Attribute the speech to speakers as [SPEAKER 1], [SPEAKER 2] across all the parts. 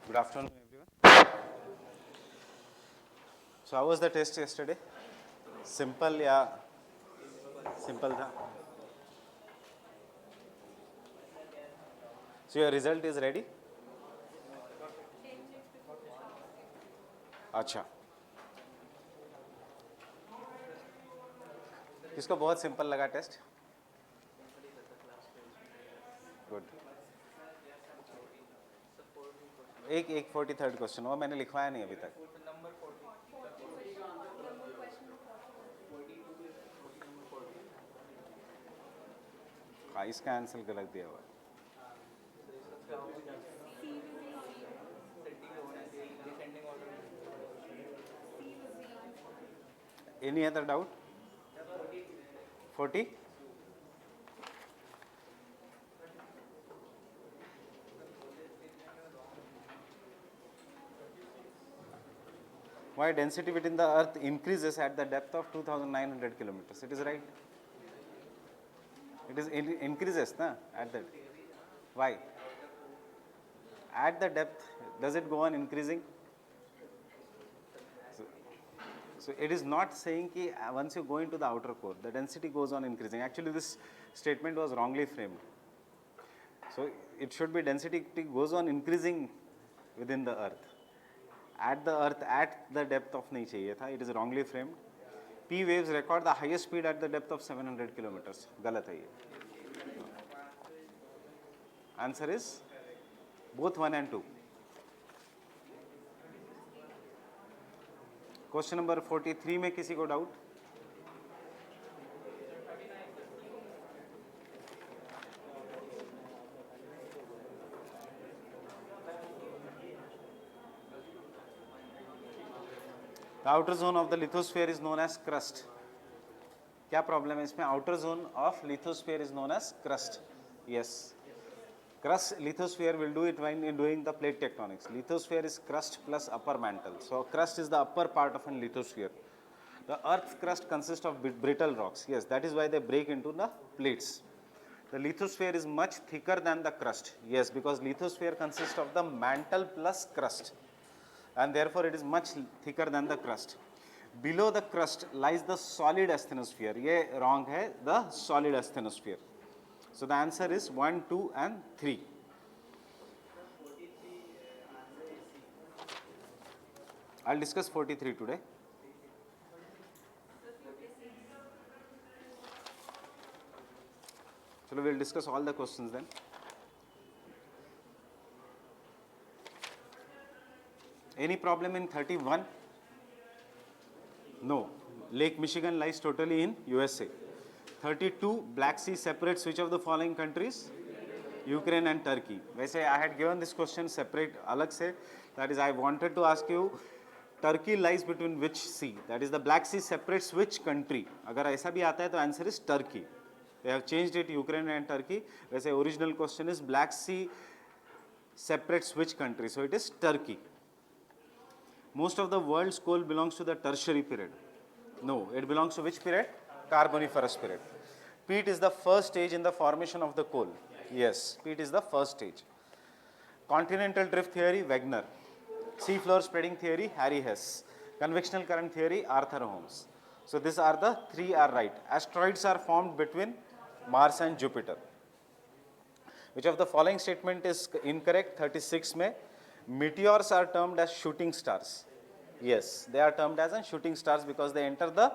[SPEAKER 1] Good afternoon, everyone. So, how was the test yesterday? Simple, yeah. Simple tha. So, your result is ready? अच्छा. किसको बहुत simple लगा test? Good. एक 43rd question वो मैंने लिखवाया नहीं अभी तक. हाँ, इसका आंसर गलत दिया हुआ है. Any other doubt? 40? Why density within the earth increases at the depth of 2900 kilometers? It is right. It is increases na, at that. Why? At the depth, does it go on increasing? So it is not saying that once you go into the outer core, the density goes on increasing. Actually, this statement was wrongly framed. So it should be density goes on increasing within the earth. At the depth of nahi chahiye tha. It is wrongly framed. P waves record the highest speed at the depth of 700 kilometers. Galat hai ye. Answer is both 1 and 2. Question number 43 में किसी को doubt? The outer zone of the lithosphere is known as crust. क्या problem है इसमें? outer zone of lithosphere is known as crust. Yes. Crust lithosphere will do it when doing the plate tectonics. Lithosphere is crust plus upper mantle. So crust is the upper part of a lithosphere. The Earth's crust consists of brittle rocks. Yes, that is why they break into the plates. The lithosphere is much thicker than the crust. Yes, because lithosphere consists of the mantle plus crust, and therefore it is much thicker than the crust. Below the crust lies the solid asthenosphere. ये wrong है, the solid asthenosphere. So the answer is 1, 2 and 3. I'll discuss 43 today. So we'll discuss all the questions then. Any problem in 31? No. Lake Michigan lies totally in USA. 32, Black Sea separates which of the following countries? Ukraine and Turkey. वैसे I had given this question separate अलग से. That is, I wanted to ask you, Turkey lies between which sea? That is, the Black Sea separates which country? अगर ऐसा भी आता है तो answer is Turkey. They have changed it Ukraine and Turkey. वैसे original question is Black Sea separates which country? So it is Turkey. Most of the world's coal belongs to the tertiary period. No, it belongs to which period? Carboniferous period. Peat is the first stage in the formation of the coal. Yes, peat is the first stage. Continental drift theory, Wegener. Sea floor spreading theory, Harry Hess. Convectional current theory, Arthur Holmes. So these are the three are right. Asteroids are formed between Mars and Jupiter. Which of the following statement is incorrect? 36 mein. Meteors are termed as shooting stars. Yes, they are termed as shooting stars because they enter the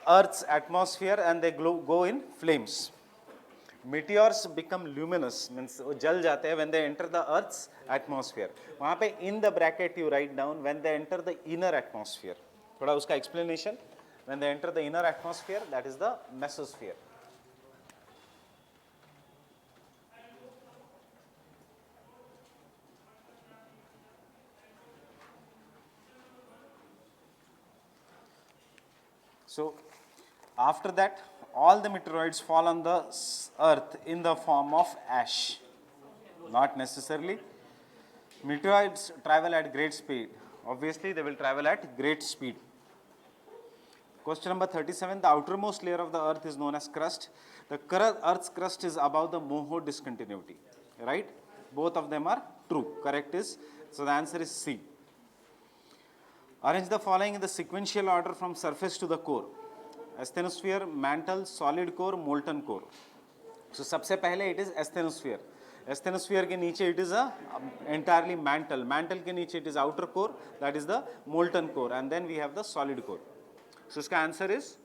[SPEAKER 1] Earth's atmosphere and they go in flames. Meteors become luminous, means वो जल जाते हैं when they enter the Earth's atmosphere. वहाँ पे in the bracket you write down when they enter the inner atmosphere. थोड़ा उसका explanation. When they enter the inner atmosphere, that is the mesosphere. So after that, all the meteoroids fall on the earth in the form of ash. Not necessarily. Meteoroids travel at great speed. Obviously, they will travel at great speed. Question number 37. The outermost layer of the earth is known as crust. The earth's crust is above the Moho discontinuity. Right? Both of them are true. Correct is, so the answer is C. Arrange the following in the sequential order from surface to the core. Asthenosphere, mantle, solid core, molten core. So सबसे पहले it is asthenosphere. Asthenosphere के नीचे it is a entirely mantle. Mantle के नीचे it is outer core, that is the molten core, and then we have the solid core. So इसका answer is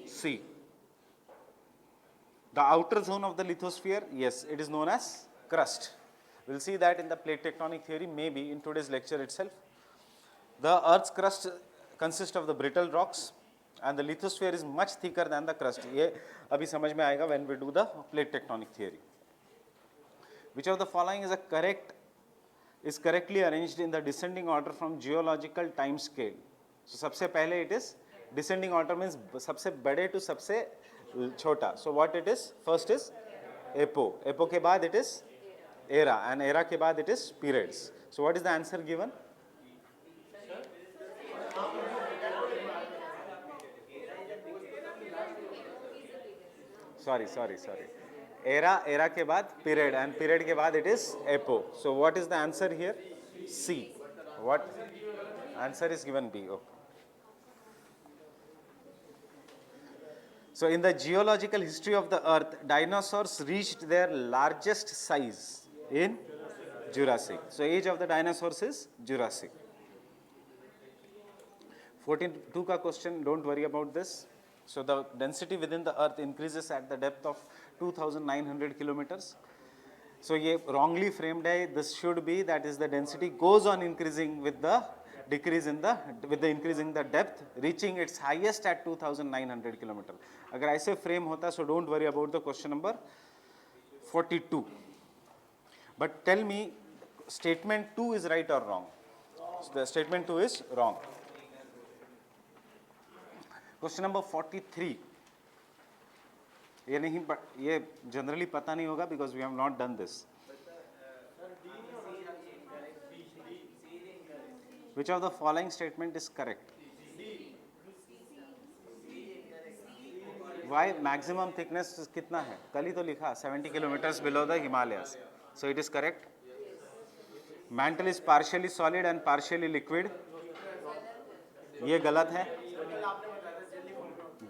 [SPEAKER 1] C. The outer zone of the lithosphere, yes, it is known as crust. We'll see that in the plate tectonic theory, maybe in today's lecture itself. The Earth's crust consists of the brittle rocks, and the lithosphere is much thicker than the crust. ये अभी समझ में आएगा when we do the plate tectonic theory. Which of the following is correctly arranged in the descending order from geological time scale? So सबसे पहले it is descending order means सबसे बड़े to सबसे छोटा. So what it is? First is epo. Epo के बाद it is era, and era के बाद it is periods. So what is the answer given? Sorry. Era के बाद period, and period के बाद it is epo. So what is the answer here? C. What answer is given? B. Okay. So in the geological history of the earth, dinosaurs reached their largest size in Jurassic. So age of the dinosaurs is Jurassic. 14.2 का question, don't worry about this. So the density within the earth increases at the depth of 2,900 kilometers. So ये wrongly framed है. This should be, that is the density goes on increasing with the increase in the depth, reaching its highest at 2,900 kilometer. अगर ऐसे frame होता, so don't worry about the question number 42. But tell me, statement 2 is right or wrong? So the statement 2 is wrong. Question number 43. ये generally पता नहीं होगा because we have not done this. Which of the following statement is correct? Why maximum thickness कितना है? कल ही तो लिखा 70 kilometers below the Himalayas. So it is correct. Mantle is partially solid and partially liquid. ये गलत है.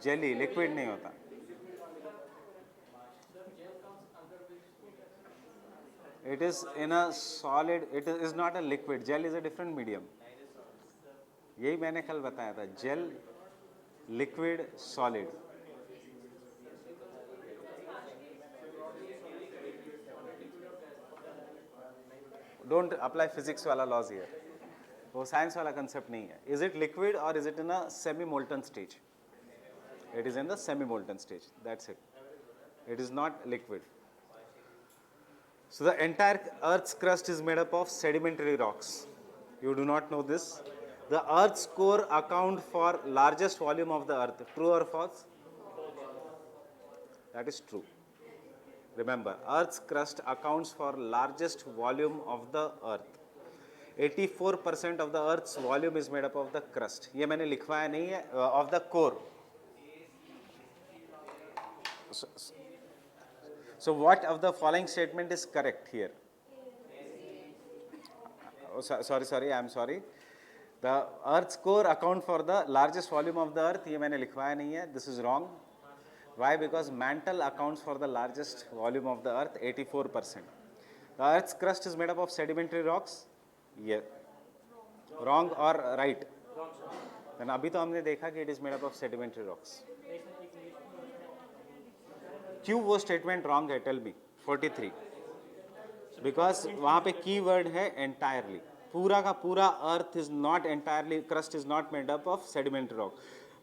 [SPEAKER 1] Jelly liquid नहीं होता. It is in a solid. It is not a liquid. Gel is a different medium. यही मैंने कल बताया था. Gel, liquid, solid. Don't apply physics वाला laws here. वो science वाला concept नहीं है. Is it liquid or is it in a semi-molten stage? It is in the semi-molten stage. That's it. It is not liquid. So the entire Earth's crust is made up of sedimentary rocks. You do not know this. The Earth's core account for largest volume of the Earth. True or false? That is true. Remember, Earth's crust accounts for largest volume of the Earth. 84% of the Earth's volume is made up of the crust. ये मैंने लिखवाया नहीं है, of the core. So what of the following statement is correct here? Oh, sorry, I am sorry. The Earth's core account for the largest volume of the Earth. ये मैंने लिखवाया नहीं है. This is wrong. Why? Because mantle accounts for the largest volume of the Earth, 84%. The Earth's crust is made up of sedimentary rocks. Yeah. Wrong or right? Then अभी तो हमने देखा कि it is made up of sedimentary rocks. क्यों वो statement wrong है? Tell me. 43. Because वहाँ पे keyword है entirely. पूरा का पूरा Earth is not entirely, crust is not made up of sedimentary rock.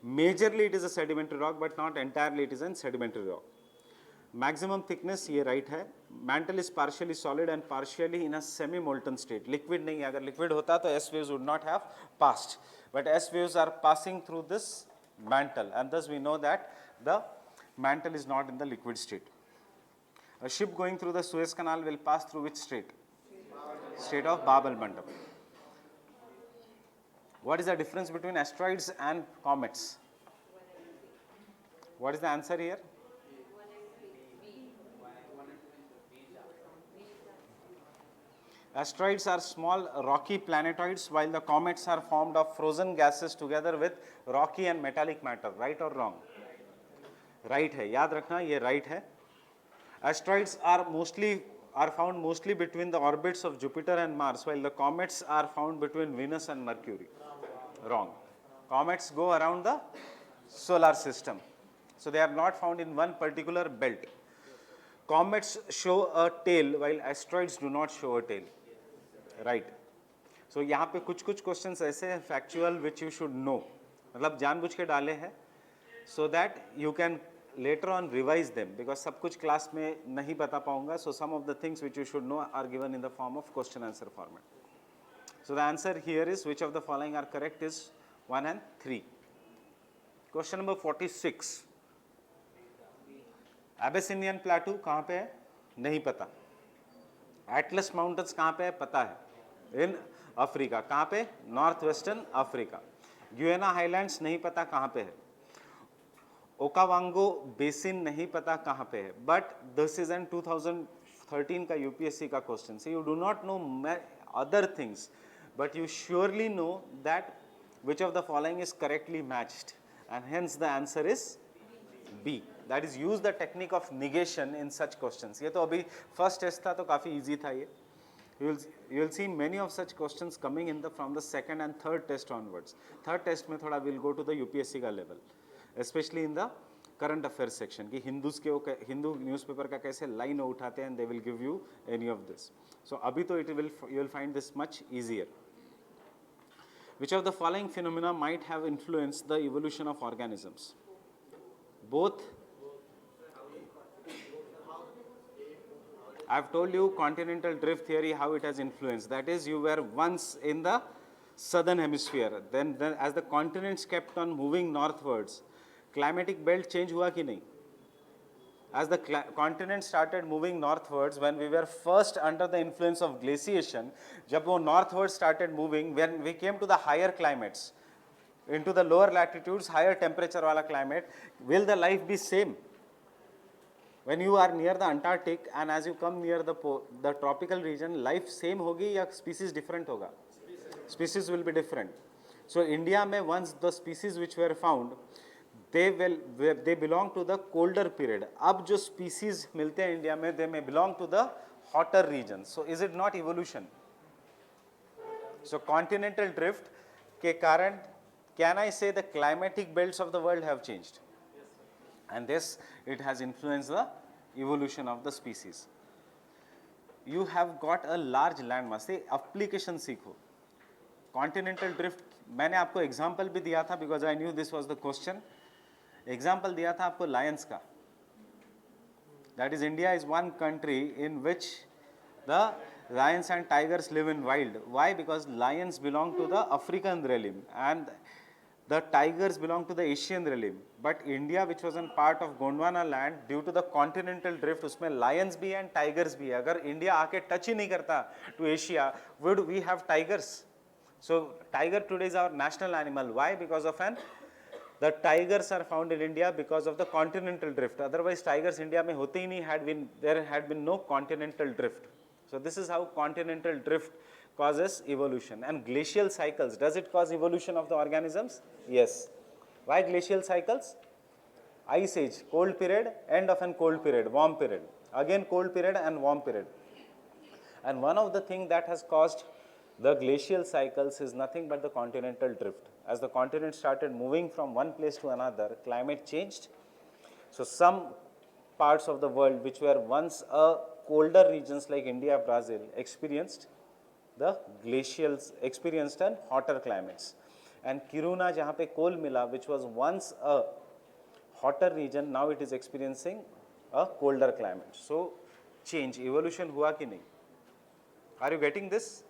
[SPEAKER 1] Majorly it is a sedimentary rock, but not entirely it is a sedimentary rock. Maximum thickness ये right है. Mantle is partially solid and partially in a semi-molten state. Liquid नहीं है. अगर liquid होता तो S waves would not have passed. But S waves are passing through this mantle, and thus we know that the mantle is not in the liquid state. A ship going through the Suez Canal will pass through which state? State of Bab al-Mandab. What is the difference between asteroids and comets? What is the answer here? Asteroids are small rocky planetoids, while the comets are formed of frozen gases together with rocky and metallic matter. Right or wrong? Right है, याद रखना ये right है. Asteroids are found mostly between the orbits of Jupiter and Mars, while the comets are found between Venus and Mercury. Wrong. Comets go around the solar system, so they are not found in one particular belt. Comets show a tail, while asteroids do not show a tail. Right. So यहाँ पे कुछ questions ऐसे हैं factual which you should know. मतलब जानबूझ के डाले हैं, so that you can later on revise them, because सब कुछ class में नहीं बता पाऊंगा. So some of the things which you should know are given in the form of question answer format. So the answer here is, which of the following are correct is 1 and 3. Question number 46. Abyssinian Plateau कहाँ पे है? नहीं पता. Atlas Mountains कहाँ पे है? पता है. In Africa. कहाँ पे? North Western Africa. Guiana Highlands नहीं पता कहाँ पे है. Okavango Basin नहीं पता कहाँ पे है. But this is an 2013 का UPSC का question. So you do not know other things, but you surely know that which of the following is correctly matched, and hence the answer is B. That is, use the technique of negation in such questions. ये तो अभी first test था तो काफ़ी easy था ये. You will see many of such questions coming in from the second and third test onwards. Third test में थोड़ा will go to the UPSC का level, especially in the current affairs section कि Hindu newspaper का कैसे line उठाते हैं, and they will give you any of this. So अभी तो you will find this much easier. Which of the following phenomena might have influenced the evolution of organisms? Both. I have told you continental drift theory, how it has influenced. That is, you were once in the southern hemisphere. Then as the continents kept on moving northwards, climatic belt change हुआ कि नहीं? As the continent started moving northwards, when we were first under the influence of glaciation, जब वो northwards started moving, when we came to the higher climates, into the lower latitudes, higher temperature वाला climate, will the life be same? When you are near the Antarctic and as you come near the tropical region, life same होगी या species different होगा? Species will be different. So India में once the species which were found, they belong to the colder period. अब जो species मिलते हैं India में, they may belong to the hotter regions. So is it not evolution? So continental drift के कारण, can I say the climatic belts of the world have changed? And this, it has influenced the evolution of the species. You have got a large landmass. Say application सीखो. Continental drift, मैंने आपको example भी दिया था because I knew this was the question. Example दिया था आपको lions का. That is, India is one country in which the lions and tigers live in wild. Why? Because lions belong to the African realm and the tigers belong to the Asian realm. But India, which was a part of Gondwana land, due to the continental drift, उसमें lions भी हैं and tigers भी हैं. अगर India आके touch ही नहीं करता to Asia, would we have tigers? So tiger today is our national animal. Why? Because of the tigers are found in India because of the continental drift. Otherwise, tigers India में होते ही नहीं, there had been no continental drift. So this is how continental drift causes evolution. And glacial cycles, does it cause evolution of the organisms? Yes. Why glacial cycles? Ice age, cold period, end of a cold period, warm period. Again cold period and warm period. And one of the things that has caused the glacial cycles is nothing but the continental drift. As the continent started moving from one place to another, climate changed. So some parts of the world which were once colder regions like India, Brazil, experienced and hotter climates. And Kiruna, जहाँ पे coal मिला, which was once a hotter region, now it is experiencing a colder climate. So change, evolution हुआ कि नहीं? Are you getting this?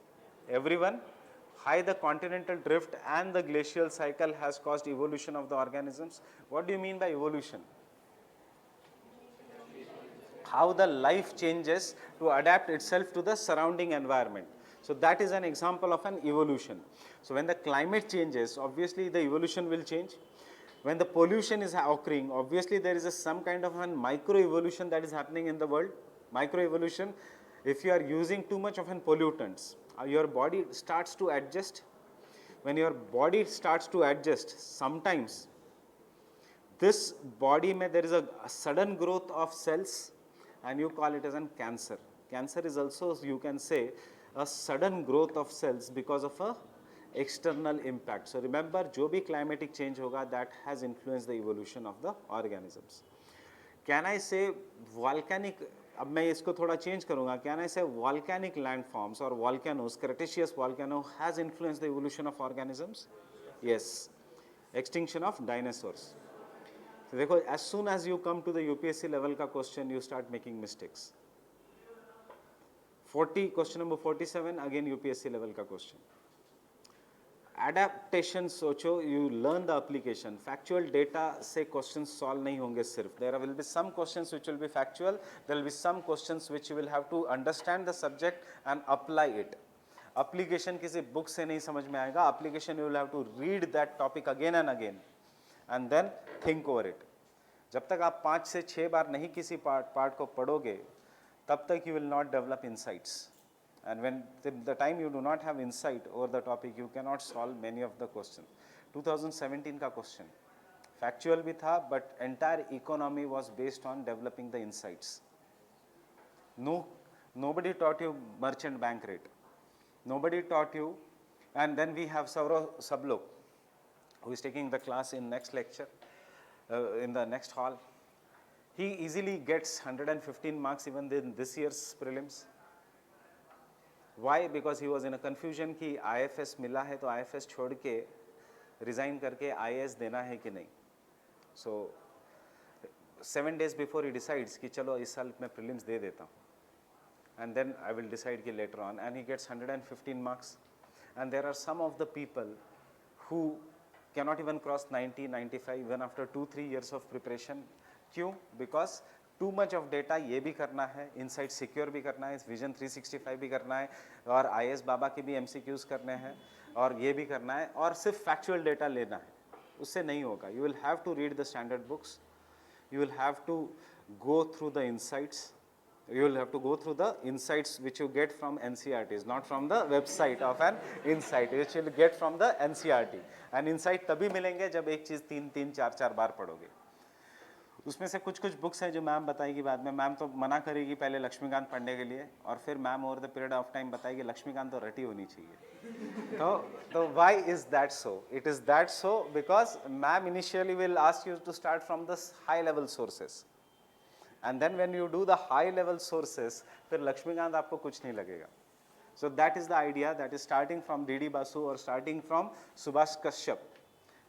[SPEAKER 1] Everyone? How the continental drift and the glacial cycle has caused evolution of the organisms. What do you mean by evolution? How the life changes to adapt itself to the surrounding environment. So that is an example of an evolution. So when the climate changes, obviously the evolution will change. When the pollution is occurring, obviously there is some kind of a microevolution that is happening in the world. Microevolution If you are using too much of an pollutants, your body starts to adjust. When your body starts to adjust, sometimes this body may there is a sudden growth of cells, and you call it as an cancer. Cancer is also, you can say, a sudden growth of cells because of a external impact. So remember, जो भी climatic change होगा, that has influenced the evolution of the organisms. Can I say volcanic? अब मैं इसको थोड़ा change करूँगा. Can I say volcanic landforms or volcanoes, Cretaceous volcano has influenced the evolution of organisms? Yes. Extinction of dinosaurs. So देखो, as soon as you come to the UPSC level का question, you start making mistakes. 40, question number 47, again UPSC level का question. Adaptation सोचो, you learn the application. Factual data से questions solve नहीं होंगे सिर्फ. There will be some questions which will be factual. There will be some questions which you will have to understand the subject and apply it. Application किसी book से नहीं समझ में आएगा. Application you will have to read that topic again and again and then think over it. जब तक आप 5 से 6 बार नहीं किसी part को पढ़ोगे, तब तक you will not develop insights. And when the time you do not have insight over the topic, you cannot solve many of the questions. 2017 का question, factual भी था, but entire economy was based on developing the insights. Nobody taught you merchant bank rate. Nobody taught you, and then we have Saurav Sablok, who is taking the class in next lecture, in the next hall. He easily gets 115 marks even in this year's prelims. Why? Because he was in a confusion कि IFS मिला है तो IFS छोड़ के resign करके IAS देना है कि नहीं. So 7 days before he decides कि चलो इस साल मैं prelims दे देता हूँ, and then I will decide कि later on, and he gets 115 marks. And there are some of the people who cannot even cross 90, 95 even after 2-3 years of preparation. क्यों? Because too much of data ये भी करना है, insight secure भी करना है, vision 365 भी करना है, और IS बाबा के भी MCQs करने हैं, और ये भी करना है, और सिर्फ factual data लेना है. उससे नहीं होगा. You will have to read the standard books. You will have to go through the insights. You will have to go through the insights which you get from NCERTs, not from the website of an insight, which you will get from the NCERT. And insight तभी मिलेंगे जब एक चीज़ 3-3, 4-4 बार पढ़ोगे. उसमें से कुछ books हैं जो मैम बताएगी बाद में. मैम तो मना करेगी पहले लक्ष्मीकांत पढ़ने के लिए, और फिर ma'am over the period of time बताएगी लक्ष्मीकांत तो रटी होनी चाहिए. तो why is that so? It is that so because ma'am initially will ask you to start from the high level sources, and then when you do the high level sources, फिर लक्ष्मीकांत आपको कुछ नहीं लगेगा. So that is the idea, that is starting from D.D. Basu or starting from Subhash Kashyap,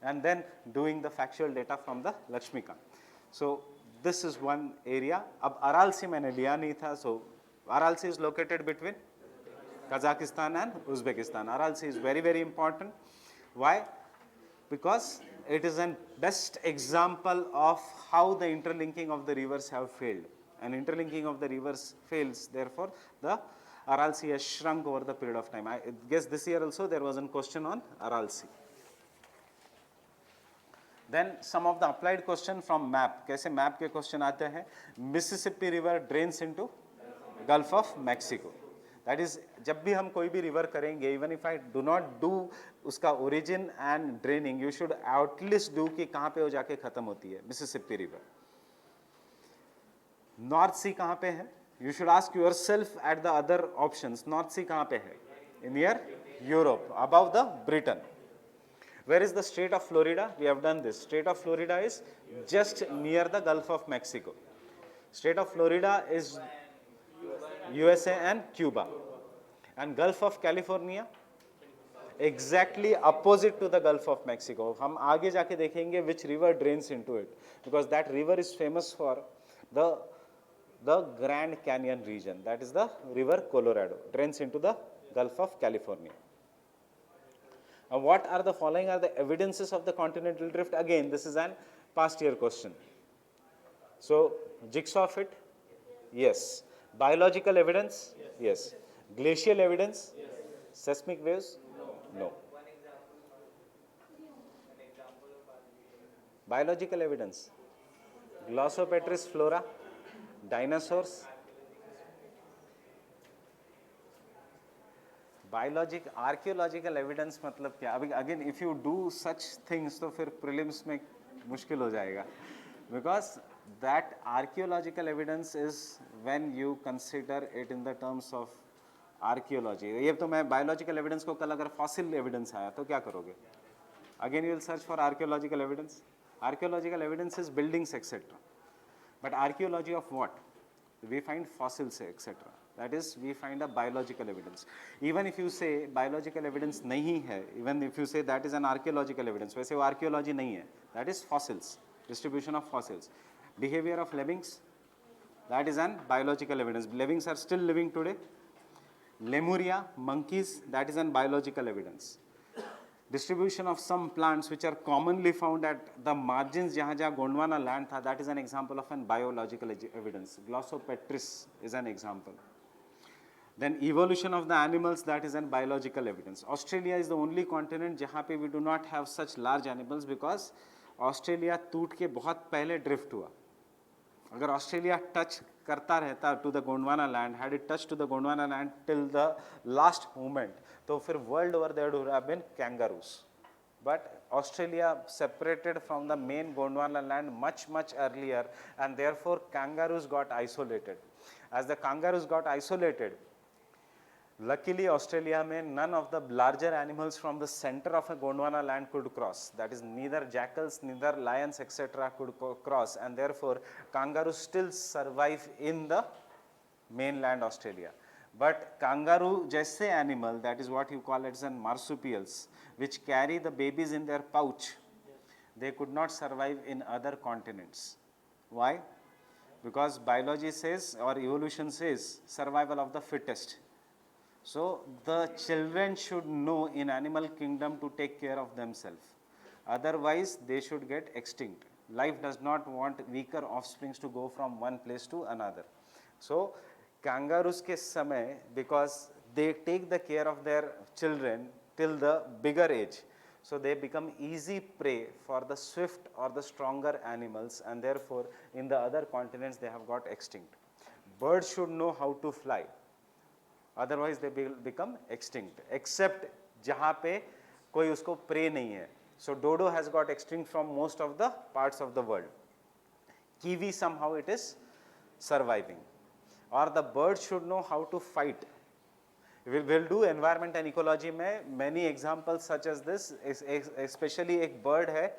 [SPEAKER 1] and then doing the factual data from the Lakshmikant. So this is one area. अब Aralsi मैंने लिया नहीं था. So Aralsi is located between Kazakhstan and Uzbekistan. Aralsi is very, very important. Why? Because it is a best example of how the interlinking of the rivers have failed. And interlinking of the rivers fails, therefore the Aralsi has shrunk over the period of time. I guess this year also there was a question on Aralsi. Then some of the applied question from map. कैसे map के question आते हैं? Mississippi River drains into Gulf of Mexico. That is, जब भी हम कोई भी river करेंगे, even if I do not do उसका origin and draining, you should at least do कि कहाँ पे वो जाके खत्म होती है. Mississippi River. North Sea कहाँ पे है? You should ask yourself at the other options. North Sea कहाँ पे है? Near Europe, above the Britain. Where is the state of Florida? We have done this. State of Florida is just near the Gulf of Mexico. State of Florida is USA and Cuba. And Gulf of California, exactly opposite to the Gulf of Mexico. हम आगे जाके देखेंगे which river drains into it, because that river is famous for the Grand Canyon region. That is the river Colorado, drains into the Gulf of California. What are the following are the evidences of the continental drift? Again, this is an past year question. So, jigsaw fit? Yes. Biological evidence? Yes. Glacial evidence? Yes. Seismic waves? No. Biological evidence? Glossopetris flora? Dinosaurs? Biologic archaeological evidence मतलब क्या? अभी again if you do such things तो फिर prelims में मुश्किल हो जाएगा, because that archaeological evidence is when you consider it in the terms of archaeology. ये तो मैं बायोलॉजिकल एविडेंस को कल अगर फॉसिल एविडेंस आया तो क्या करोगे? Again you will search for archaeological evidence. Archaeological evidence is buildings etcetera, but archaeology of what? We find fossils etc. That is, we find a biological evidence. Even if you say biological evidence नहीं है, even if you say that is an archaeological evidence, वैसे वो archaeology नहीं है, that is fossils, distribution of fossils. Behavior of lemmings, that is an biological evidence. Lemmings are still living today. Lemuria, monkeys, that is an biological evidence. Distribution of some plants which are commonly found at the margins जहाँ जहाँ Gondwana land था, that is an example of an biological evidence. Glossopetris is an example. Then evolution of the animals, that is an biological evidence. Australia is the only continent जहाँ पे we do not have such large animals because Australia टूट के बहुत पहले drift हुआ. अगर Australia touch करता रहता to the Gondwana land, had it touch to the Gondwana land till the last moment, तो फिर world over there would have been kangaroos. But Australia separated from the main Gondwana land much earlier, and therefore kangaroos got isolated. As the kangaroos got isolated, luckily Australia में none of the larger animals from the center of a Gondwana land could cross. That is, neither jackals, neither lions etc. could cross, and therefore kangaroos still survive in the mainland Australia. But kangaroo जैसे animal, that is what you call it as an marsupials, which carry the babies in their pouch, they could not survive in other continents. Why? Because biology says, or evolution says, survival of the fittest. So the children should know in animal kingdom to take care of themselves. Otherwise, they should get extinct. Life does not want weaker offsprings to go from one place to another. So kangaroos के समय, because they take the care of their children till the bigger age, so they become easy prey for the swift or the stronger animals, and therefore in the other continents they have got extinct. Birds should know how to fly. Otherwise they become extinct, except जहाँ पे कोई उसको prey नहीं है. So dodo has got extinct from most of the parts of the world. Kiwi somehow it is surviving. Or the bird should know how to fight. We'll do environment and ecology में many examples such as this. Especially एक bird है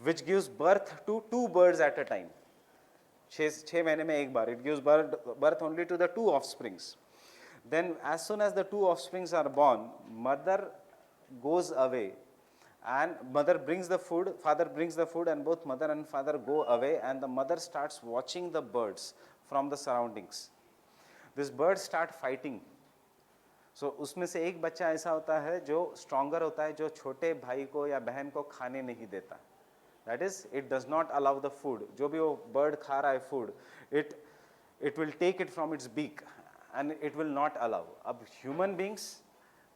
[SPEAKER 1] which gives birth to two birds at a time. 6 महीने में एक बार. It gives birth only to the two offsprings. Then as soon as the two offsprings are born, mother goes away and mother brings the food, father brings the food, and both mother and father go away, and the mother starts watching the birds from the surroundings. These birds start fighting. So उसमें से एक बच्चा ऐसा होता है जो stronger होता है, जो छोटे भाई को या बहन को खाने नहीं देता. That is, it does not allow the food. जो भी वो bird खा रहा है food, it will take it from its beak and it will not allow. अब human beings,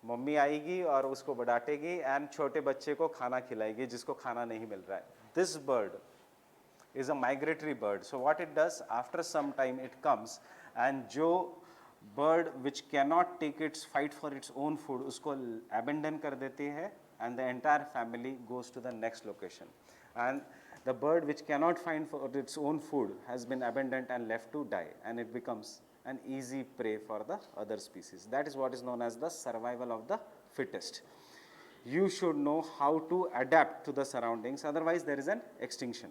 [SPEAKER 1] मम्मी आएगी और उसको डांटेगी and छोटे बच्चे को खाना खिलाएगी जिसको खाना नहीं मिल रहा है. This bird is a migratory bird. So what it does, after some time it comes and जो bird which cannot take its fight for its own food उसको abandon कर देती है, and the entire family goes to the next location. And the bird which cannot find for its own food has been abandoned and left to die, and it becomes an easy prey for the other species. That is what is known as the survival of the fittest. You should know how to adapt to the surroundings, otherwise there is an extinction.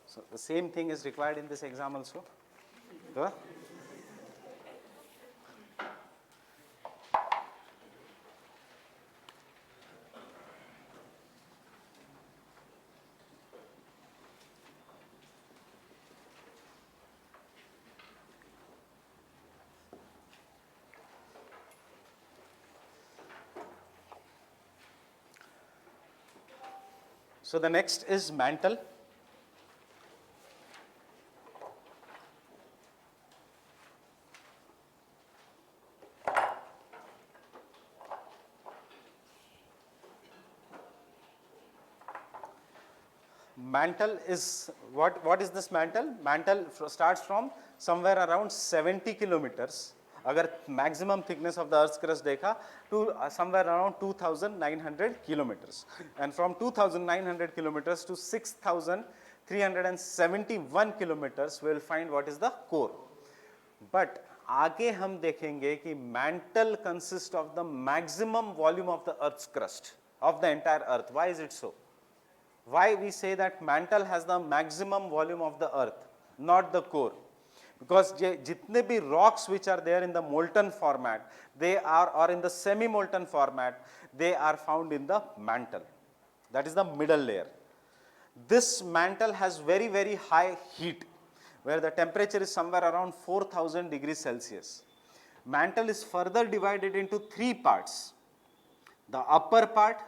[SPEAKER 1] So the same thing is required in this exam also. So the next is mantle. Mantle is, what is this mantle? Mantle starts from somewhere around 70 kilometers अगर maximum thickness of the Earth's crust देखा to somewhere around 2,900 kilometers, and from 2,900 kilometers to 6,371 kilometers we will find what is the core. But आगे हम देखेंगे कि mantle consists of the maximum volume of the Earth's crust of the entire Earth. Why is it so? Why we say that mantle has the maximum volume of the Earth, not the core? Because jitne bhi rocks which are there in the molten format, they are, or in the semi-molten format, they are found in the mantle. That is the middle layer. This mantle has very, very high heat, where the temperature is somewhere around 4,000 degrees Celsius. Mantle is further divided into three parts. The upper part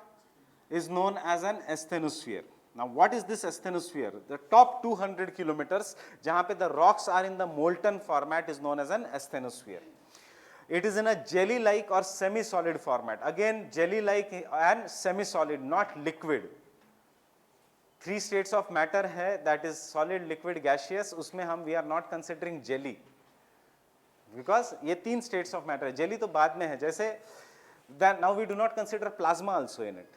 [SPEAKER 1] is known as an asthenosphere. Now what is this asthenosphere? The top 200 kilometers, jahan pe the rocks are in the molten format, is known as an asthenosphere. It is in a jelly-like or semi-solid format. Again, jelly-like and semi-solid, not liquid. Three states of matter hai, that is solid, liquid, gaseous. Usme we are not considering jelly, because ye teen states of matter hai. Jelly to baad mein hai. Jaise that now we do not consider plasma also in it.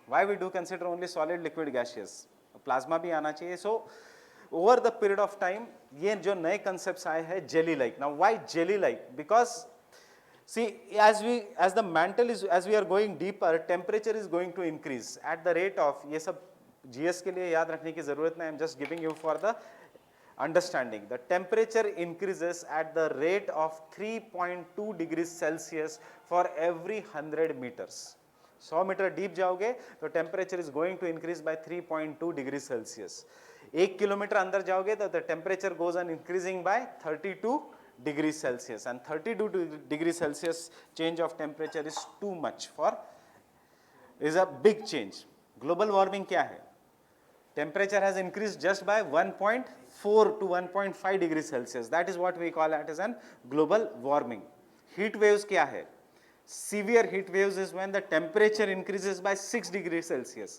[SPEAKER 1] Why we do consider only solid, liquid, gaseous? Plasma bhi aana chahiye. So over the period of time, ye jo naye concepts aaye hai jelly-like. Now why jelly-like? Because see, as the mantle is, as we are going deeper, temperature is going to increase at the rate of, ye sab GS के लिए याद रखने की जरूरत नहीं. I am just giving you for the understanding. The temperature increases at the rate of 3.2 degrees Celsius for every 100 meters. 100 metre deep जाओगे तो temperature is going to increase by 3.2 degree Celsius. 1 kilometre अंदर जाओगे तो the temperature goes on increasing by 32 degree Celsius, and 32 degree Celsius change of temperature is too much for, is a big change. Global warming क्या है? Temperature has increase just by 1.4 to 1.5 degree Celsius. That is what we call it as an global warming. Heat waves क्या है? Severe heat waves is when the temperature increases by 6 degrees Celsius.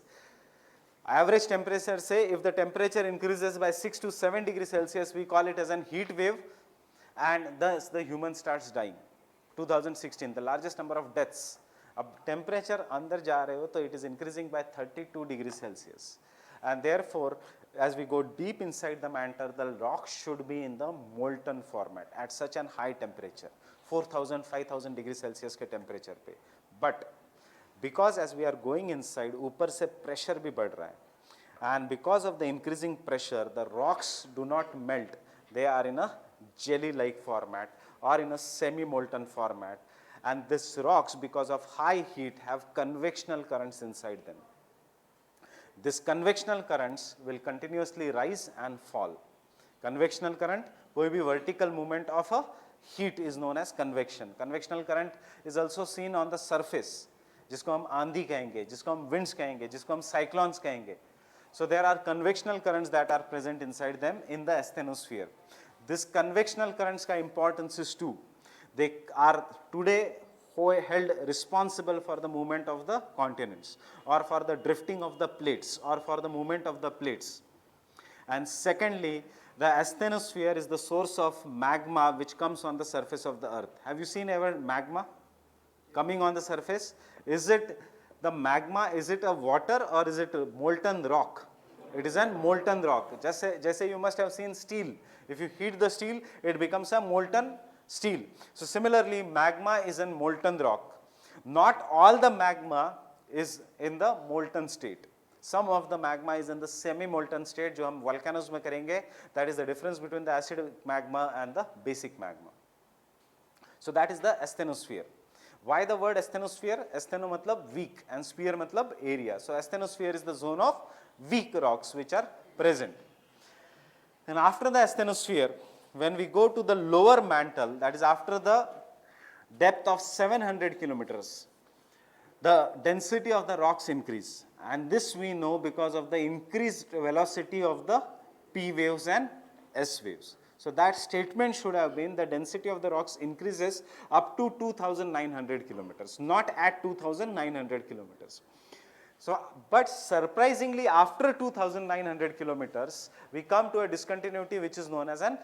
[SPEAKER 1] Average temperature, say if the temperature increases by 6 to 7 degrees Celsius, we call it as an heat wave, and thus the human starts dying. 2016, the largest number of deaths. अब temperature अंदर जा रहे हो तो it is increasing by 32 degrees Celsius, and therefore as we go deep inside the mantle, the rock should be in the molten format at such an high temperature, 4,000 5,000 degree Celsius के temperature पे. But because as we are going inside, ऊपर से pressure भी बढ़ रहा है, and because of the increasing pressure the rocks do not melt, they are in a jelly like format or in a semi-molten format, and these rocks, because of high heat, have convectional currents inside them. These convectional currents will continuously rise and fall. Convectional current, कोई भी vertical movement of a heat is known as convection. Convectional current is also seen on the surface, जिसको हम आंधी कहेंगे, जिसको हम winds कहेंगे, जिसको हम cyclones कहेंगे. So there are convectional currents that are present inside them in the asthenosphere. This convectional currents का importance is too. They are today held responsible for the movement of the continents, or for the drifting of the plates, or for the movement of the plates. And secondly, the asthenosphere is the source of magma which comes on the surface of the earth. Have you seen ever magma coming on the surface? Is it the magma, is it a water or is it a molten rock? It is a molten rock. Just say you must have seen steel. If you heat the steel, it becomes a molten steel. So similarly, magma is a molten rock. Not all the magma is in the molten state. Some of the magma is in the semi-molten state, जो हम volcanoes में करेंगे. That is the difference between the acidic magma and the basic magma. So that is the asthenosphere. Why the word asthenosphere? Astheno मतलब weak and sphere मतलब area. So asthenosphere is the zone of weak rocks which are present. And after the asthenosphere, when we go to the lower mantle, that is after the depth of 700 kilometers, the density of the rocks increase. And this we know because of the increased velocity of the P waves and S waves. So that statement should have been the density of the rocks increases up to 2,900 kilometers, not at 2,900 kilometers. So, but surprisingly, after 2,900 kilometers, we come to a discontinuity which is known as an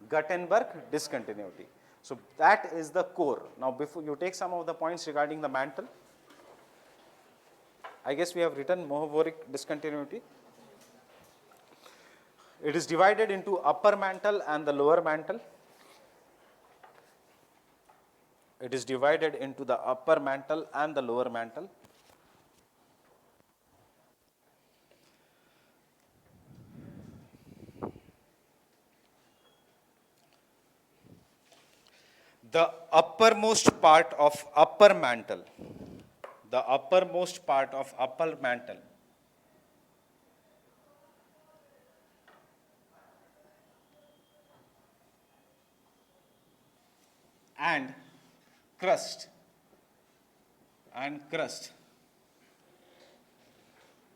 [SPEAKER 1] Gutenberg discontinuity. So that is the core. Now before you take some of the points regarding the mantle, I guess we have written mohoboric discontinuity. It is divided into upper mantle and the lower mantle. It is divided into the upper mantle and the lower mantle. The uppermost part of upper mantle, the uppermost part of upper mantle and crust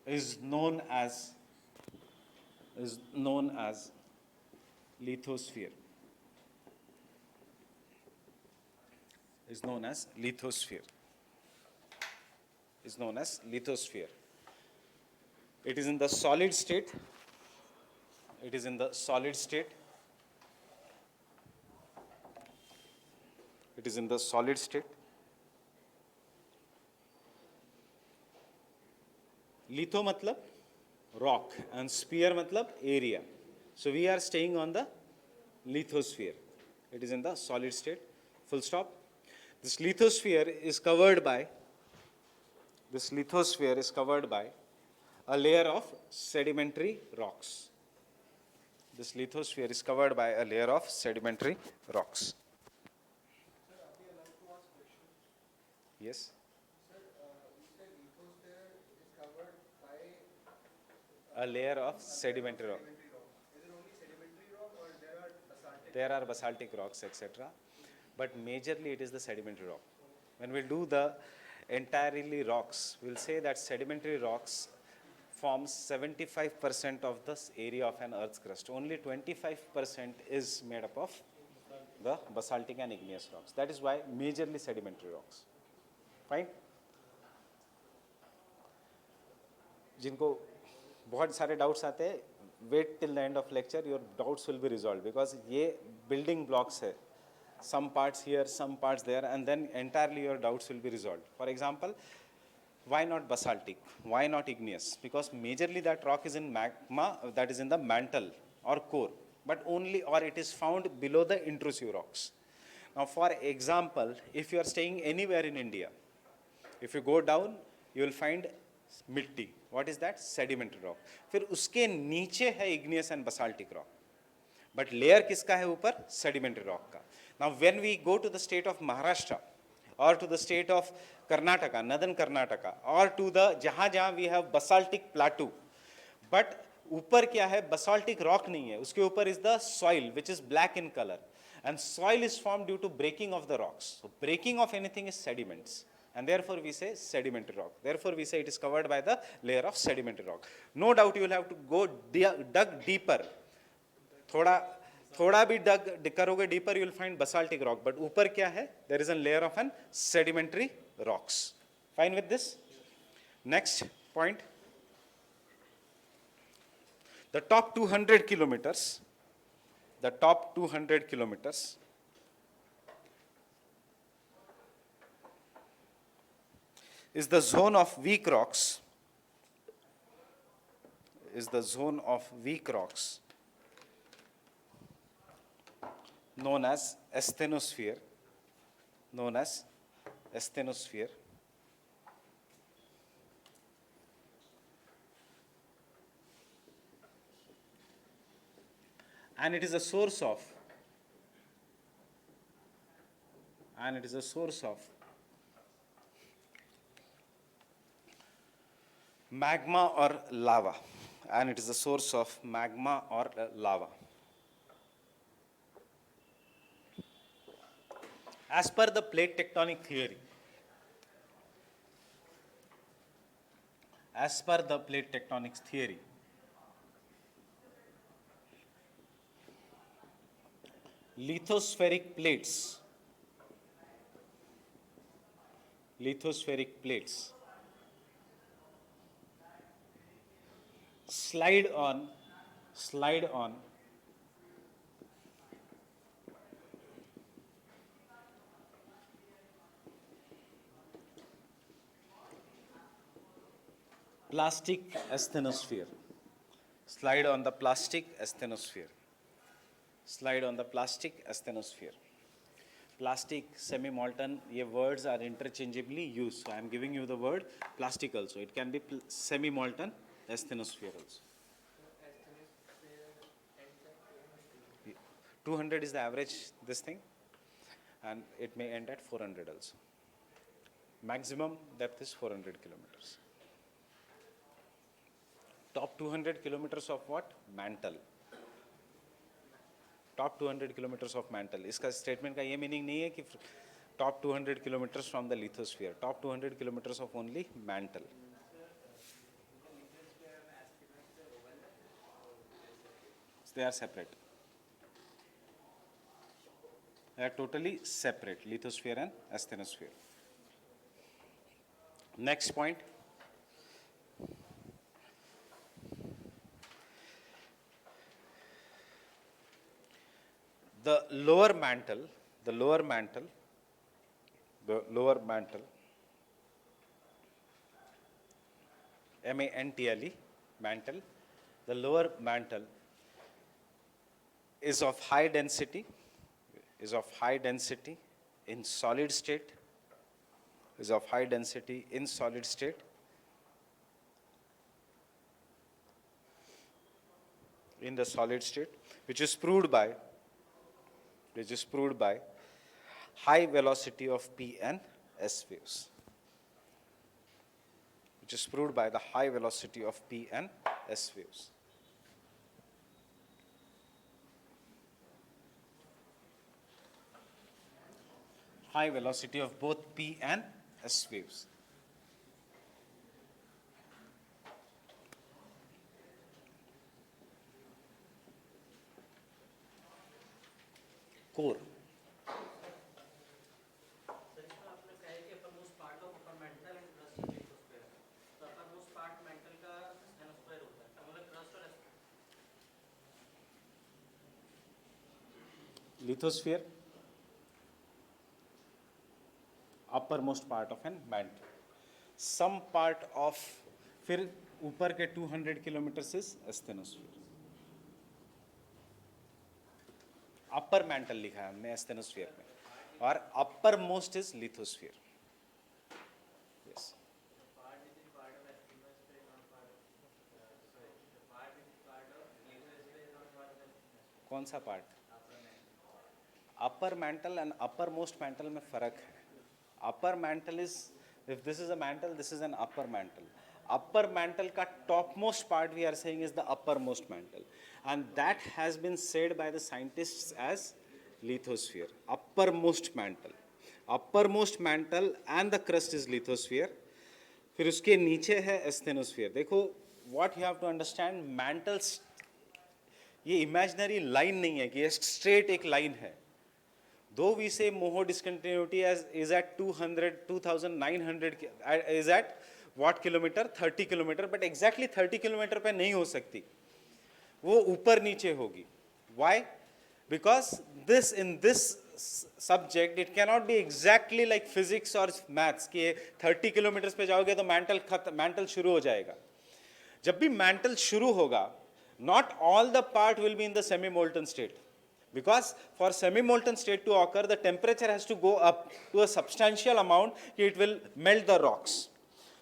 [SPEAKER 1] is known as lithosphere. Is known as lithosphere. Is known as lithosphere. It is in the solid state. It is in the solid state. It is in the solid state. Litho matlab rock and sphere matlab area. So we are staying on the lithosphere. It is in the solid state. Full stop. This lithosphere is covered by a layer of sedimentary rocks. This lithosphere is covered by a layer of sedimentary rocks. Yes?
[SPEAKER 2] Sir, you said lithosphere is covered by
[SPEAKER 1] A layer of sedimentary rock.
[SPEAKER 2] sedimentary rock. Is it only sedimentary rock or there are basaltic?
[SPEAKER 1] There are basaltic rocks, etc. But majorly it is the sedimentary rock. When we do the entirely rocks, we'll say that sedimentary rocks forms 75% of the area of an Earth's crust. Only 25% is made up of the basaltic and igneous rocks. That is why majorly sedimentary rocks. Fine? जिनको बहुत सारे doubts आते हैं, wait till the end of lecture, your doubts will be resolve, because ये building blocks है, some parts here, some parts there, and then entirely your doubts will be resolved. For example, why not basaltic? Why not igneous? Because majorly that rock is in magma, that is in the mantle or core, but only, or it is found below the intrusive rocks. Now for example, if you are staying anywhere in India, if you go down, you will find मिट्टी. What is that? Sedimentary rock. फिर उसके नीचे है igneous and basaltic rock. But layer किसका है ऊपर? Sedimentary rock का. Now when we go to the state of Maharashtra or to the state of Karnataka, northern Karnataka, or to the जहाँ we have basaltic plateau, but ऊपर क्या है? Basaltic rock नहीं है. उसके ऊपर is the soil which is black in color, and soil is formed due to breaking of the rocks. So breaking of anything is sediments. And therefore we say sedimentary rock. Therefore we say it is covered by the layer of sedimentary rock. No doubt you will have to go dug deeper. थोड़ा भी dug करोगे deeper, you will find basaltic rock. But ऊपर क्या है? There is a layer of an sedimentary rocks. Fine with this? Next point. The top 200 kilometers. The top 200 kilometers is the zone of weak rocks, known as asthenosphere, and it is a source of magma or lava, As per the plate tectonic theory, lithospheric plates slide on plastic asthenosphere. Slide on the plastic asthenosphere. Slide on the plastic asthenosphere. Plastic, semi-molten, ये words are interchangeably used. So I am giving you the word plastic also. It can be semi-molten asthenosphere also. 200 is the average this thing, and it may end at 400 also. Maximum depth is 400 kilometers. Top 200 kilometers of what? Mantle. Top 200 kilometers of mantle. इसका statement का ये meaning नहीं है कि top 200 kilometers from the lithosphere. Top 200 kilometers of only mantle. They are separate. They are totally separate, lithosphere and asthenosphere. Next point. The lower mantle, M-A-N-T-L-E, mantle, the lower mantle is of high density, in solid state, in the solid state, which is proved by high velocity of P and S waves. Which is proved by the high velocity of P and S waves. High velocity of both P and S waves. Core. Lithosphere, uppermost part of an mantle. Some part of, फिर ऊपर के 200 kilometers is asthenosphere. Upper mantle लिखा है हमने asthenosphere में, और uppermost is lithosphere. Yes. कौन सा पार्ट? Upper mantle and uppermost mantle में फर्क है. Upper mantle is, if this is a mantle, this is an upper mantle. Upper mantle का topmost part we are saying is the uppermost mantle, and that has been said by the scientists as lithosphere. Uppermost mantle and the crust is lithosphere. फिर उसके नीचे है asthenosphere. देखो, what you have to understand, mantles ये imaginary line नहीं है कि ये straight एक line है. Though we say Moho discontinuity is at 2,900 is at what kilometer? 30 kilometer, but exactly 30 kilometer पे नहीं हो सकती, वो ऊपर नीचे होगी. Why? Because in this subject it cannot be exactly like physics or maths कि 30 kilometers पे जाओगे तो mantle शुरू हो जाएगा. जब भी mantle शुरू होगा, not all the part will be in the semi-molten state. Because for semi-molten state to occur, the temperature has to go up to a substantial amount, it will melt the rocks.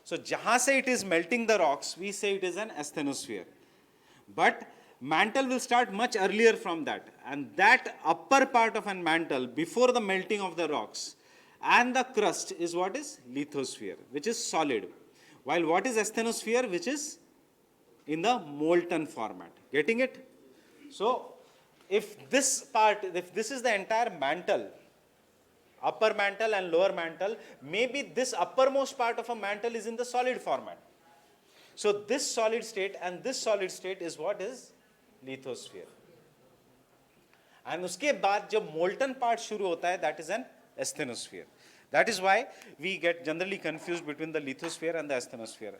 [SPEAKER 1] So, jahan se it is melting the rocks, we say it is an asthenosphere. But mantle will start much earlier from that. And that upper part of a mantle, before the melting of the rocks, and the crust is what is? Lithosphere, which is solid. While what is asthenosphere? Which is in the molten format. Getting it? So, if this is the entire mantle, upper mantle and lower mantle, maybe this uppermost part of a mantle is in the solid format. So this solid state and this solid state is what is lithosphere. And uske baad jab molten part shuru hota hai, that is an asthenosphere. That is why we get generally confused between the lithosphere and the asthenosphere.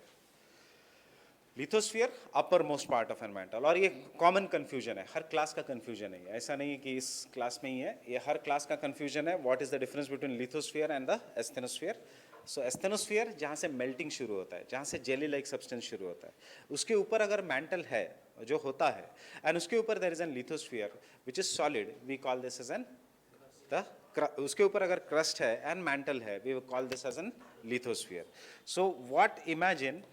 [SPEAKER 1] Lithosphere upper most part of an mantle, और ये common confusion है, हर class का confusion है, ऐसा नहीं कि इस class में ही है, ये हर क्लास का कंफ्यूजन है. What is the difference between lithosphere and the asthenosphere? So asthenosphere जहाँ से मेल्टिंग शुरू होता है, जहाँ से जेली लाइक सब्सटेंस शुरू होता है, उसके ऊपर अगर मेंटल है, जो होता है, एंड उसके ऊपर there is an lithosphere which is solid, we call this as an the उसके ऊपर अगर क्रस्ट है एंड मैंटल है, we call this as an lithosphere. So what imagine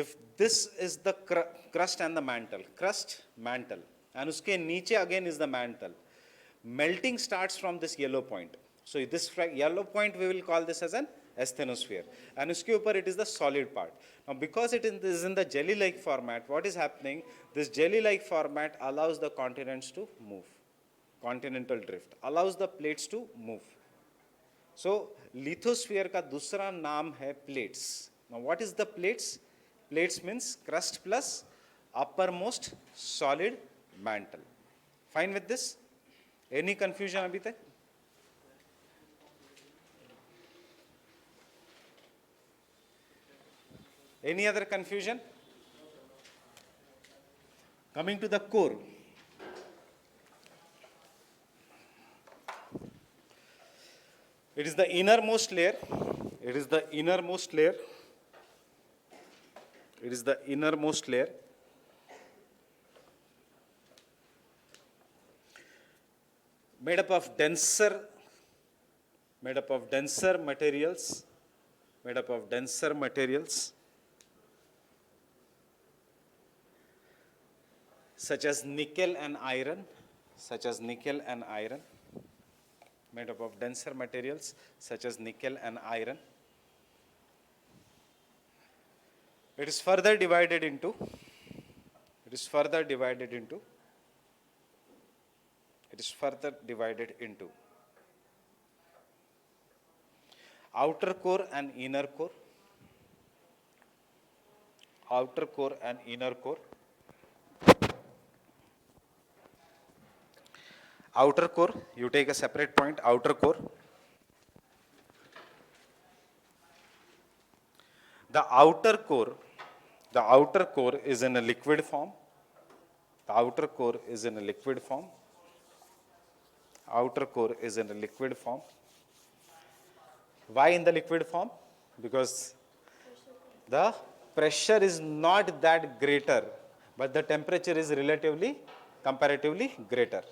[SPEAKER 1] if this is the crust and the crust mantle, and uske niche again is the mantle, melting starts from this yellow point. So this yellow point we will call this as an asthenosphere, and uske upar it is the solid part. Now because it is in the jelly like format, what is happening, this jelly like format allows the continents to move, continental drift, allows the plates to move. So lithosphere ka dusra naam hai plates. Now what is the plates? Plates means crust plus uppermost solid mantle. Fine with this? Any confusion abhi tak? Any other confusion? Coming to the core. It is the innermost layer. It is the innermost layer. It is the innermost layer. Made up of denser materials, such as nickel and iron, made up of denser materials such as nickel and iron. It is further divided into outer core and inner core. Outer core, you take a separate point, outer core. The outer core is in a liquid form. Why in the liquid form? Because the pressure is not that greater, but the temperature is comparatively greater.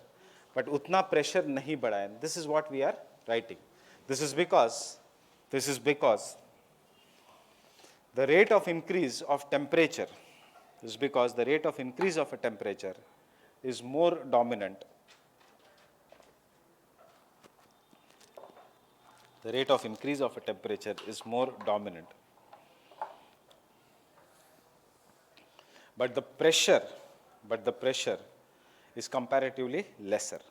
[SPEAKER 1] But utna pressure nahi bada hai. This is what we are writing. This is because the rate of increase of temperature is more dominant. The rate of increase of a temperature is more dominant. But the pressure is comparatively lesser.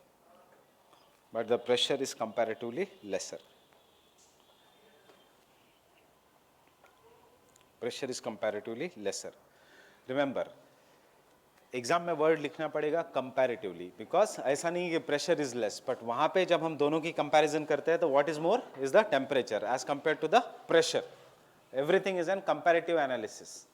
[SPEAKER 1] Remember, exam में word लिखना पड़ेगा comparatively, because ऐसा नहीं कि pressure is less, but वहां पे जब हम दोनों की कंपैरिजन करते हैं तो what is more is the temperature as compare to the pressure. Everything is an comparative analysis.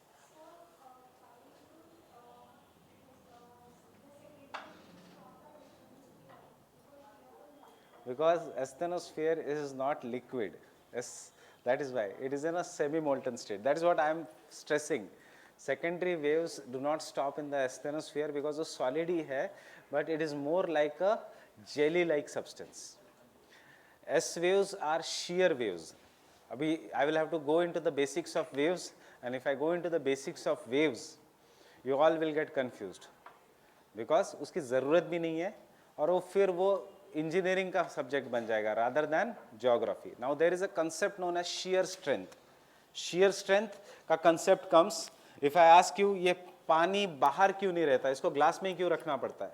[SPEAKER 1] Because asthenosphere is not liquid, that is why it is in a semi-molten state. That is what I am stressing. Secondary waves do not stop in the asthenosphere because the solid ही है, but it is more like a jelly-like substance. S waves are shear waves. अभी I will have to go into the basics of waves, and if I go into the basics of waves, you all will get confused, because उसकी ज़रूरत भी नहीं है, और वो फिर वो इंजीनियरिंग का सब्जेक्ट बन जाएगा rather than geography. Now there is a concept known as shear strength. shear strength का concept comes if I ask you, ये पानी बाहर क्यों नहीं रहता, इसको ग्लास में क्यों रखना पड़ता है?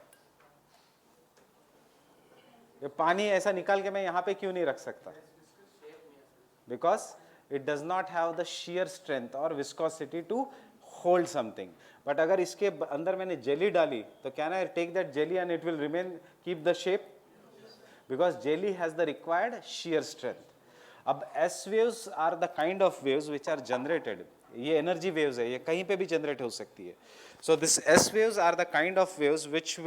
[SPEAKER 1] ये पानी ऐसा निकाल के मैं यहाँ पे क्यों नहीं रख सकता? Because it does not have the shear strength और viscosity to hold something. But अगर इसके अंदर मैंने जेली डाली तो can I take that jelly and it will remain keep the shape? Because jelly has the required shear strength. अब S waves are the kind of waves which are generated ये energy waves है, ये कहीं पे भी generate हो सकती है. So this S waves are the kind of waves which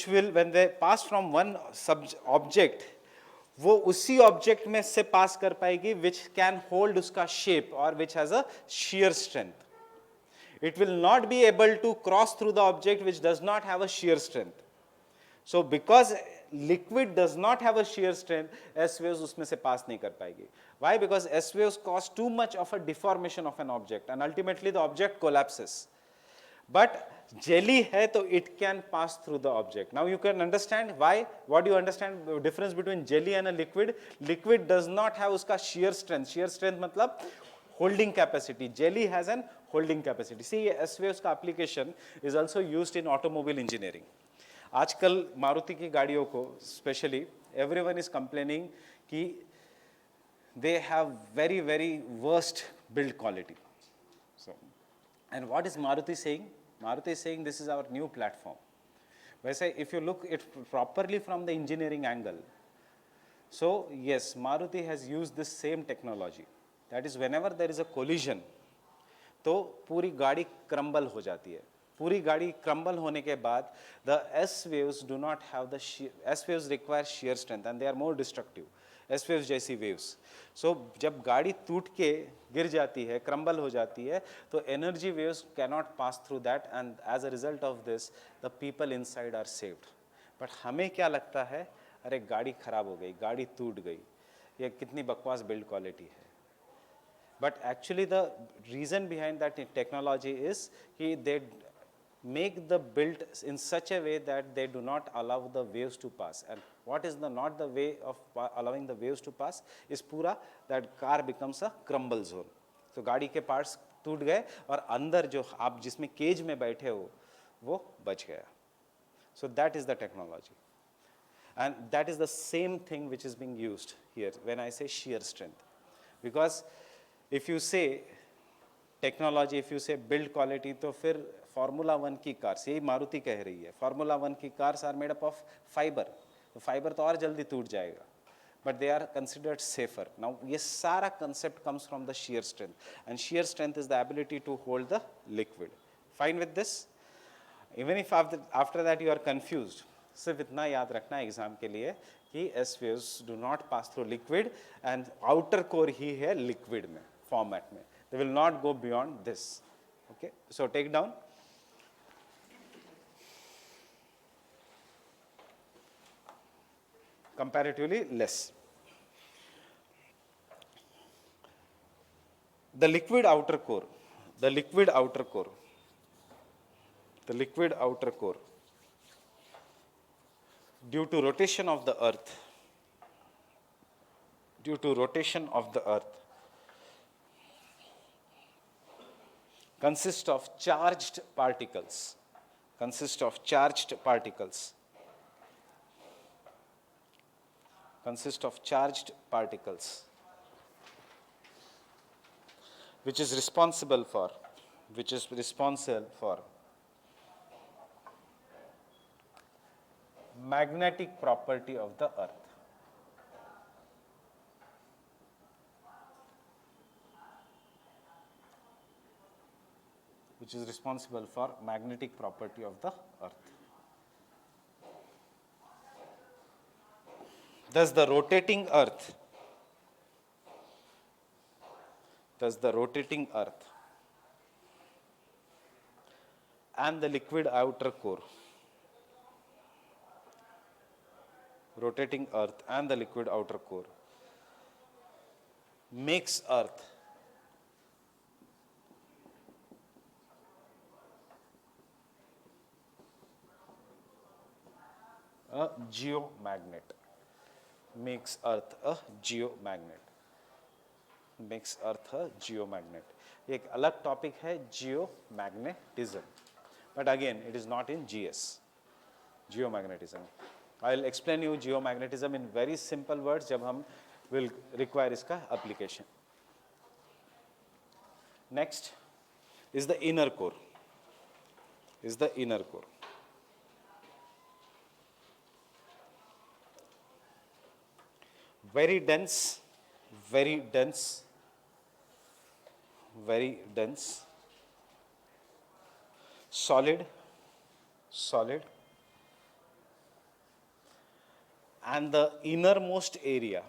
[SPEAKER 1] will when they pass from one object, वो उसी ऑब्जेक्ट में से पास कर पाएगी which can hold उसका shape और which has a shear strength. It will not be able to cross through the object which does not have a shear strength. So because liquid does not have a shear strength, S waves उसमें से pass नहीं कर पाएगी. Why? Because S waves cause too much of a deformation of an object and ultimately the object collapses. But jelly hai to it can pass through the object. Now you can understand why. What do you understand the difference between jelly and a liquid? Liquid does not have uska shear strength. Shear strength matlab holding capacity. Jelly has an holding capacity. See, S waves का application is also used in automobile engineering. आजकल मारुति की गाड़ियों को specially everyone is complaining कि they have very worst build quality. So, and what is Maruti saying? Maruti is saying this is our new platform. वैसे if you look it properly from the engineering angle, so yes, Maruti has used this same technology. That is, whenever there is a collision, तो पूरी गाड़ी crumble हो जाती है. पूरी गाड़ी crumble होने के बाद the S waves do not have the S waves require shear strength and they are more destructive. S waves जैसी waves. So जब गाड़ी टूट के गिर जाती है, क्रम्बल हो जाती है, तो energy waves cannot pass through that and as a result of this the people inside are saved. But हमें क्या लगता है, अरे गाड़ी खराब हो गई, गाड़ी टूट गई, ये कितनी बकवास बिल्ड क्वालिटी है. But actually the reason behind that technology is they make the build in such a way that they do not allow the waves to pass. And what is not the way of allowing the waves to pass is pura that car becomes a crumble zone. So गाड़ी के parts टूट गए और अंदर जो आप जिसमें cage में बैठे हो वो बच गया. So that is the technology. And that is the same thing which is being used here when I say shear strength. Because if you say technology, if you से बिल्ड क्वालिटी, तो फिर formula 1 की cars, यही मारुति कह रही है, formula 1 की cars are made up of fibre. तो फाइबर तो और जल्दी टूट जाएगा, but they are considered safer. Now ये सारा concept comes from the shear strength and shear strength is the ability to hold the liquid. Fine with this? Even if after that you are confused, सिर्फ इतना याद रखना exam के लिए कि S waves do not pass through liquid and outer core ही है liquid में format में. They will not go beyond this. Okay, so take down. Comparatively less. The liquid outer core, the liquid outer core, the liquid outer core, due to rotation of the earth, due to rotation of the earth, consist of charged particles, consist of charged particles, consist of charged particles, which is responsible for magnetic property of the earth. Which is responsible for magnetic property of the earth. Thus the rotating earth and the liquid outer core, rotating earth and the liquid outer core makes earth a geomagnet, makes earth a geomagnet, makes earth a geomagnet. एक अलग topic है geomagnetism, but again it is not in GS. Geomagnetism, I'll explain you geomagnetism in very simple words जब हम will require इसका application. Next is the inner core, very dense very dense, solid, solid, and the innermost area,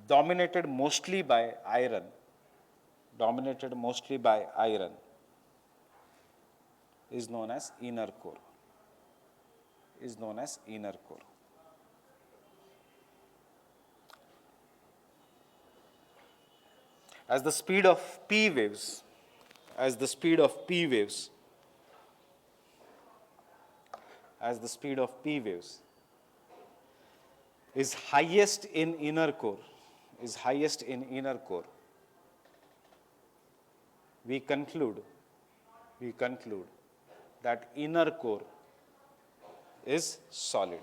[SPEAKER 1] dominated mostly by iron, is known as inner core, As the speed of P waves, as the speed of P waves is highest in inner core, we conclude that inner core is solid.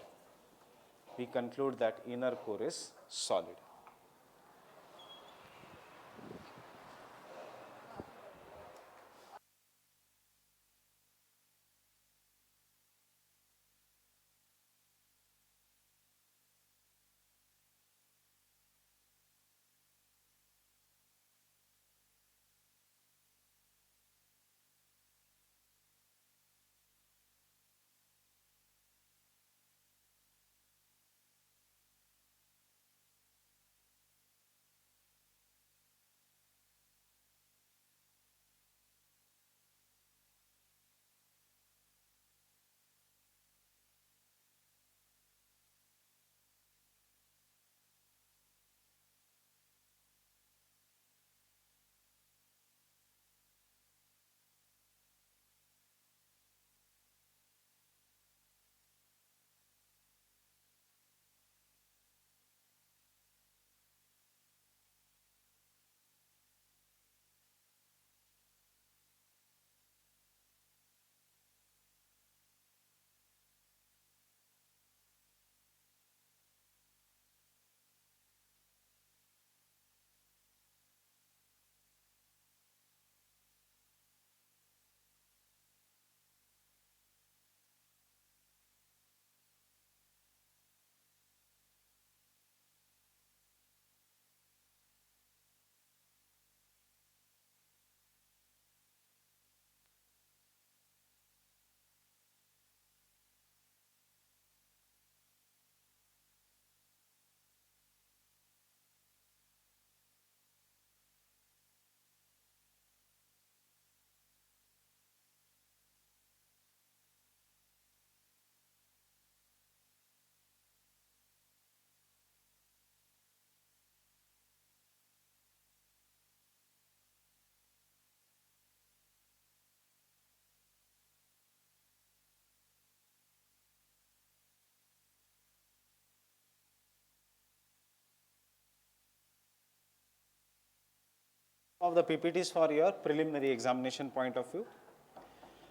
[SPEAKER 1] Of the PPTs for your preliminary examination point of view.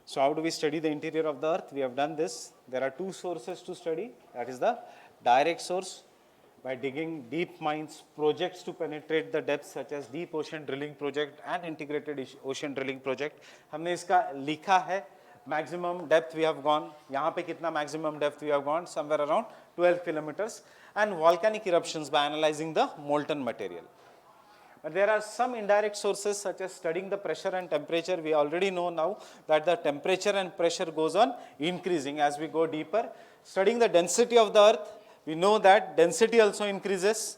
[SPEAKER 1] So how do we study the interior of the earth? We have done this. There are two sources to study. That is the direct source by digging deep mines, projects to penetrate the depths such as deep ocean drilling project and integrated ocean drilling project. हमने इसका लिखा है. Maximum depth we have gone. यहाँ पे कितना maximum depth we have gone? Somewhere around 12 kilometers. And volcanic eruptions by analyzing the molten material. But there are some indirect sources such as studying the pressure and temperature. We already know now that the temperature and pressure goes on increasing as we go deeper. Studying the density of the earth, we know that density also increases,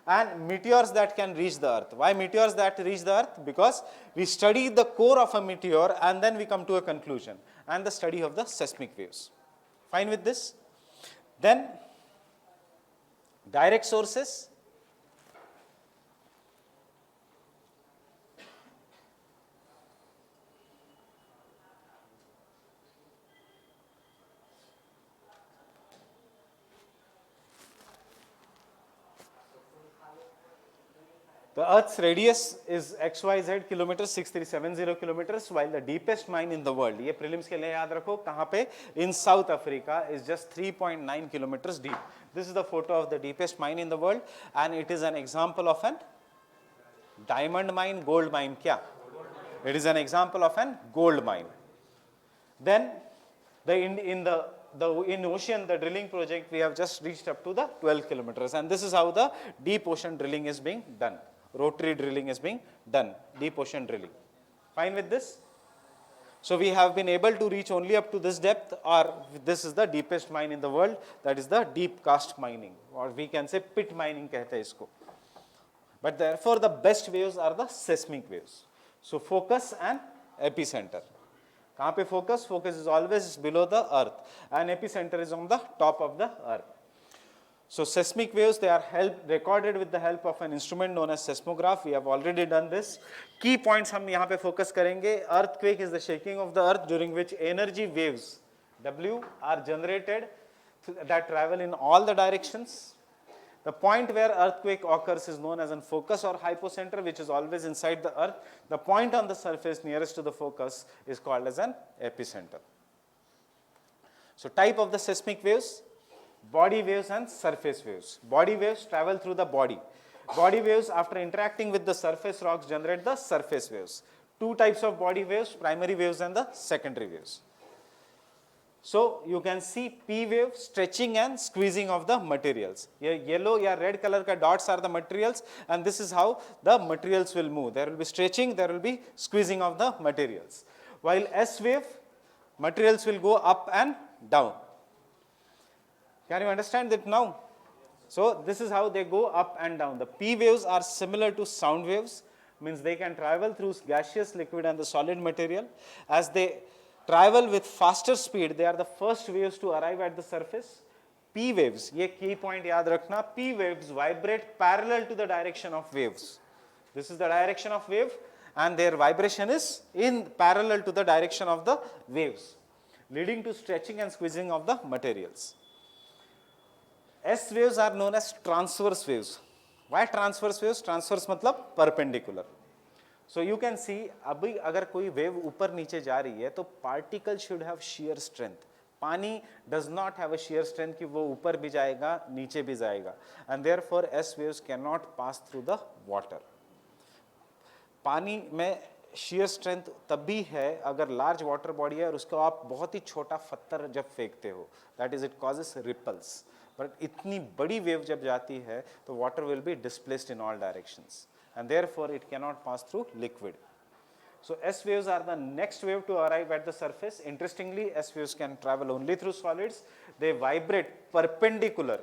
[SPEAKER 1] and meteors that can reach the earth. Why meteors that reach the earth? Because we study the core of a meteor and then we come to a conclusion, and the study of the seismic waves. Fine with this? Then direct sources. The Earth's radius is XYZ kilometers, 6370 kilometers, while the deepest mine in the world, ये prelims के लिए याद रखो कहाँ पे, in South Africa, is just 3.9 kilometers deep. This is the photo of the deepest mine in the world, and it is an example of an diamond mine, gold mine क्या? It is an example of an gold mine. Then in the in ocean, the drilling project, we have just reached up to the 12 kilometers. And this is how the deep ocean drilling is being done. Rotary drilling is being done, deep ocean drilling. Fine with this? So we have been able to reach only up to this depth, or this is the deepest mine in the world, that is the deep cast mining, or we can say pit mining कहते हैं इसको. But therefore the best waves are the seismic waves. So focus and epicenter. कहाँ पे focus? Focus is always below the earth and epicenter is on the top of the earth. So seismic waves, they are recorded with the help of an instrument known as seismograph. We have already done this. Key points हम यहाँ पे focus करेंगे. Earthquake is the shaking of the earth during which energy waves W are generated that travel in all the directions. The point where earthquake occurs is known as a focus or hypocenter, which is always inside the earth. The point on the surface nearest to the focus is called as an epicenter. So type of the seismic waves: body waves and surface waves. Body waves travel through the body. Body waves, after interacting with the surface rocks, generate the surface waves. Two types of body waves: primary waves and the secondary waves. So you can see P wave, stretching and squeezing of the materials. Yellow or red color ka dots are the materials, and this is how the materials will move. There will be stretching, there will be squeezing of the materials. While S wave, materials will go up and down. Can you understand that now? So this is how they go up and down. The P waves are similar to sound waves, means they can travel through gaseous, liquid and the solid material. As they travel with faster speed, they are the first waves to arrive at the surface. P waves, ये key point याद रखना, P waves vibrate parallel to the direction of waves. This is the direction of wave and their vibration is in parallel to the direction of the waves, leading to stretching and squeezing of the materials. S waves are known as transverse waves. Why transverse waves? Transverse मतलब perpendicular. So you can see, अभी अगर कोई wave ऊपर नीचे जा रही है तो particle should have shear strength. पानी does not have a shear strength कि वो ऊपर भी जाएगा नीचे भी जाएगा, and therefore S waves cannot pass through the water. पानी में shear strength तब भी है अगर large water body है और उसको आप बहुत ही छोटा पत्थर जब फेंकते हो, that is it causes ripples. But इतनी बड़ी wave जब जाती है तो water will be displaced in all directions, and therefore it cannot pass through liquid. So S waves are the next wave to arrive at the surface. Interestingly, S waves can travel only through solids. They vibrate perpendicular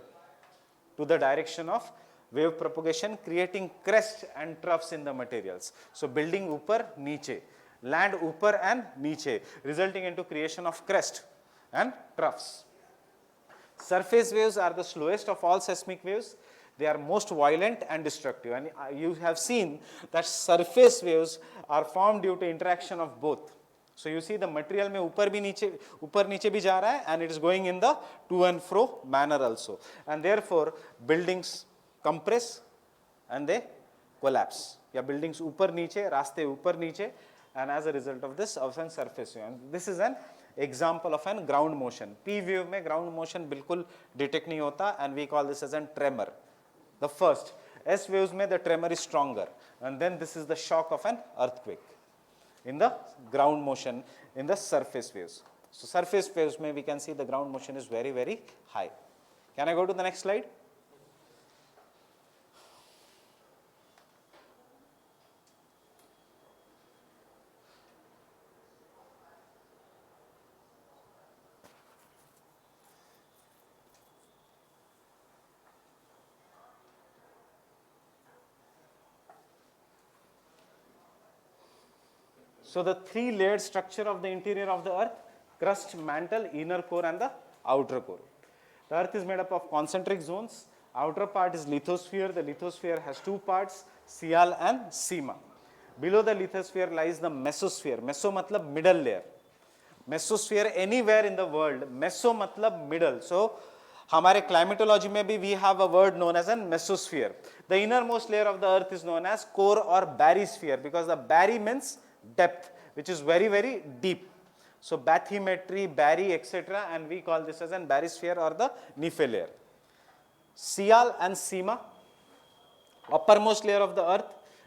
[SPEAKER 1] to the direction of wave propagation, creating crests and troughs in the materials. So building ऊपर नीचे, land ऊपर and नीचे, resulting into creation of crest and troughs. Surface waves are the slowest of all seismic waves. They are most violent and destructive, and you have seen that surface waves are formed due to interaction of both. So you see the material में ऊपर नीचे भी जा रहा है, and it is going in the to and fro manner also, and therefore buildings compress and they collapse. या buildings ऊपर नीचे, रास्ते ऊपर नीचे, and as a result of this, often surface wave. And this is an example of an ground motion. P wave में ground motion बिल्कुल detect नहीं होता, and we call this as a tremor. The first. S waves में the tremor is stronger, and then this is the shock of an earthquake. In the ground motion, in the surface waves. So surface waves में we can see the ground motion is very, very high. Can I go to the next slide? So the three-layered structure of the interior of the earth: crust, mantle, inner core and the outer core. The earth is made up of concentric zones. Outer part is lithosphere. The lithosphere has two parts, Sial and Sima. Below the lithosphere lies the mesosphere. Meso matlab middle layer. Mesosphere anywhere in the world. Meso matlab middle. So हमारे climatology में भी we have a word known as a mesosphere. The innermost layer of the earth is known as core or barysphere, because the bary means depth, which is very, very deep. So bathymetry, bary, etc., and we call this as an barysphere or the Nephi layer. Sial and Sima, uppermost layer of the earth,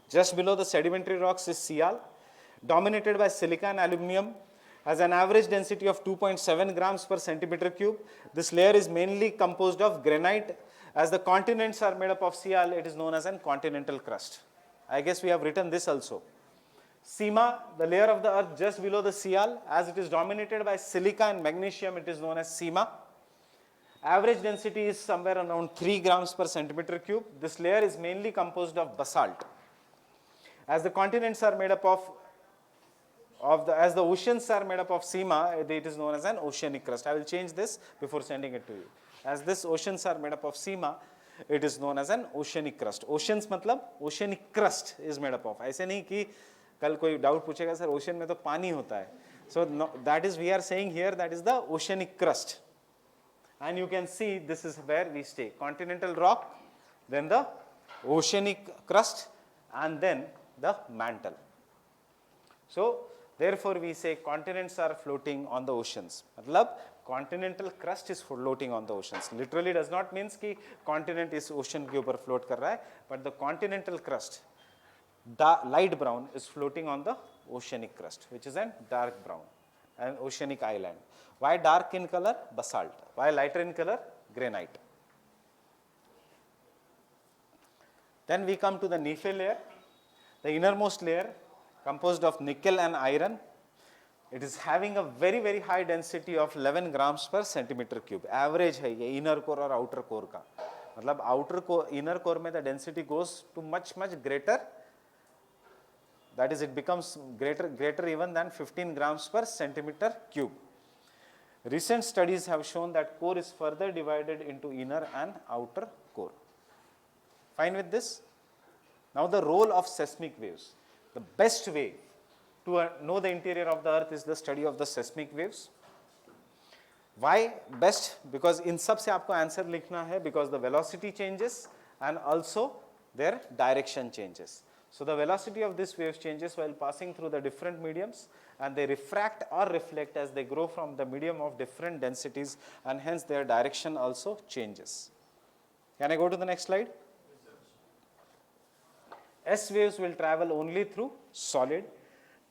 [SPEAKER 1] just below the sedimentary rocks is Sial, dominated by silica and aluminium. has an average density of 2.7 grams per centimeter cube. This layer is mainly composed of granite. As the continents are made up of seal, it is known as an continental crust. I guess we have written this also. Sima, the layer of the earth just below the seal, as it is dominated by silica and magnesium, it is known as Sima. Average density is somewhere around 3 grams per centimeter cube. This layer is mainly composed of basalt. As the continents are made up as the oceans are made up of Sima, it is known as an oceanic crust. I will change this before sending it to you. As this oceans are made up of Sima, it is known as an oceanic crust. Oceans मतलब oceanic crust is made up of. ऐसे नहीं कि कल कोई doubt पूछेगा sir ocean में तो पानी होता है. So no, that is we are saying here that is the oceanic crust. And you can see this is where we stay. Continental rock, then the oceanic crust, and then the mantle. So therefore we say continents are floating on the oceans. मतलब continental crust is floating on the oceans. Literally does not means कि continent is ocean के ऊपर float कर रहा है, but the continental crust, light brown, is floating on the oceanic crust, which is a dark brown, an oceanic island. Why dark in color? Basalt. Why lighter in color? Granite. Then we come to the Nephi layer, the innermost layer composed of nickel and iron. It is having a very very high density of 11 grams per centimeter cube. Average है ये inner core और outer core का. मतलब outer core, inner core में the density goes to much greater. That is, it becomes greater even than 15 grams per centimeter cube. Recent studies have shown that core is further divided into inner and outer core. Fine with this? Now the role of seismic waves. The best way to know the interior of the earth is the study of the seismic waves. Why best? Because in सब से आपको answer लिखना है, because the velocity changes and also their direction changes. So the velocity of these waves changes while passing through the different mediums, and they refract or reflect as they grow from the medium of different densities, and hence their direction also changes. Can I go to the next slide? S waves will travel only through solid.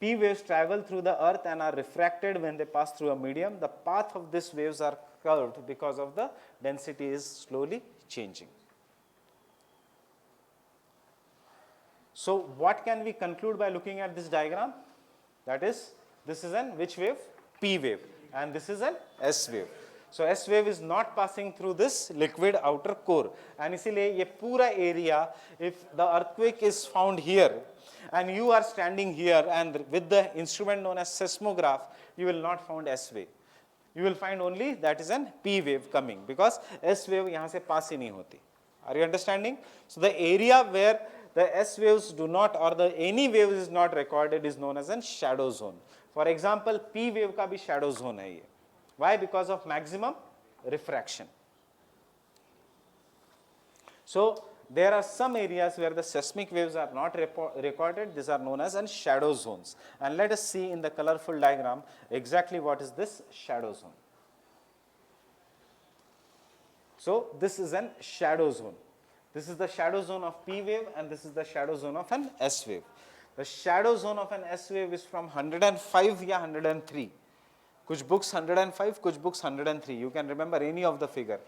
[SPEAKER 1] P waves travel through the earth and are refracted when they pass through a medium. The path of these waves are curved because of the density is slowly changing. So what can we conclude by looking at this diagram? That is, this is an which wave? P wave, and this is an S wave. So S wave is not passing through this liquid outer core, and इसीलिए ये पूरा area, if the earthquake is found here and you are standing here and with the instrument known as seismograph, you will not find S wave. You will find only that is an P wave coming, because S wave यहाँ से pass ही नहीं होती. Are you understanding? So the area where the S waves do not, or the any wave is not recorded, is known as a shadow zone. For example, P wave का भी shadow zone है ये. Why? Because of maximum refraction. So there are some areas where the seismic waves are not recorded. These are known as shadow zones. And let us see in the colorful diagram exactly what is this shadow zone. So this is a shadow zone. This is the shadow zone of P wave, and this is the shadow zone of an S wave. The shadow zone of an S wave is from 105 या 103. कुछ books 105, कुछ books 103. You can remember any of the figure.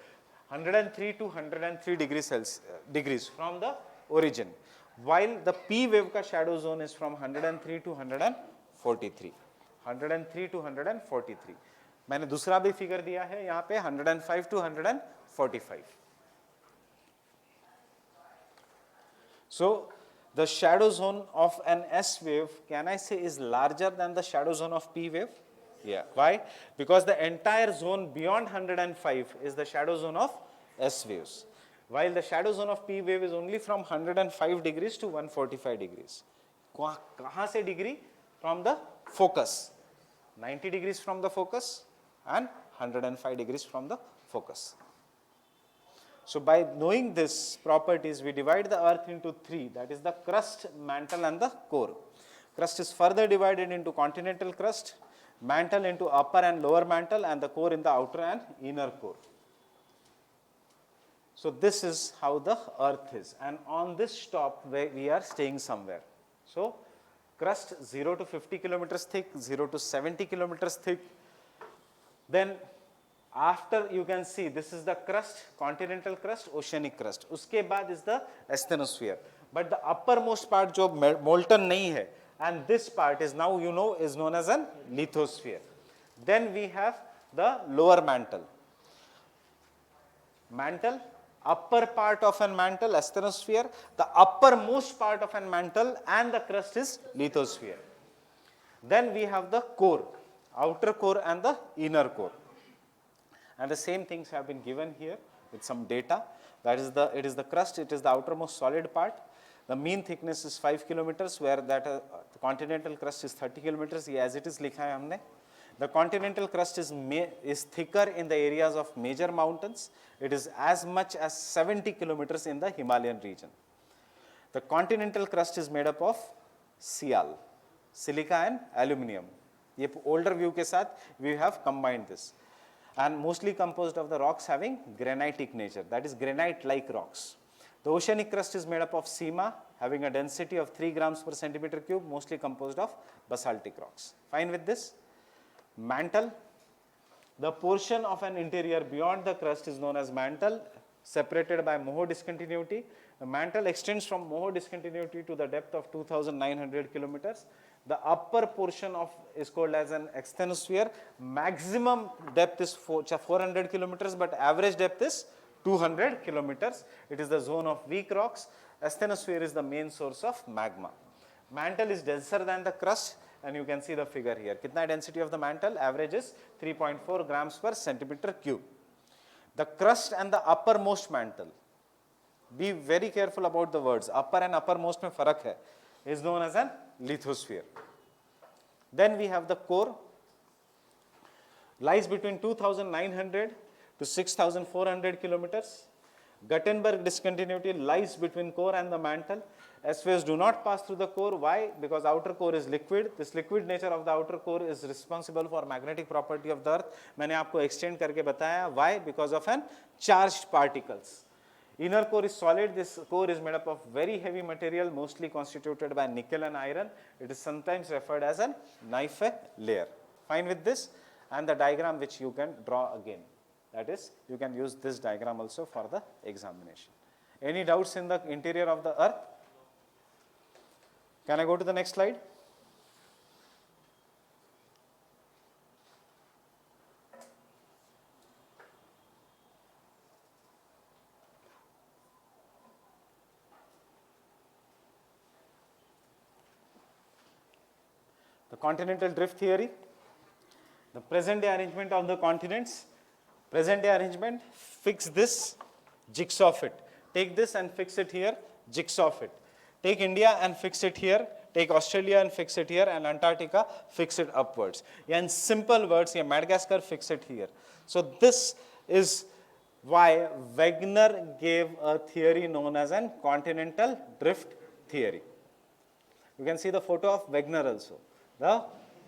[SPEAKER 1] 103 to 103 degrees from the origin. While the P wave का shadow zone is from 103 to 143. 103 to 143. मैंने दूसरा भी figure दिया है यहाँ पे 105 to 145. So the shadow zone of an S wave, can I say, is larger than the shadow zone of P wave? Yeah. Why? Because the entire zone beyond 105 is the shadow zone of S waves, while the shadow zone of P wave is only from 105 degrees to 145 degrees. कहाँ से degree? From the focus. 90 degrees from the focus and 105 degrees from the focus. So by knowing these properties, we divide the earth into three, that is the crust, mantle and the core. Crust is further divided into continental crust, mantle into upper and lower mantle, and the core in the outer and inner core. So this is how the earth is, and on this top we are staying somewhere. So crust 0 to 50 kilometers thick, 0 to 70 kilometers thick. Then after you can see this is the crust, continental crust, oceanic crust. Uske baad is the asthenosphere. But the uppermost part jo molten nahi hai, and this part is now you know is known as an lithosphere. Then we have the lower mantle. Mantle, upper part of an mantle, asthenosphere, the uppermost part of an mantle and the crust is lithosphere. Then we have the core, outer core and the inner core. And the same things have been given here with some data. That is it is the crust, it is the outermost solid part. The mean thickness is 5 kilometers, where that the continental crust is 30 kilometers. As it is likha hai humne. The continental crust is thicker in the areas of major mountains. It is as much as 70 kilometers in the Himalayan region. The continental crust is made up of Sial, silica and aluminium. Ye older view ke saath we have combined this. And mostly composed of the rocks having granitic nature, that is granite-like rocks. The oceanic crust is made up of Sima, having a density of 3 grams per centimeter cube, mostly composed of basaltic rocks. Fine with this? Mantle, the portion of an interior beyond the crust is known as mantle, separated by Moho discontinuity. The mantle extends from Moho discontinuity to the depth of 2,900 kilometers. The upper portion is called as an asthenosphere. Maximum depth is 400 kilometers, but average depth is 200 kilometers. It is the zone of weak rocks. Asthenosphere is the main source of magma. Mantle is denser than the crust, and you can see the figure here. Kitna density of the mantle? Average is 3.4 grams per centimeter cube. The crust and the uppermost mantle. Be very careful about the words. Upper and uppermost mein farak hai. Is known as an lithosphere. Then we have the core. Lies between 2,900 to 6,400 kilometers. Gutenberg discontinuity lies between core and the mantle. S-waves do not pass through the core. Why? Because outer core is liquid. This liquid nature of the outer core is responsible for magnetic property of the earth. मैंने आपको extend करके बताया. Why? Because of an charged particles. Inner core is solid. This core is made up of very heavy material, mostly constituted by nickel and iron. It is sometimes referred as a knife layer. Fine with this? And the diagram which you can draw again. That is, you can use this diagram also for the examination. Any doubts in the interior of the earth? Can I go to the next slide? The continental drift theory, the present day arrangement of the continents. Present day arrangement, fix this, jigsaw fit. Take this and fix it here, jigsaw fit. Take India and fix it here, take Australia and fix it here, and Antarctica, fix it upwards. In simple words, Madagascar, fix it here. So this is why Wegener gave a theory known as an continental drift theory. You can see the photo of Wegener also. The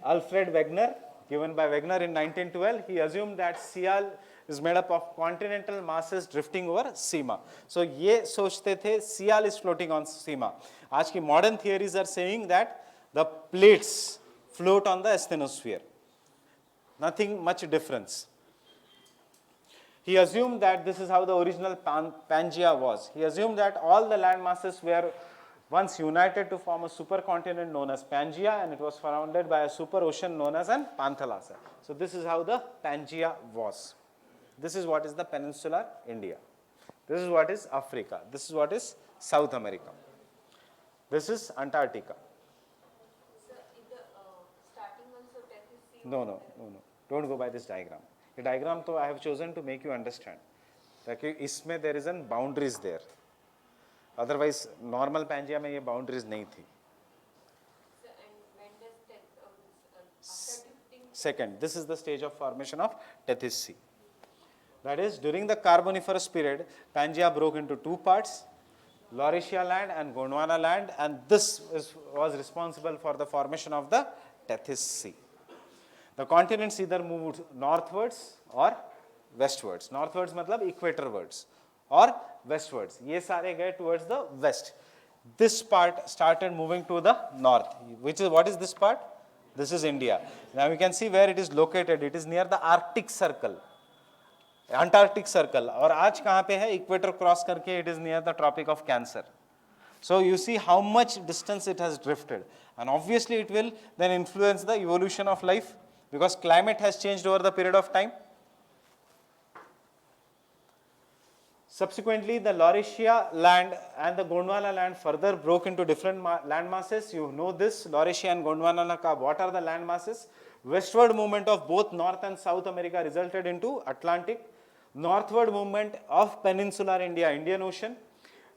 [SPEAKER 1] Alfred Wegener, given by Wegener in 1912, he assumed that Sial is made up of continental masses drifting over Sima. So ये सोचते थे Sial is floating on Sima. आज की modern theories are saying that the plates float on the asthenosphere. Nothing much difference. He assumed that this is how the original Pangaea was. He assumed that all the land masses were once united to form a supercontinent known as Pangaea, and it was surrounded by a super ocean known as an Panthalassa. So this is how the Pangaea was. This is what is the peninsular India. This is what is Africa. This is what is South America. This is Antarctica.
[SPEAKER 3] Sir, in the starting also Tethys Sea.
[SPEAKER 1] No. Don't go by this diagram. The diagram I have chosen to make you understand. That इसमें there is an boundaries there. Otherwise, normal Pangaea में ये boundaries नहीं थी.
[SPEAKER 3] Sir, and when does after drifting?
[SPEAKER 1] Second, this is the stage of formation of Tethys Sea. That is, during the Carboniferous period, Pangaea broke into two parts, Laurasia land and Gondwana land, and this was responsible for the formation of the Tethys Sea. The continents either moved northwards or westwards. Northwards matlab equatorwards or westwards. ये सारे गए towards the west. this part started moving to the north, which is, what is this part? This is India. Now you can see where it is located. It is near the Arctic Circle, Antarctic Circle. और आज कहाँ पे है? Equator cross करके it is near the Tropic of Cancer. So you see how much distance it has drifted, and obviously it will then influence the evolution of life because climate has changed over the period of time. Subsequently, the Laurasia land and the Gondwana land further broke into different land masses. You know this, Laurasia and Gondwana ka, what are the land masses? Westward movement of both North and South America resulted into Atlantic. Northward movement of peninsular India, Indian Ocean.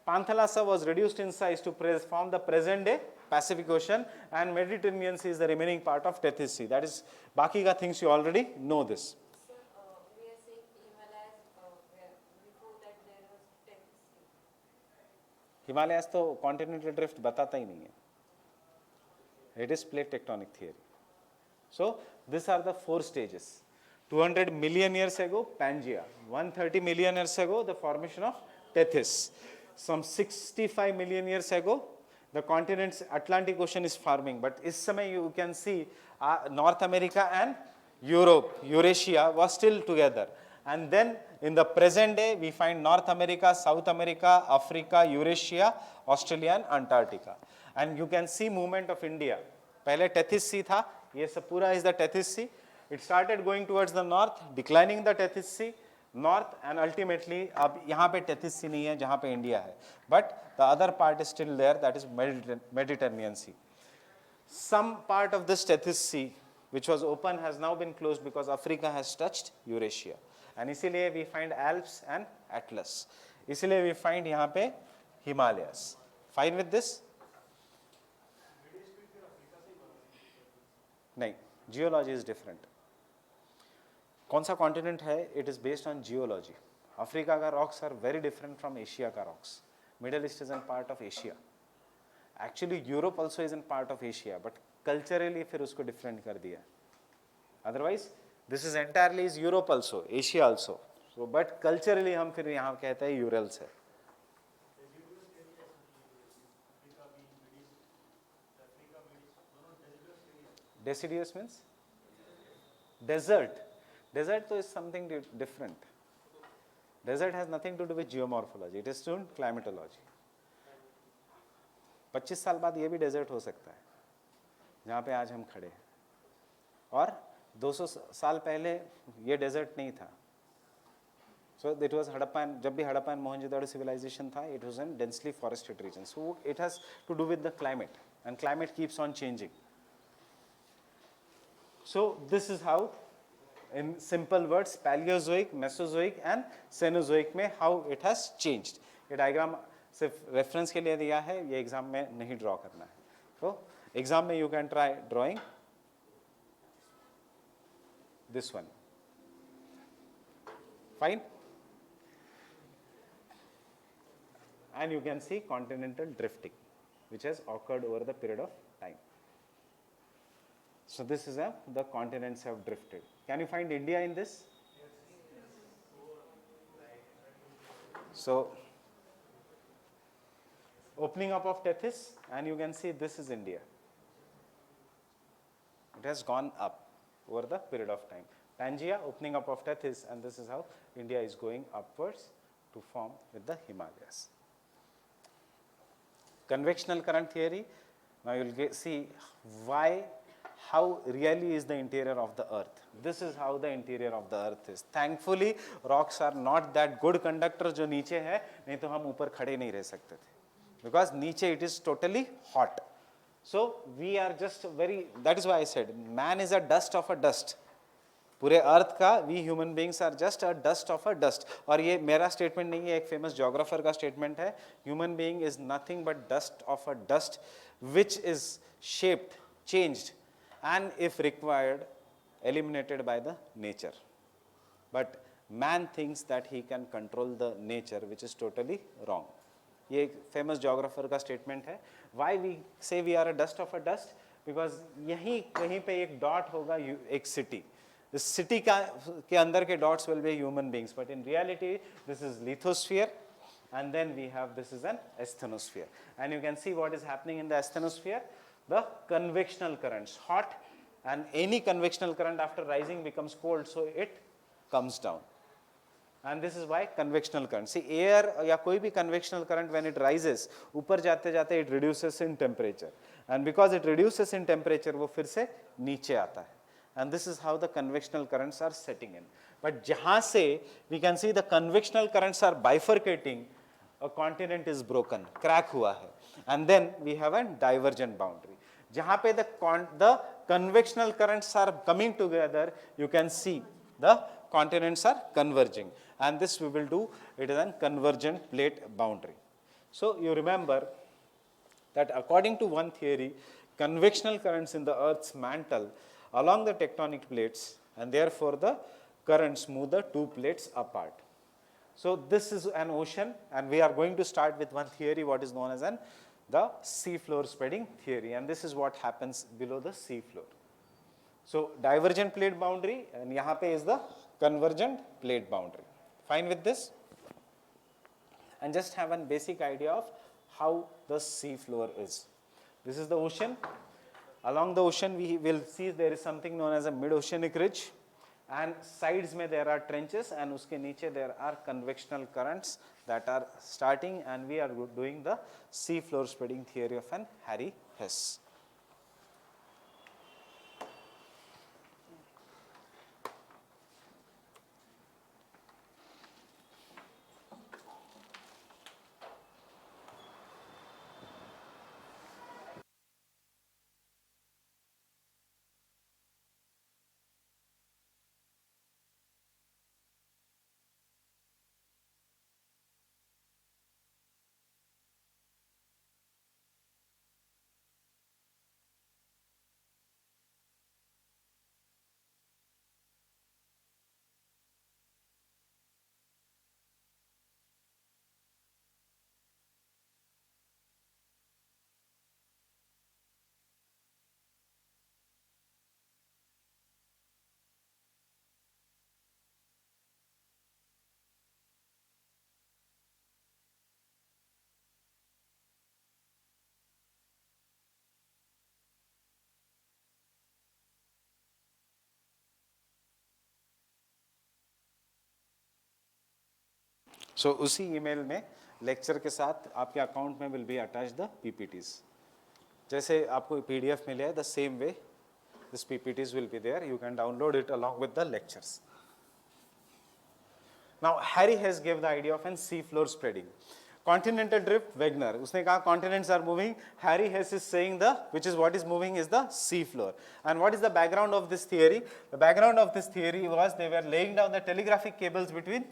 [SPEAKER 1] Panthalassa was reduced in size to form the present day Pacific Ocean, and Mediterranean Sea is the remaining part of Tethys Sea. That is, baki ka things you already know this.
[SPEAKER 3] So, we are saying Himalayas, where before that there was Tethys Sea.
[SPEAKER 1] Himalayas तो continental drift बताता ही नहीं है. It is plate tectonic theory. So these are the 4 stages. 200 million years ago, Pangea. 130 million years ago, the formation of Tethys. Some 65 million years ago, the continent's Atlantic Ocean is forming. But इस समय you can see North America and Europe, Eurasia was still together. And then in the present day, we find North America, South America, Africa, Eurasia, Australia and Antarctica. And you can see movement of India. पहले Tethys Sea था, ये सब पूरा is the Tethys Sea. It started going towards the north, declining the Tethys Sea, north, and ultimately अब यहाँ पे Tethys Sea नहीं है जहाँ पे India है. But the other part is still there, that is Mediterranean Sea. Some part of this Tethys Sea, which was open, has now been closed because Africa has touched Eurasia. And इसीलिए we find Alps and Atlas. इसीलिए we find यहाँ पे Himalayas. Fine with this? नहीं, geology is different. कौन सा continent है? It is based on geology. Africa का rocks are very different from Asia का rocks. Middle East is a part of Asia. Actually, Europe also is a part of Asia, but culturally फिर उसको different कर दिया. Otherwise, this is entirely is Europe also, Asia also. So, but culturally हम फिर यहाँ कहते हैं Urals है. Deciduous means? Desert. Desert is something different. Desert has nothing to do with geomorphology. It is to climatology. 25 साल बाद ये भी डेजर्ट हो सकता है जहाँ पे आज हम खड़े हैं, और 200 साल पहले ये डेजर्ट नहीं था. So it was Harappan, जब भी Harappan Mohenjo-daro civilization था, it was in densely forested region. So it has to do with the climate, and climate keeps on changing. So this is how, in simple words, Paleozoic, Mesozoic and Cenozoic में how it has changed. ये diagram सिर्फ reference के लिए दिया है, ये exam में नहीं draw करना है. So exam में you can try drawing this one. Fine. And you can see continental drifting, which has occurred over the period of time. So this is the continents have drifted. Can you find India in this? So opening up of Tethys, and you can see this is India. It has gone up over the period of time. Pangea, opening up of Tethys, and this is how India is going upwards to form with the Himalayas. Convectional current theory. Now you will see how really is the interior of the earth. This is how the interior of the earth is. Thankfully, rocks are not that good conductors जो नीचे है, नहीं तो हम ऊपर खड़े नहीं रह सकते थे. Because नीचे it is totally hot. So we are just very, that is why I said, man is a dust of a dust. पूरे अर्थ का we human beings are just a dust of a dust. और ये मेरा statement नहीं है, एक famous geographer का statement है. Human being is nothing but dust of a dust which is shaped, changed, and if required, eliminated by the nature. But man thinks that he can control the nature, which is totally wrong. ये एक famous geographer का statement है. Why we say we are a dust of a dust? Because यहीं कहीं पे एक dot होगा एक city. The city के अंदर के dots will be human beings, but in reality this is lithosphere, and then we have this is an asthenosphere. And you can see what is happening in the asthenosphere. The convectional currents, hot, and any convectional current after rising becomes cold, so it comes down. And this is why convectional current. See, air या कोई भी convectional current when it rises, ऊपर जाते जाते it reduces in temperature. And because it reduces in temperature, वो फिर से नीचे आता है. And this is how the convectional currents are setting in. But जहाँ से we can see the convectional currents are bifurcating, a continent is broken, crack हुआ है. And then we have a divergent boundary. जहाँ पे the convectional currents are coming together, you can see the continents are converging, and this we will do, it is a convergent plate boundary. So you remember that according to one theory, convectional currents in the Earth's mantle along the tectonic plates, and therefore the currents move the two plates apart. So this is an ocean, and we are going to start with one theory, what is known as the sea floor spreading theory, and this is what happens below the sea floor. So divergent plate boundary, and यहाँ पे is the convergent plate boundary. Fine with this? And just have a basic idea of how the sea floor is. This is the ocean. Along the ocean, we will see there is something known as a mid-oceanic ridge, and sides में there are trenches, and उसके नीचे there are convectional currents that are starting, and we are doing the sea floor spreading theory of an Harry Hess. So उसी email में lecture के साथ आपके account में will be attach the PPTs. जैसे आपको पीडीएफ मिले है, the same way this PPTs will be there. You can download it along with the lectures. Now Harry has give the idea of an sea floor spreading. Continental drift, Wegener, उसने कहा continents are moving. Harry Hess is saying which is what is moving is the sea floor. And what is the background of this theory? The background of this theory was they were laying down the telegraphic cables between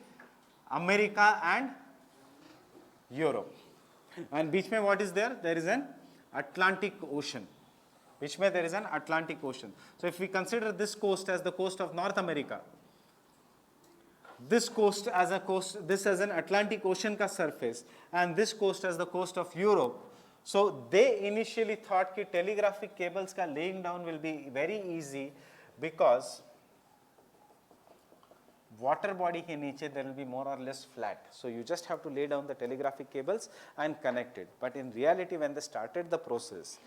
[SPEAKER 1] America and Europe. And बीच में what is there? There is an Atlantic Ocean. बीच में there is an Atlantic Ocean. So if we consider this coast as the coast of North America, this coast as a coast, this as an Atlantic Ocean का surface, and this coast as the coast of Europe. So they initially thought कि telegraphic cables का laying down will be very easy because water body के नीचे there will be more or less flat. So you just have to lay down the telegraphic cables and connect it. But in reality, when they started the process,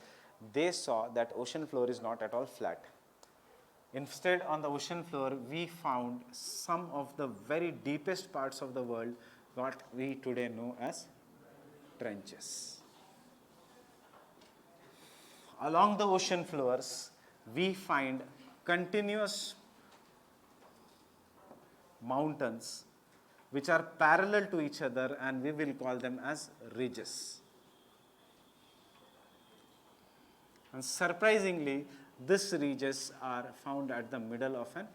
[SPEAKER 1] they saw that ocean floor is not at all flat. Instead, on the ocean floor, we found some of the very deepest parts of the world, what we today know as trenches. Along the ocean floors, we find continuous mountains which are parallel to each other, and we will call them as ridges. And surprisingly, these ridges are found at the middle of an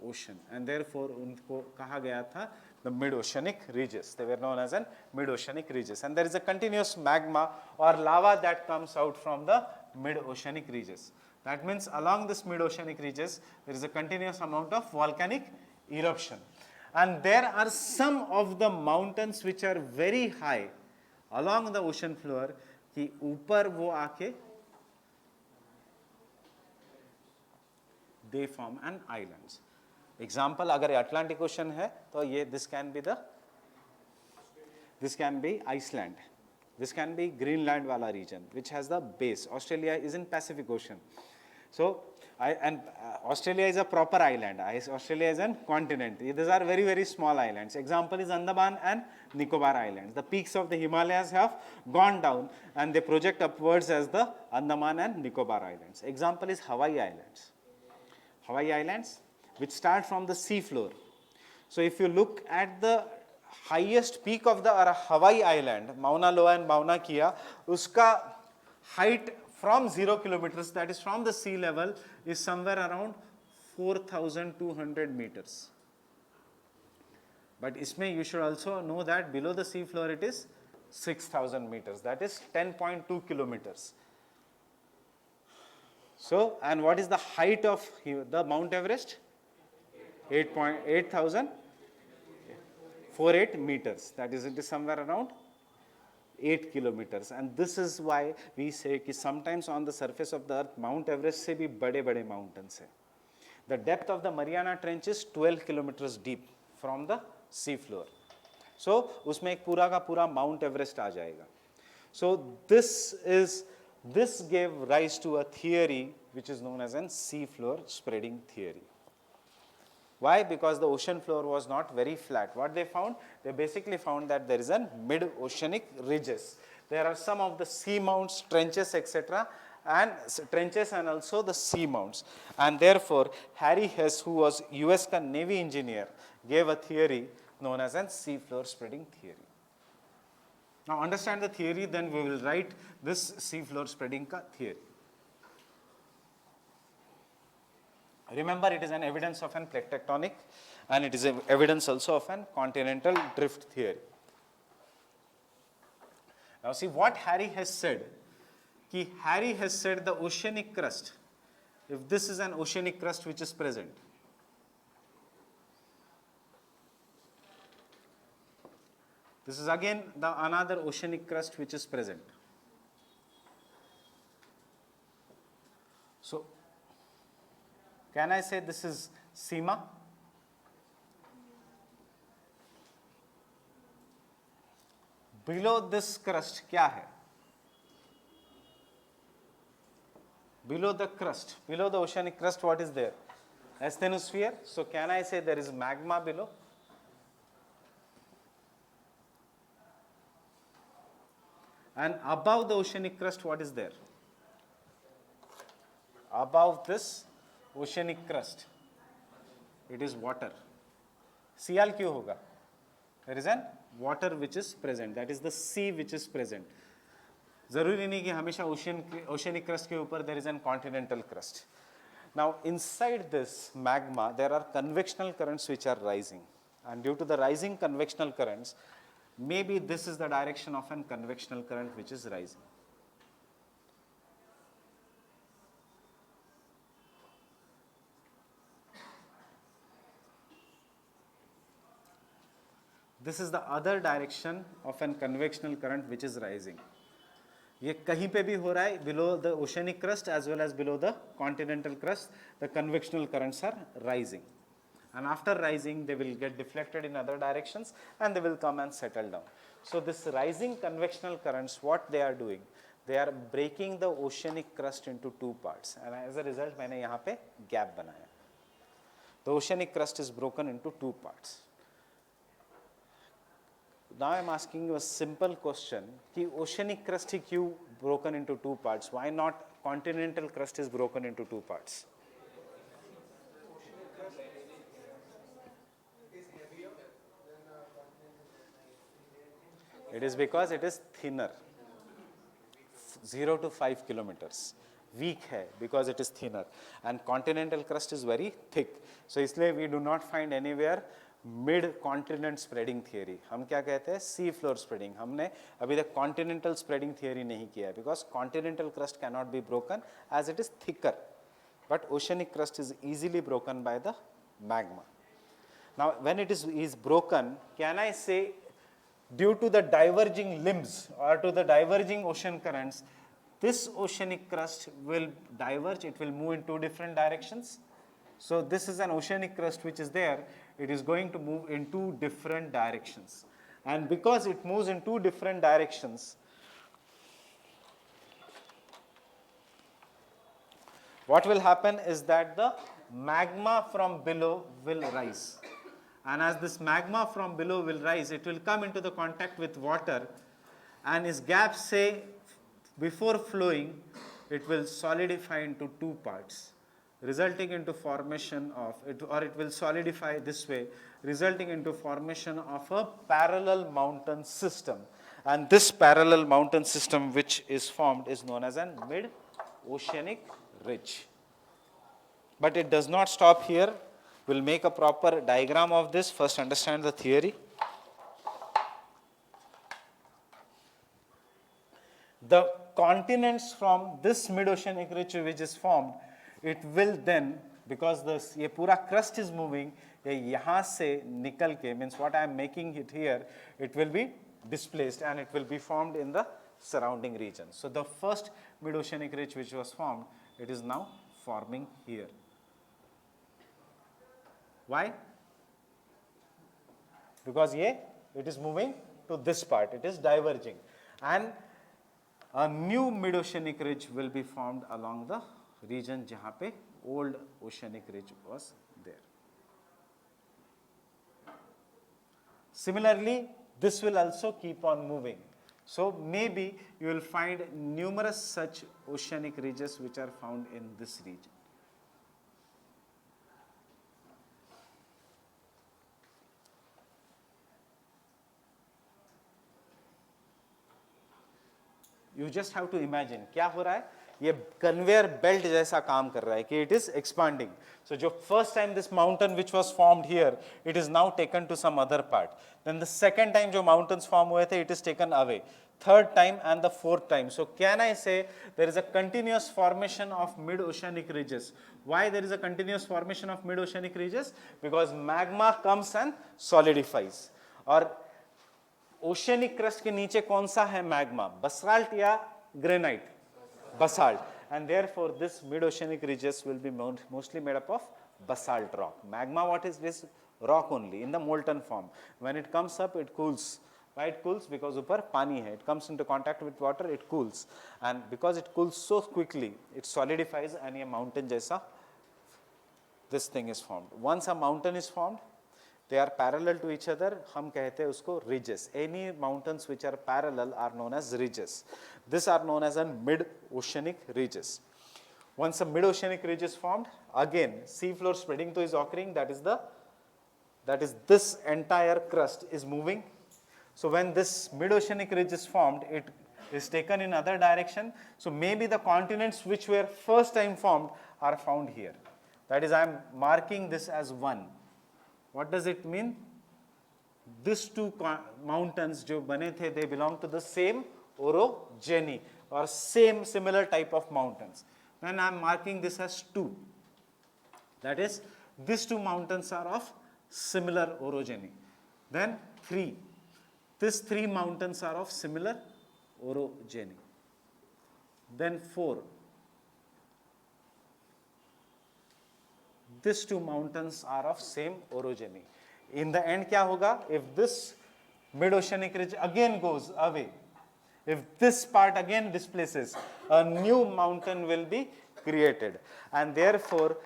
[SPEAKER 1] ocean, and therefore उनको कहा गया था the mid-oceanic ridges. They were known as an mid-oceanic ridges, and there is a continuous magma or lava that comes out from the mid-oceanic ridges. That means along this mid-oceanic ridges, there is a continuous amount of volcanic eruption, and there are some of the mountains which are very high along the ocean floor कि ऊपर वो आके they form an islands. Example, अगर Atlantic Ocean है तो ये this can be the This can be Iceland. This can be Greenland wala region, which has the base. Australia is in Pacific Ocean. So, Australia is a proper island. Australia is a continent. These are very, very small islands. Example is Andaman and Nicobar Islands. The peaks of the Himalayas have gone down and they project upwards as the Andaman and Nicobar Islands. Example is Hawaii Islands. Hawaii Islands, which start from the sea floor. So, if you look at the highest peak of the Hawaii Island, Mauna Loa and Mauna Kea, uska height from 0 kilometers, that is from the sea level, is somewhere around 4,200 meters. But isme you should also know that below the sea floor it is 6,000 meters, that is 10.2 kilometers. So, and what is the height of the Mount Everest? 8,048 meters, that is, it is somewhere around 8 kilometers. And this is why we say that sometimes on the surface of the earth, Mount Everest se bhi bade mountains hai. The depth of the Mariana Trench is 12 kilometers deep from the sea floor. So, usme ek pura ka pura Mount Everest aa jayega. So, this gave rise to a theory which is known as an sea floor spreading theory. Why? Because the ocean floor was not very flat. What they found? They basically found that there is a mid-oceanic ridges. There are some of the sea mounts, trenches, etc. and trenches and also the sea mounts. And therefore, Harry Hess, who was US Navy engineer, gave a theory known as a sea floor spreading theory. Now understand the theory, then we will write this sea floor spreading theory. Remember, it is an evidence of an plate tectonic and it is an evidence also of an continental drift theory. Now see what Harry has said. Harry has said the oceanic crust, if this is an oceanic crust which is present, this is again another oceanic crust which is present. So, can I say this is Seema? Below this crust, kya hai? Below the crust, below the oceanic crust, what is there? Asthenosphere. So, can I say there is magma below? And above the oceanic crust, what is there? Above this oceanic crust, it is water. Cl क्यों होगा? There is an water which is present, that is the sea which is present. जरूरी नहीं कि हमेशा oceanic crust के ऊपर there is an continental crust. Now inside this magma there are convectional currents which are rising, and due to the rising convectional currents, maybe this is the direction of an convectional current which is rising. This is the other direction of an convectional current which is rising. ये कहीं पे भी हो रहा है, below the oceanic crust as well as below the continental crust, the convectional currents are rising. And after rising, they will get deflected in other directions and they will come and settle down. So this rising convectional currents, what they are doing? They are breaking the oceanic crust into two parts. And as a result, मैंने यहाँ पे gap बनाया. The oceanic crust is broken into two parts. Now I am asking you a simple question, कि oceanic crust is broken into two parts. Why not continental crust is broken into two parts? It is because it is thinner, 0 to 5 kilometers. Weak hai because it is thinner, and continental crust is very thick. So इसलिए we do not find anywhere mid-continent spreading theory. हम क्या कहते हैं? Sea floor spreading. हमने अभी तक continental spreading theory नहीं किया है because continental crust cannot be broken as it is thicker. But oceanic crust is easily broken by the magma. Now, when it is broken, can I say due to the diverging limbs or to the diverging ocean currents, this oceanic crust will diverge, it will move in two different directions. So this is an oceanic crust which is there, it is going to move in two different directions. And because it moves in two different directions, what will happen is that the magma from below will rise. And as this magma from below will rise, it will come into the contact with water, and its gaps, say, before flowing, it will solidify into two parts, resulting into formation of it, or it will solidify this way, resulting into formation of a parallel mountain system. And this parallel mountain system which is formed is known as a mid-oceanic ridge. But it does not stop here. We'll make a proper diagram of this. First, understand the theory. The continents from this mid-oceanic ridge which is formed, it will then, because this ये पूरा crust is moving, ये यहाँ से निकल के, means what I am making it here, it will be displaced and it will be formed in the surrounding region. So the first mid-oceanic ridge which was formed, it is now forming here. Why? Because it is moving to this part, it is diverging, and a new mid-oceanic ridge will be formed along the region जहाँ पे old oceanic ridge was there. Similarly, this will also keep on moving. So maybe you will find numerous such oceanic ridges which are found in this region. You just have to imagine क्या हो रहा है, ये conveyor belt जैसा काम कर रहा है कि it is expanding. So जो first time this mountain which was formed here, it is now taken to some other part. Then the second time जो mountains form हुए थे, it is taken away. Third time and the fourth time. So can I say there is a continuous formation of mid-oceanic ridges? Why there is a continuous formation of mid-oceanic ridges? Because magma comes and solidifies. और oceanic crust के नीचे कौन सा है magma, basalt या granite, basalt, and therefore this mid-oceanic ridges will be mostly made up of basalt rock. Magma, what is this? Rock only in the molten form. When it comes up, it cools. Why it cools? Because ऊपर पानी है, it comes into contact with water, it cools, and because it cools so quickly, it solidifies and ये mountain जैसा this thing is formed. Once a mountain is formed, they are parallel to each other, हम कहते हैं उसको ridges. Any mountains which are parallel are known as ridges. These are known as mid-oceanic ridges. Once a mid-oceanic ridge is formed, again sea floor spreading to is occurring, that is this entire crust is moving. So when this mid-oceanic ridge is formed, it is taken in other direction. So maybe the continents which were first time formed are found here. That is, I am marking this as 1. What does it mean? These two mountains जो बने थे, they belong to the same orogeny or same similar type of mountains. Then I am marking this as 2. That is, these two mountains are of similar orogeny. Then 3. These 3 mountains are of similar orogeny. Then 4. These 2 mountains are of same orogeny. In the end क्या होगा? If this mid-oceanic ridge again goes away, if this part again displaces, a new mountain will be created, and therefore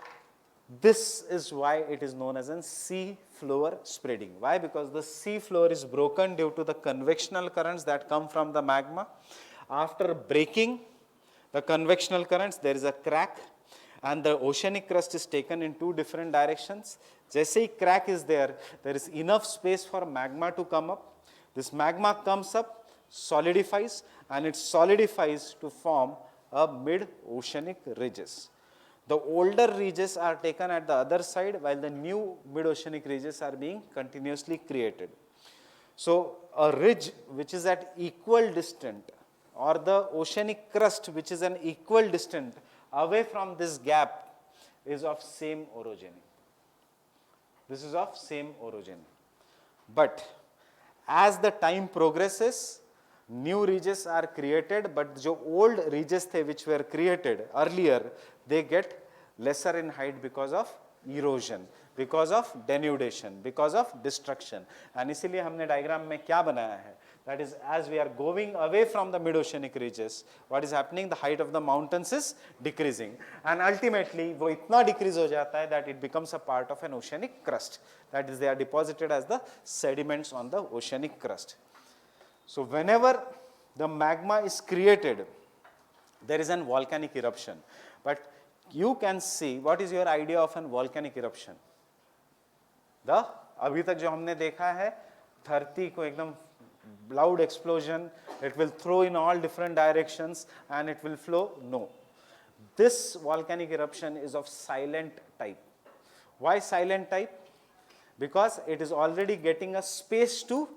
[SPEAKER 1] this is why it is known as a sea floor spreading. Why? Because the sea floor is broken due to the convectional currents that come from the magma. After breaking the convectional currents, there is a crack, and the oceanic crust is taken in 2 different directions. जैसे ही crack is there, there is enough space for magma to come up. This magma comes up, solidifies, and it solidifies to form a mid-oceanic ridges. The older ridges are taken at the other side, while the new mid-oceanic ridges are being continuously created. So a ridge which is at equal distance, or the oceanic crust which is an equal distance away from this gap, is of same orogeny. This is of same orogeny. But as the time progresses, new ridges are created, but the old ridges which were created earlier, they get lesser in height because of erosion, because of denudation, because of destruction. And इसीलिए हमने diagram में क्या बनाया है? That is, as we are going away from the mid-oceanic ridges, what is happening? The height of the mountains is decreasing, and ultimately वो इतना decrease हो जाता है that it becomes a part of an oceanic crust. That is, they are deposited as the sediments on the oceanic crust. So whenever the magma is created, there is an volcanic eruption. But you can see, what is your idea of an volcanic eruption? The अभी तक जो हमने देखा है, धरती को एकदम loud explosion, it will throw in all different directions and it will flow. No. This volcanic eruption is of silent type. Why silent type? Because it is already getting a space to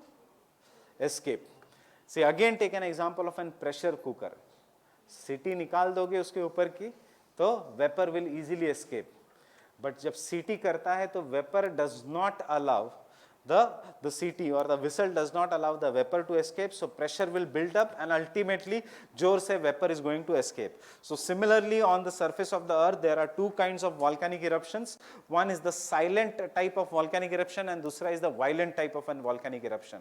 [SPEAKER 1] escape. See, again take an example of an pressure cooker. सीटी निकाल दोगे उसके ऊपर की तो vapour will easily escape. But जब सीटी करता है तो vapour does not allow the CT or the whistle does not allow the vapor to escape, so pressure will build up and ultimately जोर से vapor is going to escape. So similarly on the surface of the earth there are two kinds of volcanic eruptions. One is the silent type of volcanic eruption and दूसरा is the violent type of an volcanic eruption.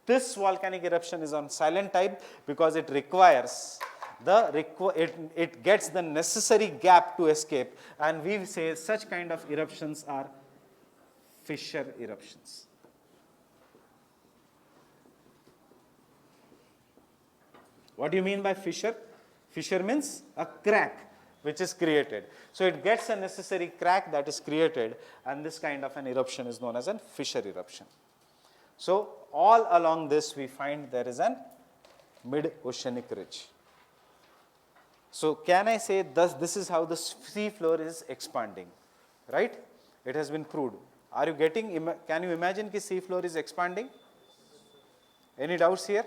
[SPEAKER 1] This volcanic eruption is on silent type because it requires it gets the necessary gap to escape, and we say such kind of eruptions are fissure eruptions. What do you mean by fissure? Fissure means a crack which is created. So it gets a necessary crack that is created, and this kind of an eruption is known as a fissure eruption. So all along this we find there is an mid-oceanic ridge. So can I say thus this is how the sea floor is expanding, right? It has been proved. Are you getting, can you imagine that sea floor is expanding? Any doubts here?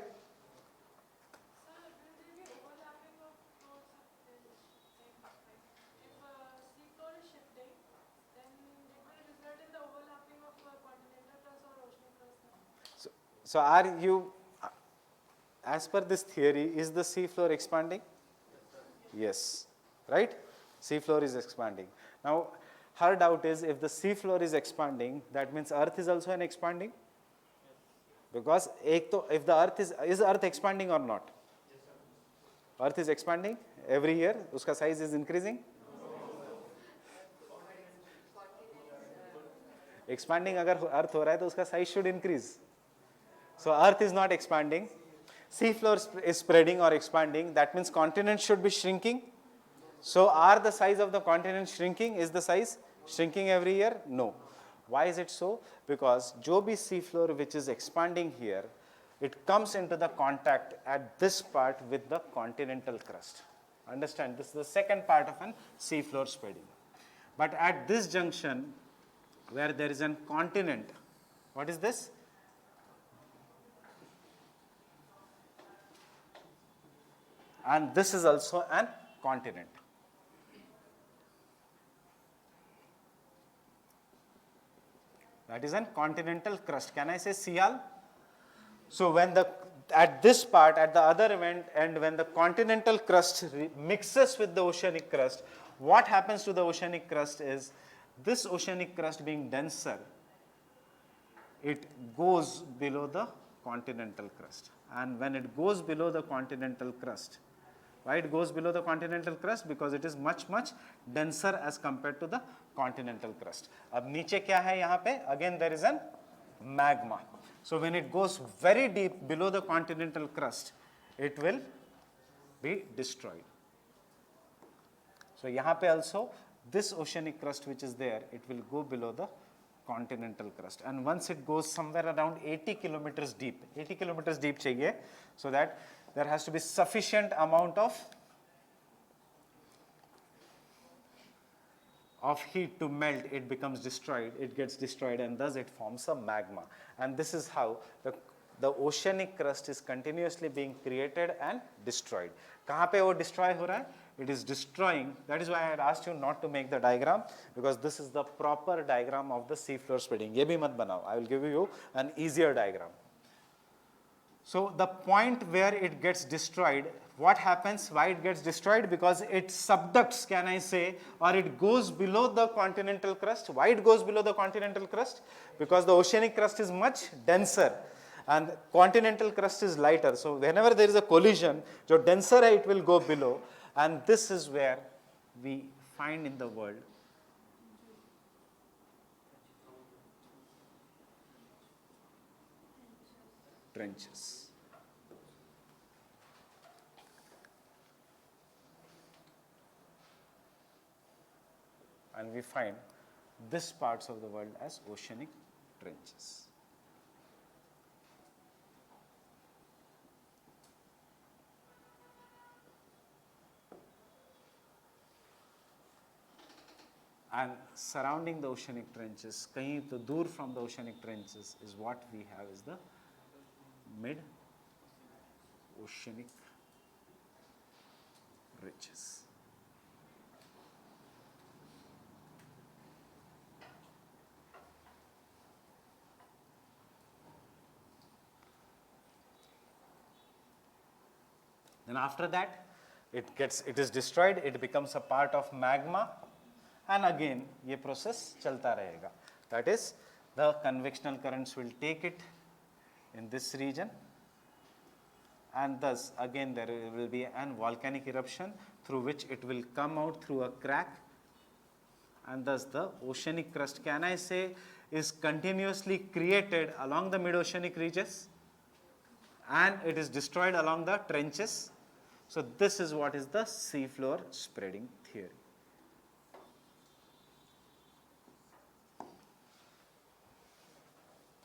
[SPEAKER 1] So are you, as per this theory, is the sea floor expanding? Yes, right? Sea floor is expanding. Now, her doubt is if the sea floor is expanding, that means earth is also an expanding? Because if the earth is earth expanding or not? Earth is expanding every year, uska size is increasing? Expanding agar earth ho raha hai to uska size should increase. So earth is not expanding. Sea floor is spreading or expanding, that means continents should be shrinking. So are the size of the continents shrinking? Is the size shrinking every year? No. Why is it so? Because jo bhi sea floor which is expanding here, it comes into the contact at this part with the continental crust. Understand, this is the second part of an sea floor spreading. But at this junction where there is an continent, what is this? And this is also an continent. That is an continental crust. Can I say Sial? So when at this part, at the other end, when the continental crust mixes with the oceanic crust, what happens to the oceanic crust is, this oceanic crust being denser, it goes below the continental crust. And when it goes below the continental crust, why it goes below the continental crust? Because it is much denser as compared to the continental crust. Ab niche kya hai yahan pe? Again there is an magma. So when it goes very deep below the continental crust, it will be destroyed. So yahan pe also this oceanic crust which is there, it will go below the continental crust. And once it goes somewhere around 80 kilometers deep, 80 kilometers deep chahiye, so that there has to be sufficient amount of heat to melt, it becomes destroyed, it gets destroyed, and thus it forms a magma. And this is how the oceanic crust is continuously being created and destroyed. Kahan pe wo destroy ho raha hai? It is destroying. That is why I had asked you not to make the diagram, because this is the proper diagram of the sea floor spreading. Ye bhi mat banao. I will give you an easier diagram. So the point where it gets destroyed, what happens, why it gets destroyed? Because it subducts, can I say, or it goes below the continental crust. Why it goes below the continental crust? Because the oceanic crust is much denser and continental crust is lighter. So whenever there is a collision, जो denser है, it will go below, and this is where we find in the world trenches. And we find this parts of the world as oceanic trenches. And surrounding the oceanic trenches, kahin to dur from the oceanic trenches, is what we have is the mid-oceanic ridges. Then after that, it is destroyed, it becomes a part of magma, and again, ये process चलता रहेगा. That is, the convectional currents will take it in this region, and thus again there will be an volcanic eruption through which it will come out through a crack, and thus the oceanic crust, can I say, is continuously created along the mid-oceanic ridges, and it is destroyed along the trenches. So this is what is the seafloor spreading theory.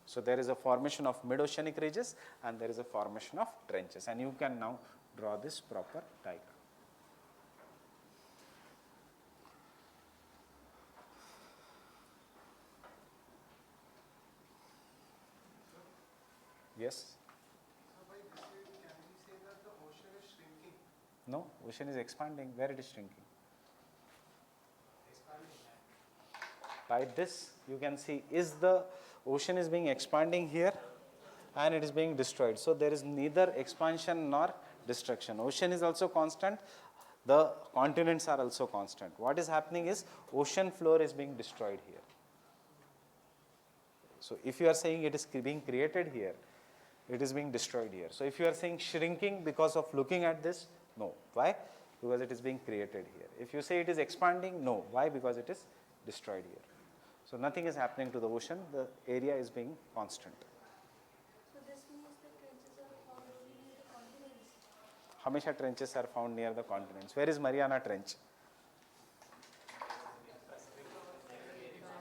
[SPEAKER 1] So there is a formation of mid-oceanic ridges and there is a formation of trenches, and you can now draw this proper diagram. Yes? No, ocean is expanding. Where it is shrinking? By this, you can see, is the ocean is being expanding here and it is being destroyed. So there is neither expansion nor destruction. Ocean is also constant. The continents are also constant. What is happening is ocean floor is being destroyed here. So if you are saying it is being created here, it is being destroyed here. So if you are saying shrinking because of looking at this, no. Why? Because it is being created here. If you say it is expanding, no. Why? Because it is destroyed here. So nothing is happening to the ocean. The area is being constant.
[SPEAKER 3] So this means the trenches are found only near the continents.
[SPEAKER 1] Hamesha trenches are found near the continents. Where is Mariana Trench?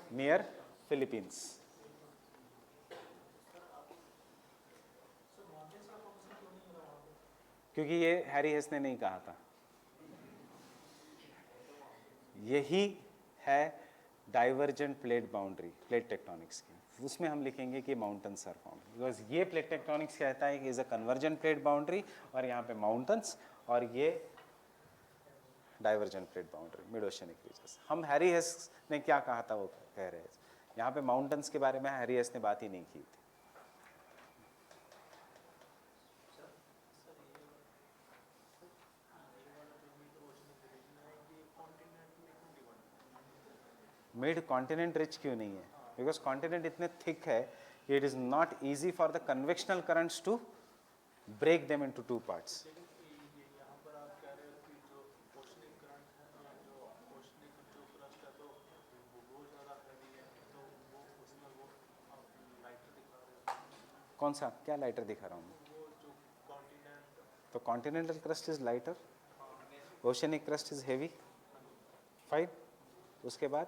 [SPEAKER 1] Near Philippines. क्योंकि ये Harry Hess ने नहीं कहा था. यही है divergent plate boundary, plate tectonics की. उसमें हम लिखेंगे कि माउंटेन्स आर फाउंड, बिकॉज ये प्लेट टेक्टोनिक्स कहता है कि is a convergent plate boundary, और यहाँ पे माउंटेन्स, और ये divergent plate boundary, mid oceanic regions. हम हैरी हेस ने क्या कहा था वो कह रहे हैं. यहाँ पे माउंटेन्स के बारे में हैरी हेस ने बात ही नहीं की थी. मिड कॉन्टिनेंट रिच क्यों नहीं है? बिकॉज कॉन्टिनेंट इतने थिक है, it is not easy for the convectional currents to break them into two parts. कौन सा, क्या लाइटर दिखा रहा हूँ मैं? तो continental crust is lighter, oceanic crust is heavy. Fine. उसके बाद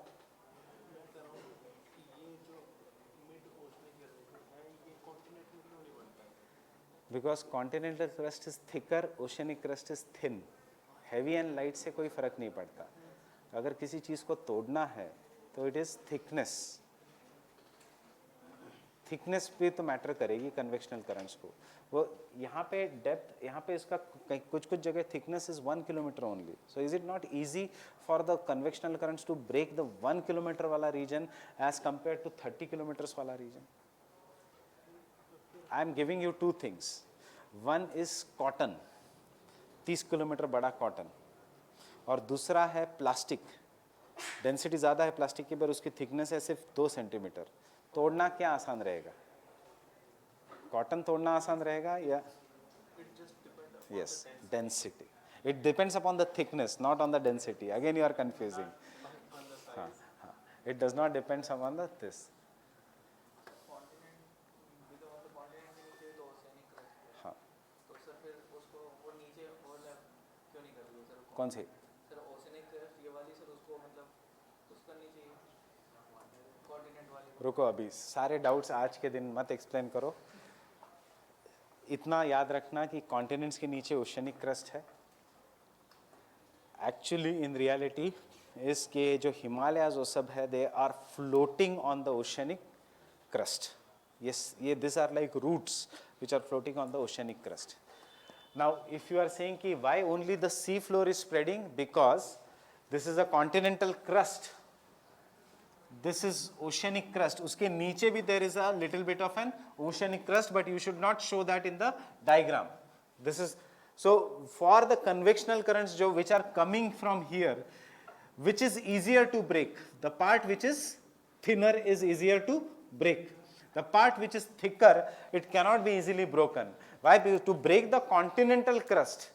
[SPEAKER 1] because continental crust is thicker, oceanic crust is thin. Heavy and light से कोई फर्क नहीं पड़ता. अगर किसी चीज़ को तोड़ना है तो इट इज़ थिकनेस. थिकनेस भी तो मैटर करेगी कन्वेक्शनल करंट्स को. वो यहाँ पे डेप्थ, यहाँ पे इसका कुछ कुछ जगह thickness is 1 kilometre only. So is it not easy for the convectional currents to break the 1 kilometre वाला region as compare to 30 kilometres वाला region. I am giving you two things. One is cotton. 30 kilometre बड़ा cotton, और दूसरा है plastic, density ज़्यादा है plastic की पर उसकी थिकनेस है सिर्फ 2 सेंटीमीटर, तोड़ना क्या आसान रहेगा? कॉटन तोड़ना आसान रहेगा या? Yes, density. It depends upon the thickness, not on the density. Again, you are confusing. हाँ, हाँ. It does not depend upon the this. हाँ. कौन सी? रुको, अभी सारे डाउट्स आज के दिन मत एक्सप्लेन करो. इतना याद रखना कि कॉन्टिनेंट्स के नीचे ओशनिक क्रस्ट है. एक्चुअली इन रियलिटी इसके जो हिमालयाज वो सब है, they are floating on the oceanic crust. ये this are like roots which are floating on the oceanic crust. Now if you are saying कि why only the sea floor is spreading, because this is a continental crust, this is oceanic crust. उसके नीचे भी there is a little bit of an oceanic crust, but you should not show that in the diagram. This is so for the convectional currents जो which are coming from here, which is easier to break? The part which is thinner is easier to break. The part which is thicker, it cannot be easily broken. Why? Because to break the continental crust,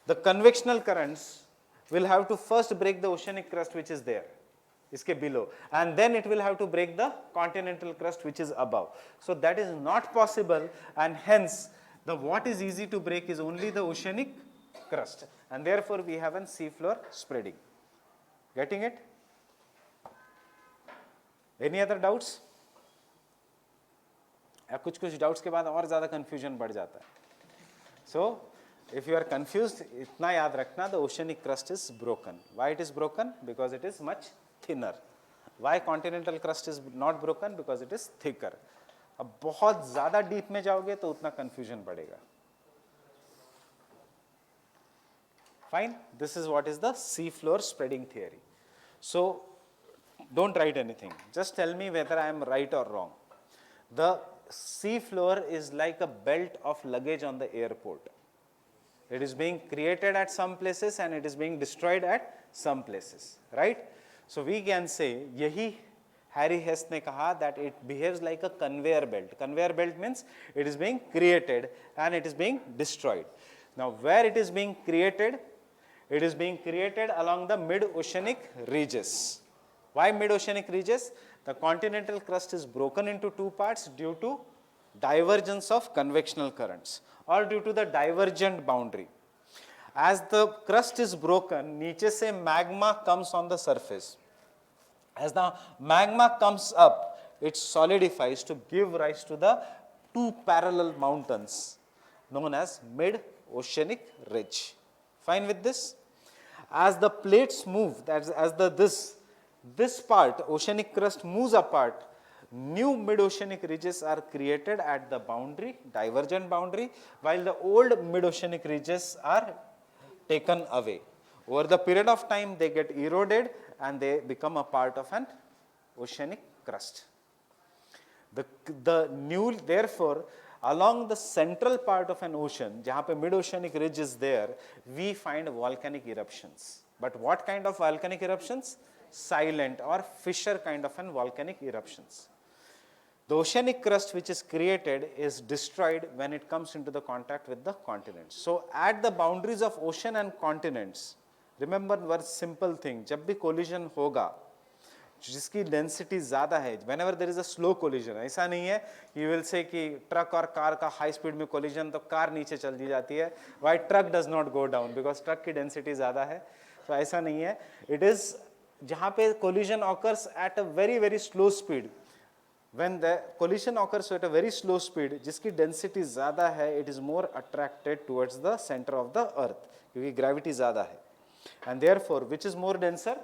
[SPEAKER 1] the convectional currents will have to first break the oceanic crust which is there, इसके below, and then it will have to break the continental crust which is above. So that is not possible, and hence the what is easy to break is only the oceanic crust, and therefore we have an sea floor spreading. Getting it? Any other doubts? कुछ doubts के बाद और ज़्यादा confusion बढ़ जाता है. So if you are confused, इतना याद रखना, the oceanic crust is broken. Why it is broken? Because it is much thinner. Why continental crust is not broken? Because it is thicker. अब बहुत ज़्यादा डीप में जाओगे तो उतना कन्फ्यूजन बढ़ेगा. Fine. This is what is the sea floor spreading theory. So don't write anything. Just tell me whether I am right or wrong. The sea floor is like a belt of luggage on the airport. It is being created at some places and it is being destroyed at some places, right? So we can say, यही Harry Hess ने कहा that it behaves like a conveyor belt. Conveyor belt means it is being created and it is being destroyed. Now where it is being created? It is being created along the mid-oceanic ridges. Why mid-oceanic ridges? The continental crust is broken into two parts due to divergence of convectional currents or due to the divergent boundary. As the crust is broken, नीचे से magma comes on the surface. As the magma comes up, it solidifies to give rise to the two parallel mountains known as mid-oceanic ridge. Fine with this? As the plates move, as this part, oceanic crust moves apart, new mid-oceanic ridges are created at the boundary, divergent boundary, while the old mid-oceanic ridges are taken away. Over the period of time, they get eroded and they become a part of an oceanic crust. Therefore, along the central part of an ocean, जहाँ पे mid-oceanic ridge is there, we find volcanic eruptions. But what kind of volcanic eruptions? Silent or fissure kind of an volcanic eruptions. The oceanic crust which is created is destroyed when it comes into the contact with the continents. So at the boundaries of ocean and continents, remember one simple thing, जब भी collision होगा, जिसकी density ज़्यादा है, whenever there is a slow collision, ऐसा नहीं है कि you will say कि truck और car का high speed में collision तो car नीचे चल दी जाती है. Why truck does not go down? Because truck की density ज़्यादा है. तो ऐसा नहीं है. It is जहाँ पे collision occurs at a very slow speed. When the collision occurs at a very slow speed, जिसकी density ज़्यादा है, it is more attracted towards the center of the earth, क्योंकि gravity ज़्यादा है. And therefore, which is more denser?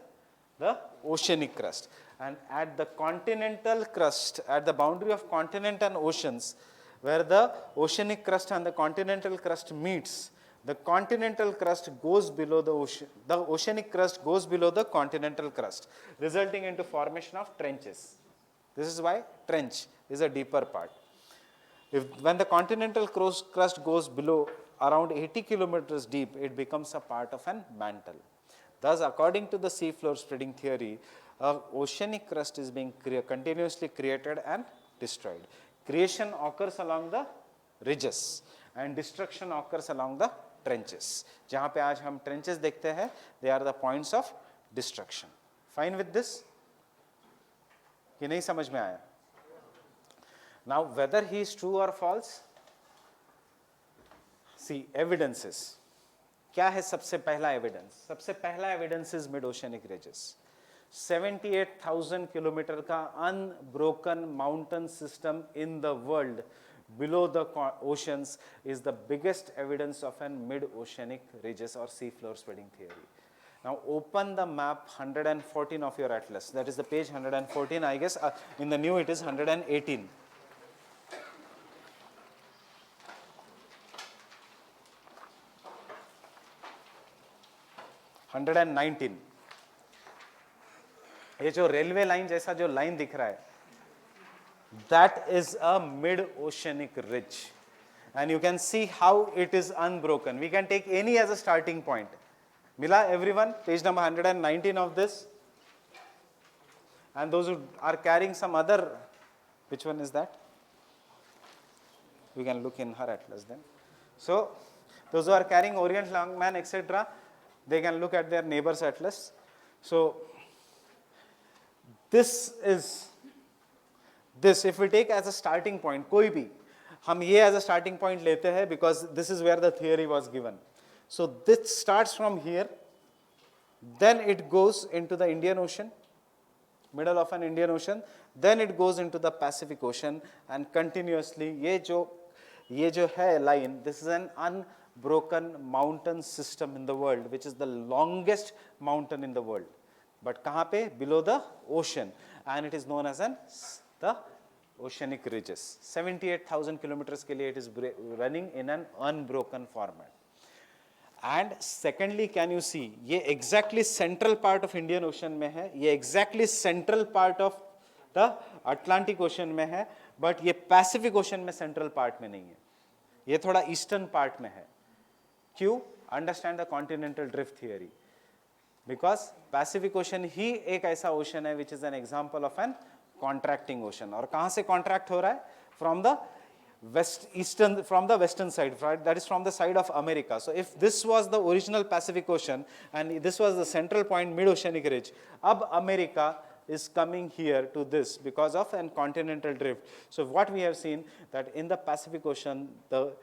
[SPEAKER 1] The oceanic crust. And at the continental crust, at the boundary of continent and oceans, where the oceanic crust and the continental crust meets, the continental crust goes below the ocean, the oceanic crust goes below the continental crust, resulting into formation of trenches. This is why trench is a deeper part. When the continental crust goes below around 80 kilometers deep, it becomes a part of an mantle. Thus, according to the seafloor spreading theory, a oceanic crust is being continuously created and destroyed. Creation occurs along the ridges and destruction occurs along the trenches. जहाँ पे आज हम trenches देखते हैं, they are the points of destruction. Fine with this? कि नहीं समझ में आया? Now, whether he is true or false, see evidences. क्या है सबसे पहला एविडेंस? सबसे पहला evidence is mid oceanic ridges. 78,000 kilometre का unbroken mountain system in the world below the oceans is the biggest evidence of an mid-oceanic ridges or sea floor spreading theory. Now open the map 114 of your atlas. That is the page 114. I guess in the new it is 118. ये जो railway line जैसा जो line दिख रहा है, that is a mid-oceanic ridge, and you can see how it is unbroken. We can take any as a starting point. Mila everyone, page number 119 of this, and those who are carrying some other, which one is that? We can look in her atlas then. So those who are carrying Orient Longman etc., they can look at their neighbor's atlas. So this is this, if we take as a starting point, कोई भी हम ये as a starting point लेते हैं because this is where the theory was given. So this starts from here, then it goes into the Indian Ocean, middle of an Indian Ocean, then it goes into the Pacific Ocean, and continuously ये जो है line, this is an unbroken mountain system in the world, which is the longest mountain in the world. But कहाँ पे? Below the ocean, and it is known as the oceanic ridges. 78,000 kilometers के लिए it is running in an unbroken format. And secondly, can you see, ये exactly central part of Indian Ocean में है, ये exactly central part of the Atlantic Ocean में है, but ये Pacific Ocean में central part में नहीं है, ये थोड़ा eastern part में है. क्यों? Understand the continental drift theory. Because Pacific Ocean ही एक ऐसा ocean है which is an example of an contracting ocean. और कहाँ से contract हो रहा है? From the western side, right? That is from the side of America. So if this was the original Pacific Ocean and this was the central point mid-oceanic ridge, अब America is coming here to this because of an continental drift. So what we have seen that in the Pacific Ocean, the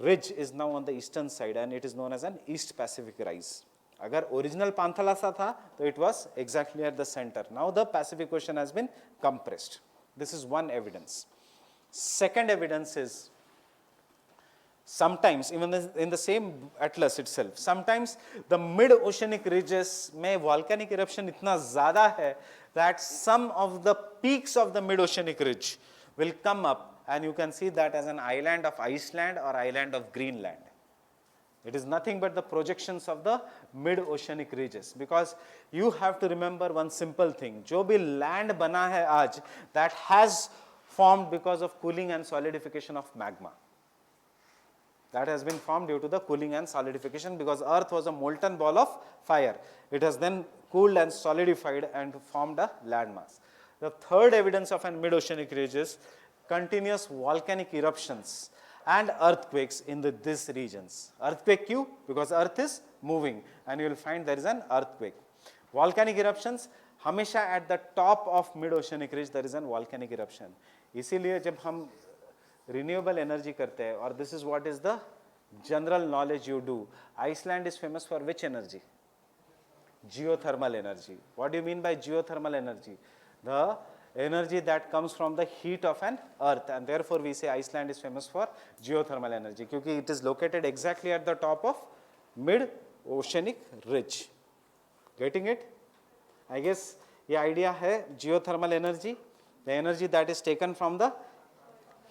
[SPEAKER 1] ridge is now on the eastern side and it is known as an East Pacific rise. अगर original पांथलासा था तो it was exactly at the center. Now the Pacific Ocean has been compressed. This is one evidence. Second evidence is sometimes, even in the same atlas itself, sometimes the mid-oceanic ridges में volcanic eruption इतना ज़्यादा है that some of the peaks of the mid-oceanic ridge will come up, and you can see that as an island of Iceland or island of Greenland. It is nothing but the projections of the mid-oceanic ridges, because you have to remember one simple thing. जो भी land बना है आज, that has formed because of cooling and solidification of magma. That has been formed due to the cooling and solidification, because Earth was a molten ball of fire. It has then cooled and solidified and formed a landmass. The third evidence of an mid-oceanic ridge is continuous volcanic eruptions and earthquakes in these regions. Earthquake क्यों? Because Earth is moving and you will find there is an earthquake. Volcanic eruptions, हमेशा at the top of mid-oceanic ridge there is an volcanic eruption. इसीलिए जब हम renewable energy करते हैं, और this is what is the general knowledge you do. Iceland is famous for which energy? Geothermal energy. What do you mean by geothermal energy? The energy that comes from the heat of an earth, and therefore we say Iceland is famous for geothermal energy क्योंकि it is located exactly at the top of mid-oceanic ridge. Getting it? I guess ये idea है geothermal energy, the energy that is taken from the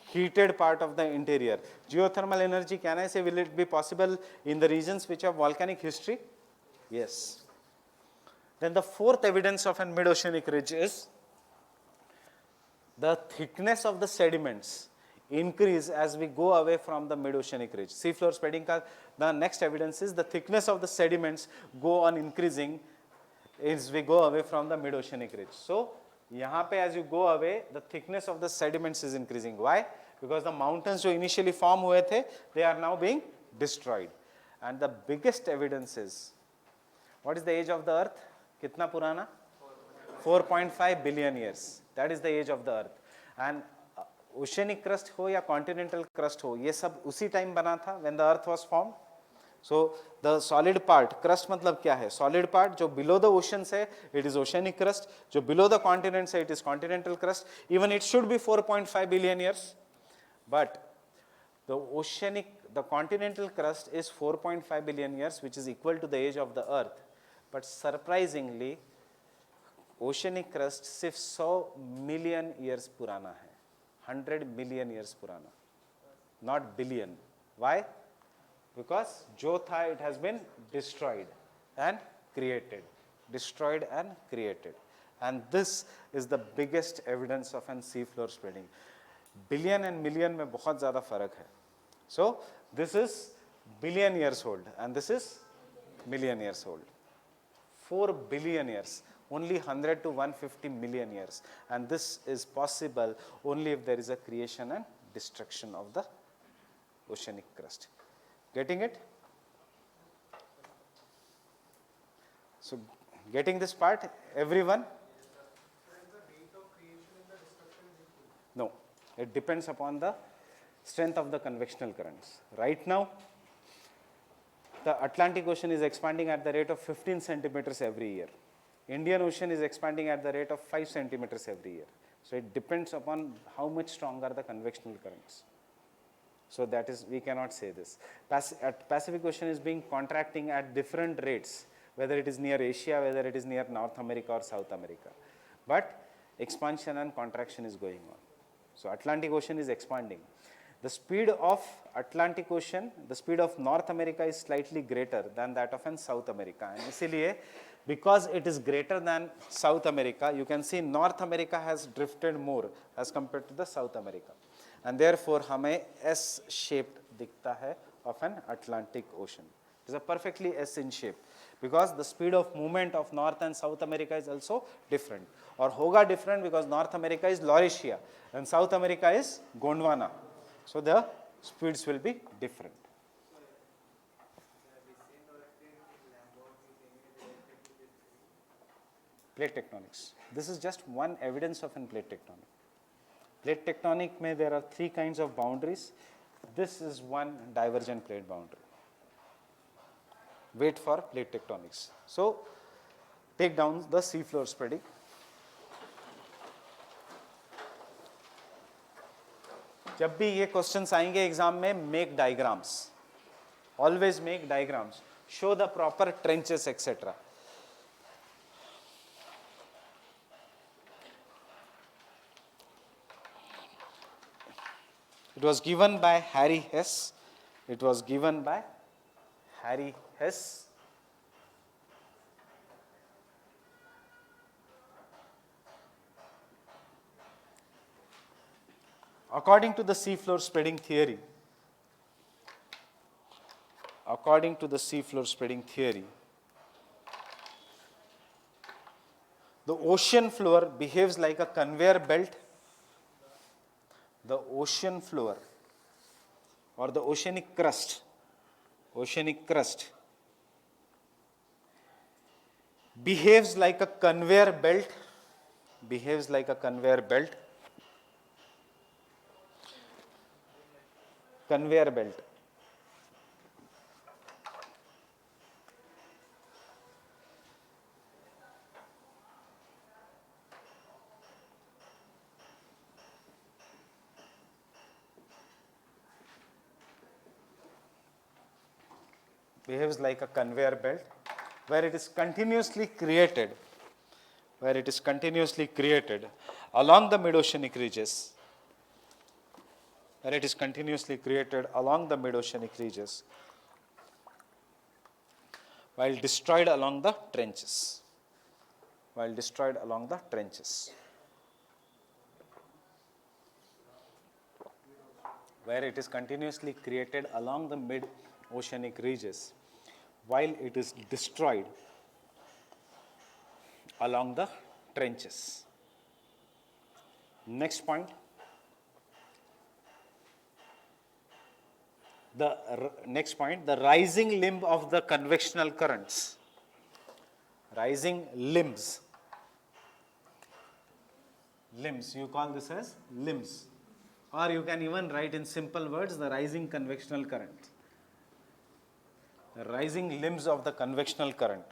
[SPEAKER 1] heated part of the interior. Geothermal energy, can I say, will it be possible in the regions which have volcanic history? Yes. Then the fourth evidence of a mid-oceanic ridge is the thickness of the sediments increase as we go away from the mid-oceanic ridge. Seafloor spreading ka the next evidence is the thickness of the sediments go on increasing as we go away from the mid-oceanic ridge. So, यहाँ पे as you go away, the thickness of the sediments is increasing. Why? Because the mountains जो initially form हुए थे, they are now being destroyed. And the biggest evidence is, what is the age of the earth? कितना पुराना? 4.5 billion years. That is the age of the earth. And oceanic crust हो या continental crust हो, ये सब उसी time बना था when the earth was formed. So the solid part, crust मतलब क्या है? Solid part जो below the oceans है, it is oceanic crust. जो below the continents है, it is continental crust. Even it should be 4.5 billion years, but the continental crust is 4.5 billion years, which is equal to the age of the earth. But surprisingly, oceanic crust सिर्फ 100 million years पुराना है, 100 million years पुराना, not billion. Why? Because जो था, it has been destroyed and created, destroyed and created. And this is the biggest evidence of an seafloor spreading. Billion and million में बहुत ज़्यादा फर्क है. So this is billion years old and this is million years old. 4 billion years, only 100 to 150 million years. And this is possible only if there is a creation and destruction of the oceanic crust. Getting it? So, getting this part, everyone? No, it depends upon the strength of the convectional currents. Right now, the Atlantic Ocean is expanding at the rate of 15 centimeters every year. Indian Ocean is expanding at the rate of 5 centimeters every year. So, it depends upon how much strong are the convectional currents. So that is, we cannot say this. Pacific Ocean is being contracting at different rates, whether it is near Asia, whether it is near North America or South America. But expansion and contraction is going on. So Atlantic Ocean is expanding. The speed of Atlantic Ocean, the speed of North America is slightly greater than that of South America. And इसलिए, because it is greater than South America, you can see North America has drifted more as compared to the South America. And therefore हमें S shaped दिखता है of an Atlantic Ocean. It is a perfectly S in shape because the speed of movement of North and South America is also different, or होगा different because North America is Laurentian and South America is Gondwana. So the speeds will be different. Plate tectonics. This is just one evidence of an plate tectonic. Plate tectonic mein there are 3 kinds of boundaries. This is one divergent plate boundary. Wait for plate tectonics. So take down the seafloor spreading. जब भी ये questions आएंगे exam में, make diagrams, always make diagrams, show the proper trenches etcetera. It was given by Harry Hess. It was given by Harry Hess. According to the seafloor spreading theory, the ocean floor behaves like a conveyor belt. The ocean floor or the oceanic crust behaves like a conveyor belt, behaves like a conveyor belt, behaves like a conveyor belt, where it is continuously created, along the mid-oceanic ridges, while destroyed along the trenches. where it is continuously created along the mid-oceanic ridges, while it is destroyed along the trenches. Next point, the rising limb of the convectional currents. Rising limbs. Limbs, you call this as limbs. Or you can even write in simple words the rising convectional current. The rising limbs of the convectional current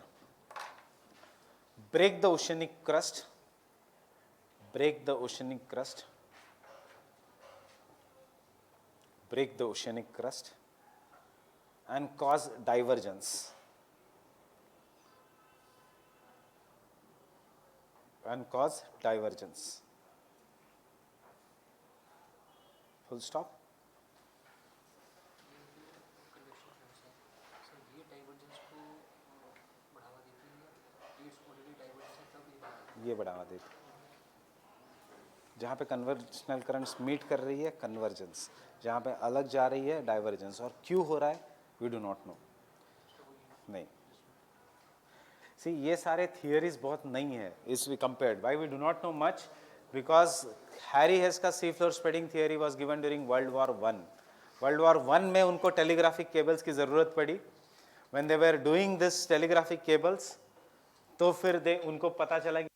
[SPEAKER 1] break the oceanic crust, break the oceanic crust, break the oceanic crust, and cause divergence. And cause divergence. Full stop. ये बढ़ावा देती है जहाँ पे कन्वर्जनल currents meet कर रही है convergence, जहाँ पे अलग जा रही है डाइवर्जेंस. और क्यों हो रहा है वी डू नॉट नो. नहीं, सी ये सारे थियरीज बहुत नई है इस we compared. Why we do not know much? Because Harry Hess का sea floor spreading theory was given during world war one. World war one में उनको टेलीग्राफिक केबल्स की ज़रूरत पड़ी. When they were doing this telegraphic cables, तो फिर उनको पता चला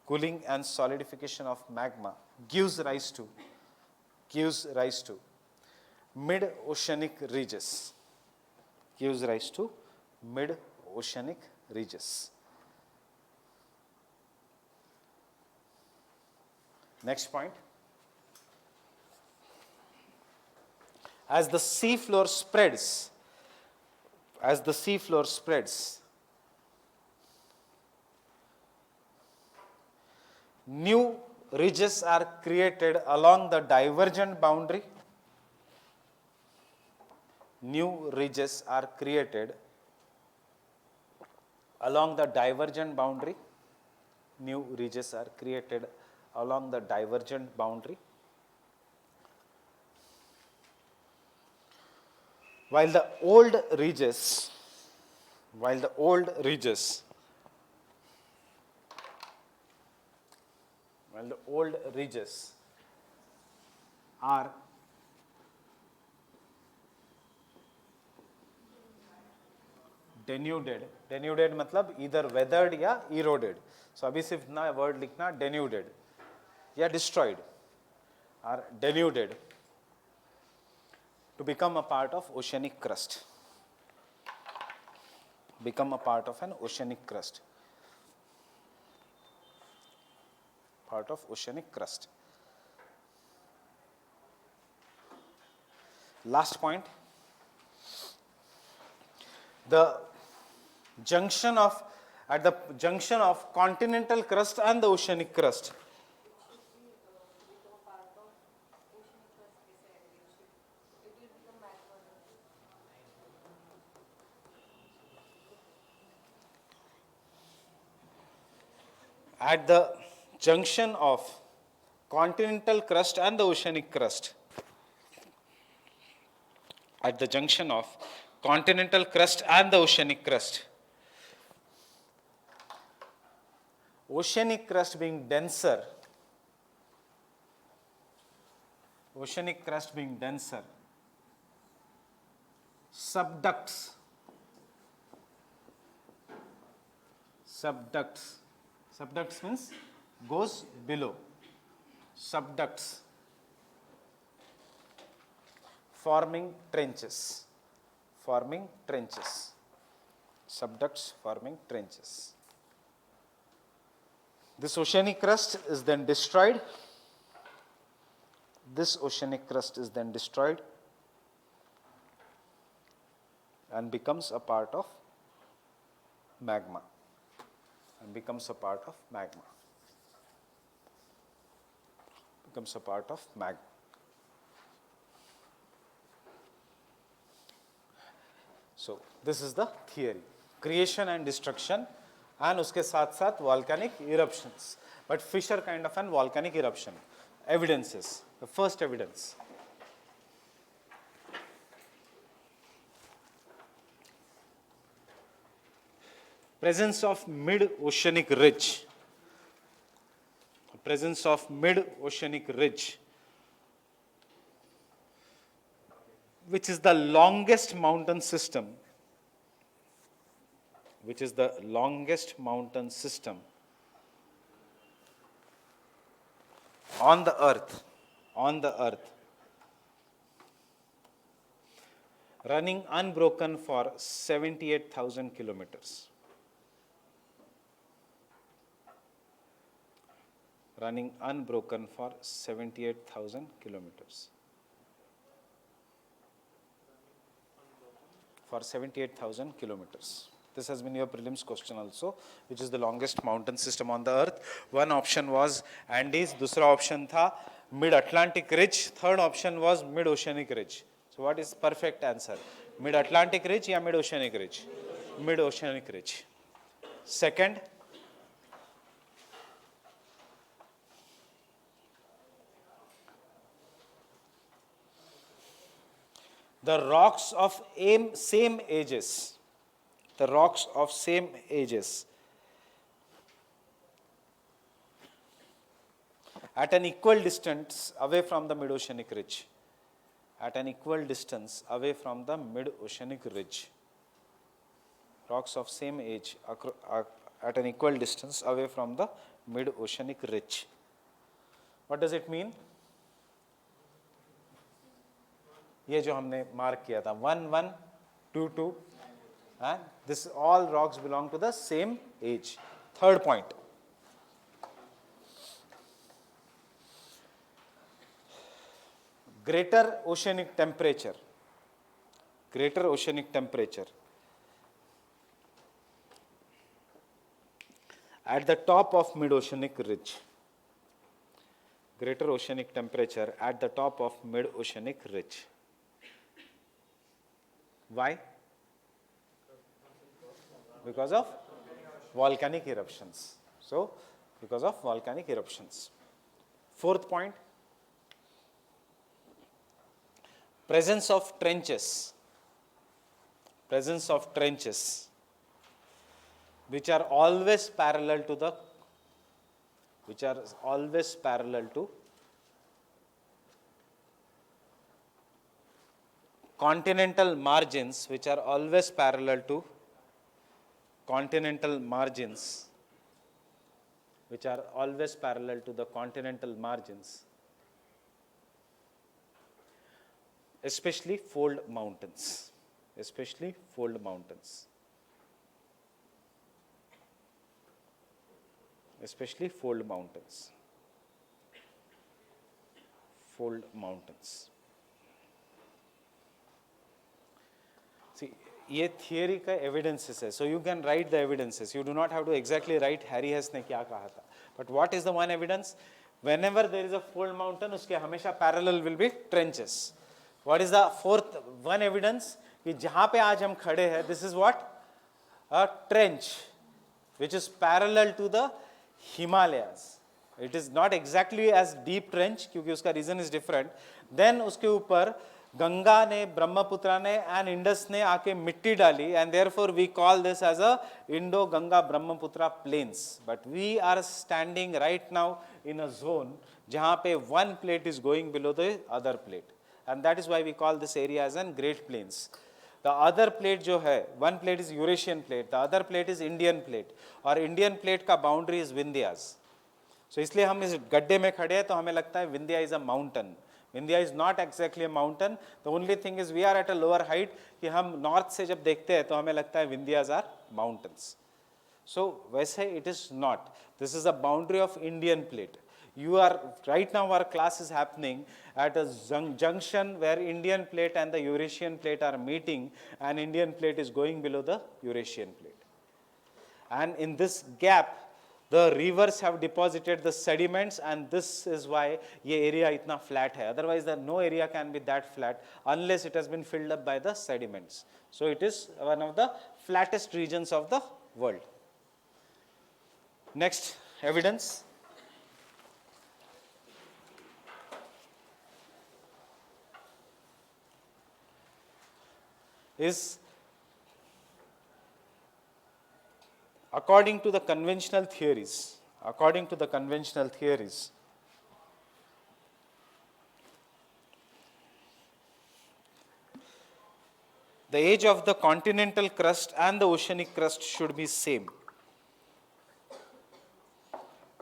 [SPEAKER 1] cooling and solidification of magma gives rise to mid-oceanic ridges. Gives rise to mid-oceanic ridges. Next point. As the sea floor spreads, new ridges are created along the divergent boundary. New ridges are created along the divergent boundary. New ridges are created along the divergent boundary. While the old ridges are denuded मतलब either weathered या eroded. So अभी सिर्फ ना word लिखना denuded या destroyed, are denuded to become a part of oceanic crust. Become a part of an oceanic crust. Part of oceanic crust. Last point. At the junction of continental crust and the oceanic crust. At the junction of continental crust and the oceanic crust. At the junction of continental crust and the oceanic crust. Oceanic crust being denser, subducts means goes below, subducts, forming trenches, subducts forming trenches. This oceanic crust is then destroyed. And becomes a part of magma. Becomes a part of magma. So this is the theory. Creation and destruction, and उसके साथ साथ volcanic eruptions. But Fisher kind of an volcanic eruption. Evidences. The first evidence. Presence of mid-oceanic ridge. Which is the longest mountain system. On the earth. Running unbroken for 78,000 kilometers. Running unbroken for 78,000 kilometers. For 78,000 kilometers. This has been your prelims question also, which is the longest mountain system on the earth. One option was Andes, दूसरा option था Mid-Atlantic Ridge, third option was Mid-Oceanic Ridge. So what is perfect answer? Mid-Atlantic Ridge या Mid-Oceanic Ridge? Mid-Oceanic Ridge. Second, the rocks of same ages. At an equal distance away from the mid-oceanic ridge. Rocks of same age at an equal distance away from the mid-oceanic ridge. What does it mean? ये जो हमने mark किया था 1, 1, 2, 2, and this all rocks belong to the same age. Third point. Greater oceanic temperature. Greater oceanic temperature. At the top of mid-oceanic ridge. Greater oceanic temperature at the top of mid-oceanic ridge. Why? Because of volcanic eruptions. So, because of volcanic eruptions. Fourth point. Presence of trenches. Presence of trenches, which are always parallel to the, continental margins, which are always parallel to continental margins, which are always parallel to the continental margins, especially fold mountains. Especially fold mountains. Especially fold mountains. Fold mountains. See, ये theory का evidences है. So you can write the evidences. You do not have to exactly write Harry Hess ने क्या कहा था. But what is the one evidence? Whenever there is a fold mountain, उसके हमेशा parallel will be trenches. What is the fourth one evidence? कि जहाँ पे आज हम खड़े हैं, this is what? A trench, which is parallel to the Himalayas. It is not exactly as deep trench, क्योंकि उसका reason is different. Then उसके ऊपर गंगा ने, ब्रह्मपुत्रा ने and इंडस ने आके मिट्टी डाली, and therefore we call this as a Indo-Ganga Brahmaputra plains. But we are standing right now in a zone जहाँ पे one plate is going below the other plate. And that is why we call this area as an Great Plains. The other plate जो है, one plate is Eurasian plate, the other plate is Indian plate, और Indian plate का boundary is Vindhyas. So इसलिए हम इस गड्ढे में खड़े हैं तो हमें लगता है Vindhya is a mountain. Vindhya is not exactly a mountain. The only thing is we are at a lower height कि हम north से जब देखते हैं तो हमें लगता है Vindhyas are mountains. So वैसे it is not. This is a boundary of Indian plate. You are right now our class is happening at a junction where Indian plate and the Eurasian plate are meeting, and Indian plate is going below the Eurasian plate. And in this gap, the rivers have deposited the sediments, and this is why ये area इतना flat है. Otherwise, no area can be that flat unless it has been filled up by the sediments. So it is one of the flattest regions of the world. Next evidence. Is according to the conventional theories, the age of the continental crust and the oceanic crust should be same.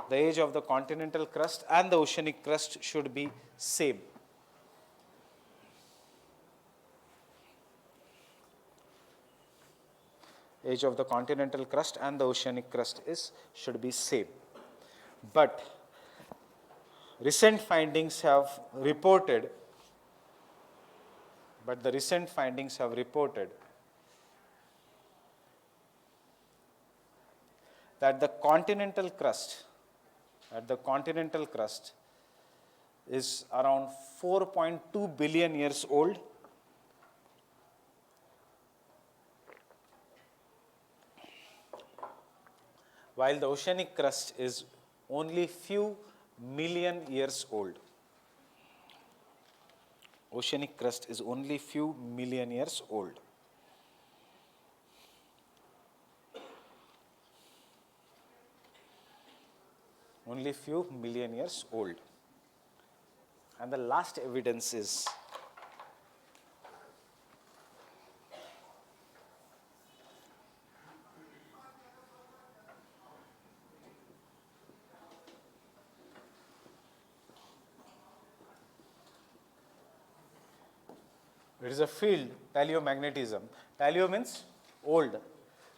[SPEAKER 1] The age of the continental crust and the oceanic crust should be same. Age of the continental crust and the oceanic crust should be same. But recent findings have reported that the continental crust is around 4.2 billion years old, while the oceanic crust is only few million years old. Oceanic crust is only few million years old. Only few million years old. And the last evidence is It is a field, paleomagnetism. Paleo means old.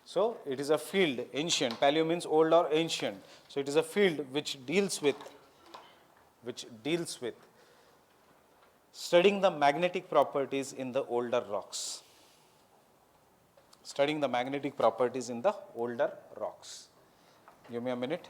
[SPEAKER 1] So it is a field, ancient. Paleo means old or ancient. So it is a field which deals with studying the magnetic properties in the older rocks. Studying the magnetic properties in the older rocks. Give me a minute.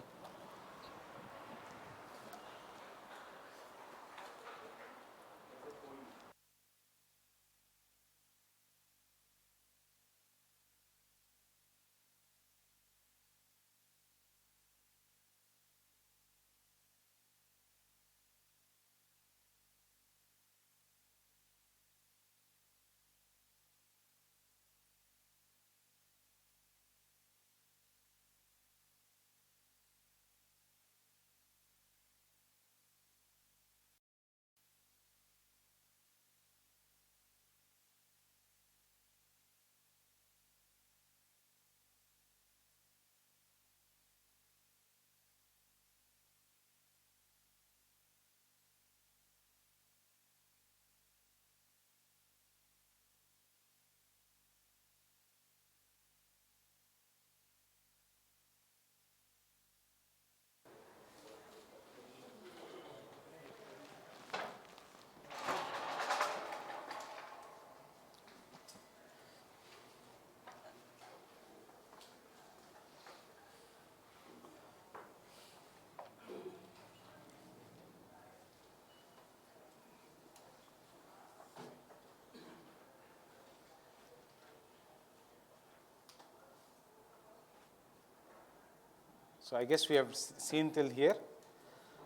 [SPEAKER 1] So I guess we have seen till here.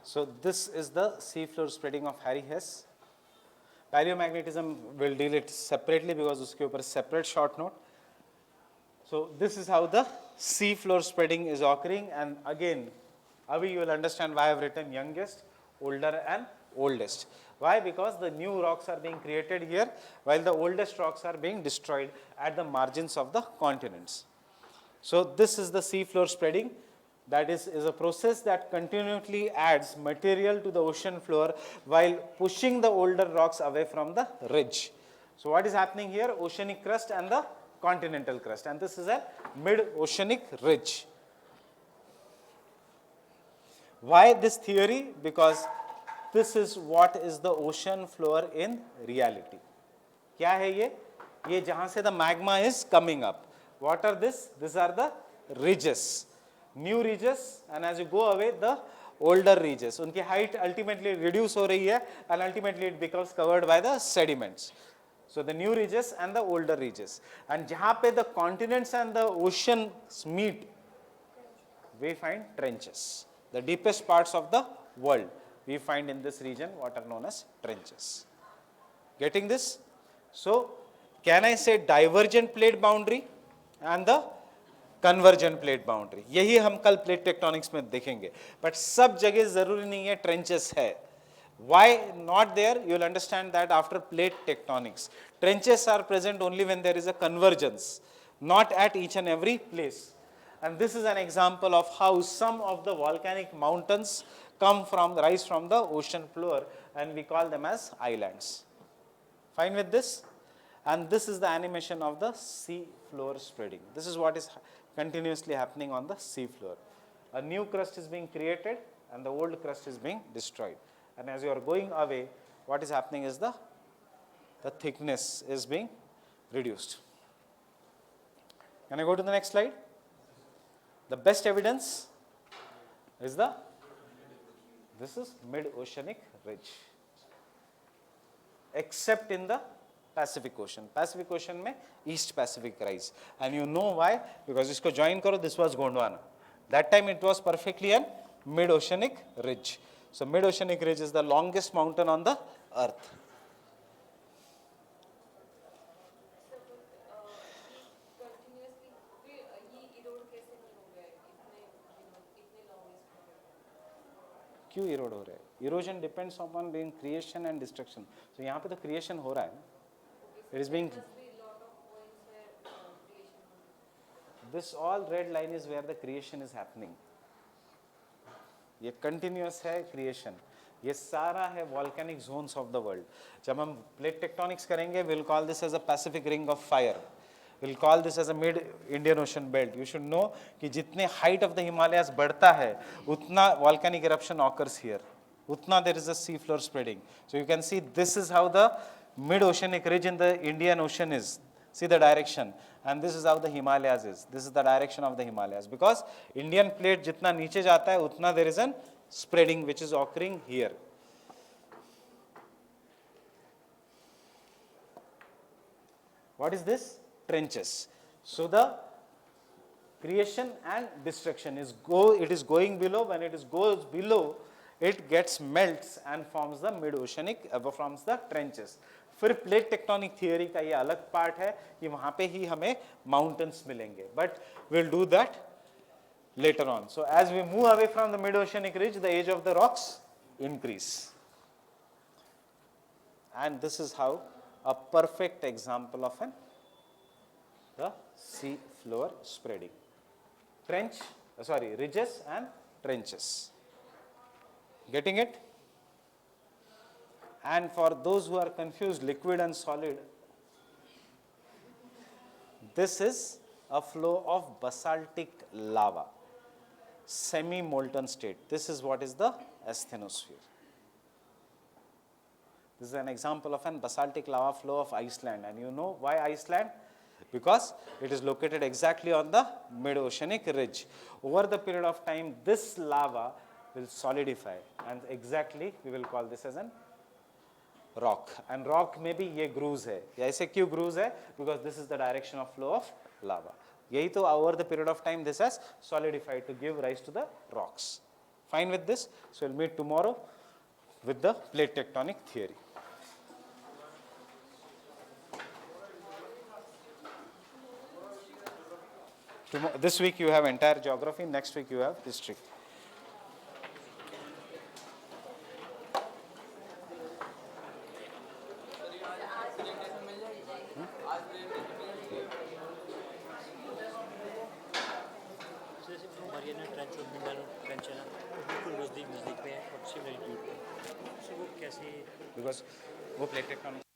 [SPEAKER 1] So this is the seafloor spreading of Harry Hess. Paleomagnetism will deal it separately because uske upar separate short note. So this is how the seafloor spreading is occurring, and again, Avi, you will understand why I have written youngest, older and oldest. Why? Because the new rocks are being created here while the oldest rocks are being destroyed at the margins of the continents. So this is the seafloor spreading. That is a process that continually adds material to the ocean floor while pushing the older rocks away from the ridge. So what is happening here? Oceanic crust and the continental crust, and this is a mid-oceanic ridge. Why this theory? Because this is what is the ocean floor in reality. क्या है ये? ये जहाँ से the magma is coming up. What are this? These are the ridges. New ridges, and as you go away, the older ridges. उनकी height ultimately reduce हो रही है, and ultimately it becomes covered by the sediments. So the new ridges and the older ridges. And जहाँ पे the continents and the oceans meet, we find trenches. The deepest parts of the world we find in this region what are known as trenches. Getting this? So can I say divergent plate boundary and the convergent plate boundary? यही हम कल plate tectonics में देखेंगे. But सब जगह जरूरी नहीं है trenches है. Why not there? You will understand that after plate tectonics. Trenches are present only when there is a convergence, not at each and every place. And this is an example of how some of the volcanic mountains rise from the ocean floor, and we call them as islands. Fine with this? And this is the animation of the sea floor spreading. This is what is continuously happening on the sea floor. A new crust is being created and the old crust is being destroyed. And as you are going away, what is happening is the thickness is being reduced. Can I go to the next slide? The best evidence is this is mid-oceanic ridge, except in the Pacific Ocean. Pacific Ocean में East Pacific rise. And you know why? Because इसको join करो, this was Gondwana. That time it was perfectly a mid-oceanic ridge. So mid-oceanic ridge is the longest mountain on the earth. क्यों इरोड हो रहा है? Erosion depends upon being creation and destruction. So यहाँ पे तो creation हो रहा है ना? It is being. This all red line is where the creation is happening. ये continuous है creation. ये सारा है volcanic zones of the world. जब हम प्लेट टेक्टोनिक्स करेंगे, will call this as a Pacific ring of fire, will call this as a mid Indian Ocean belt. You should know कि जितने हाइट ऑफ द हिमालयाज बढ़ता है उतना volcanic eruption occurs here, उतना there is a sea floor spreading. So you can see this is how the mid oceanic ridge in the Indian Ocean is. See the direction, and this is how the Himalayas is. This is the direction of the Himalayas, because Indian plate जितना नीचे जाता है उतना there is an spreading which is occurring here. What is this? Trenches. So the creation and destruction is it is going below. When it goes below, it gets melts and forms the mid oceanic, forms the trenches. फिर plate tectonic theory का ये अलग part है कि वहां पे ही हमें mountains मिलेंगे, but will do that later on. So as we move away from the mid oceanic ridge, the age of the rocks increase, and this is how a perfect example of the sea floor spreading. Ridges and trenches. Getting it? And for those who are confused, liquid and solid, this is a flow of basaltic lava, semi-molten state. This is what is the asthenosphere. This is an example of an basaltic lava flow of Iceland. And you know why Iceland? Because it is located exactly on the mid-oceanic ridge. Over the period of time, this lava will solidify, and exactly we will call this as an rock. And rock में भी ये grooves है. ऐसे क्यों grooves है? Because this is the direction of flow of lava. यही तो over the period of time this has solidified to give rise to the rocks. Fine with this? So we'll meet tomorrow with the plate tectonic theory. This week you have entire geography, next week you have history. Because वो plate tectonic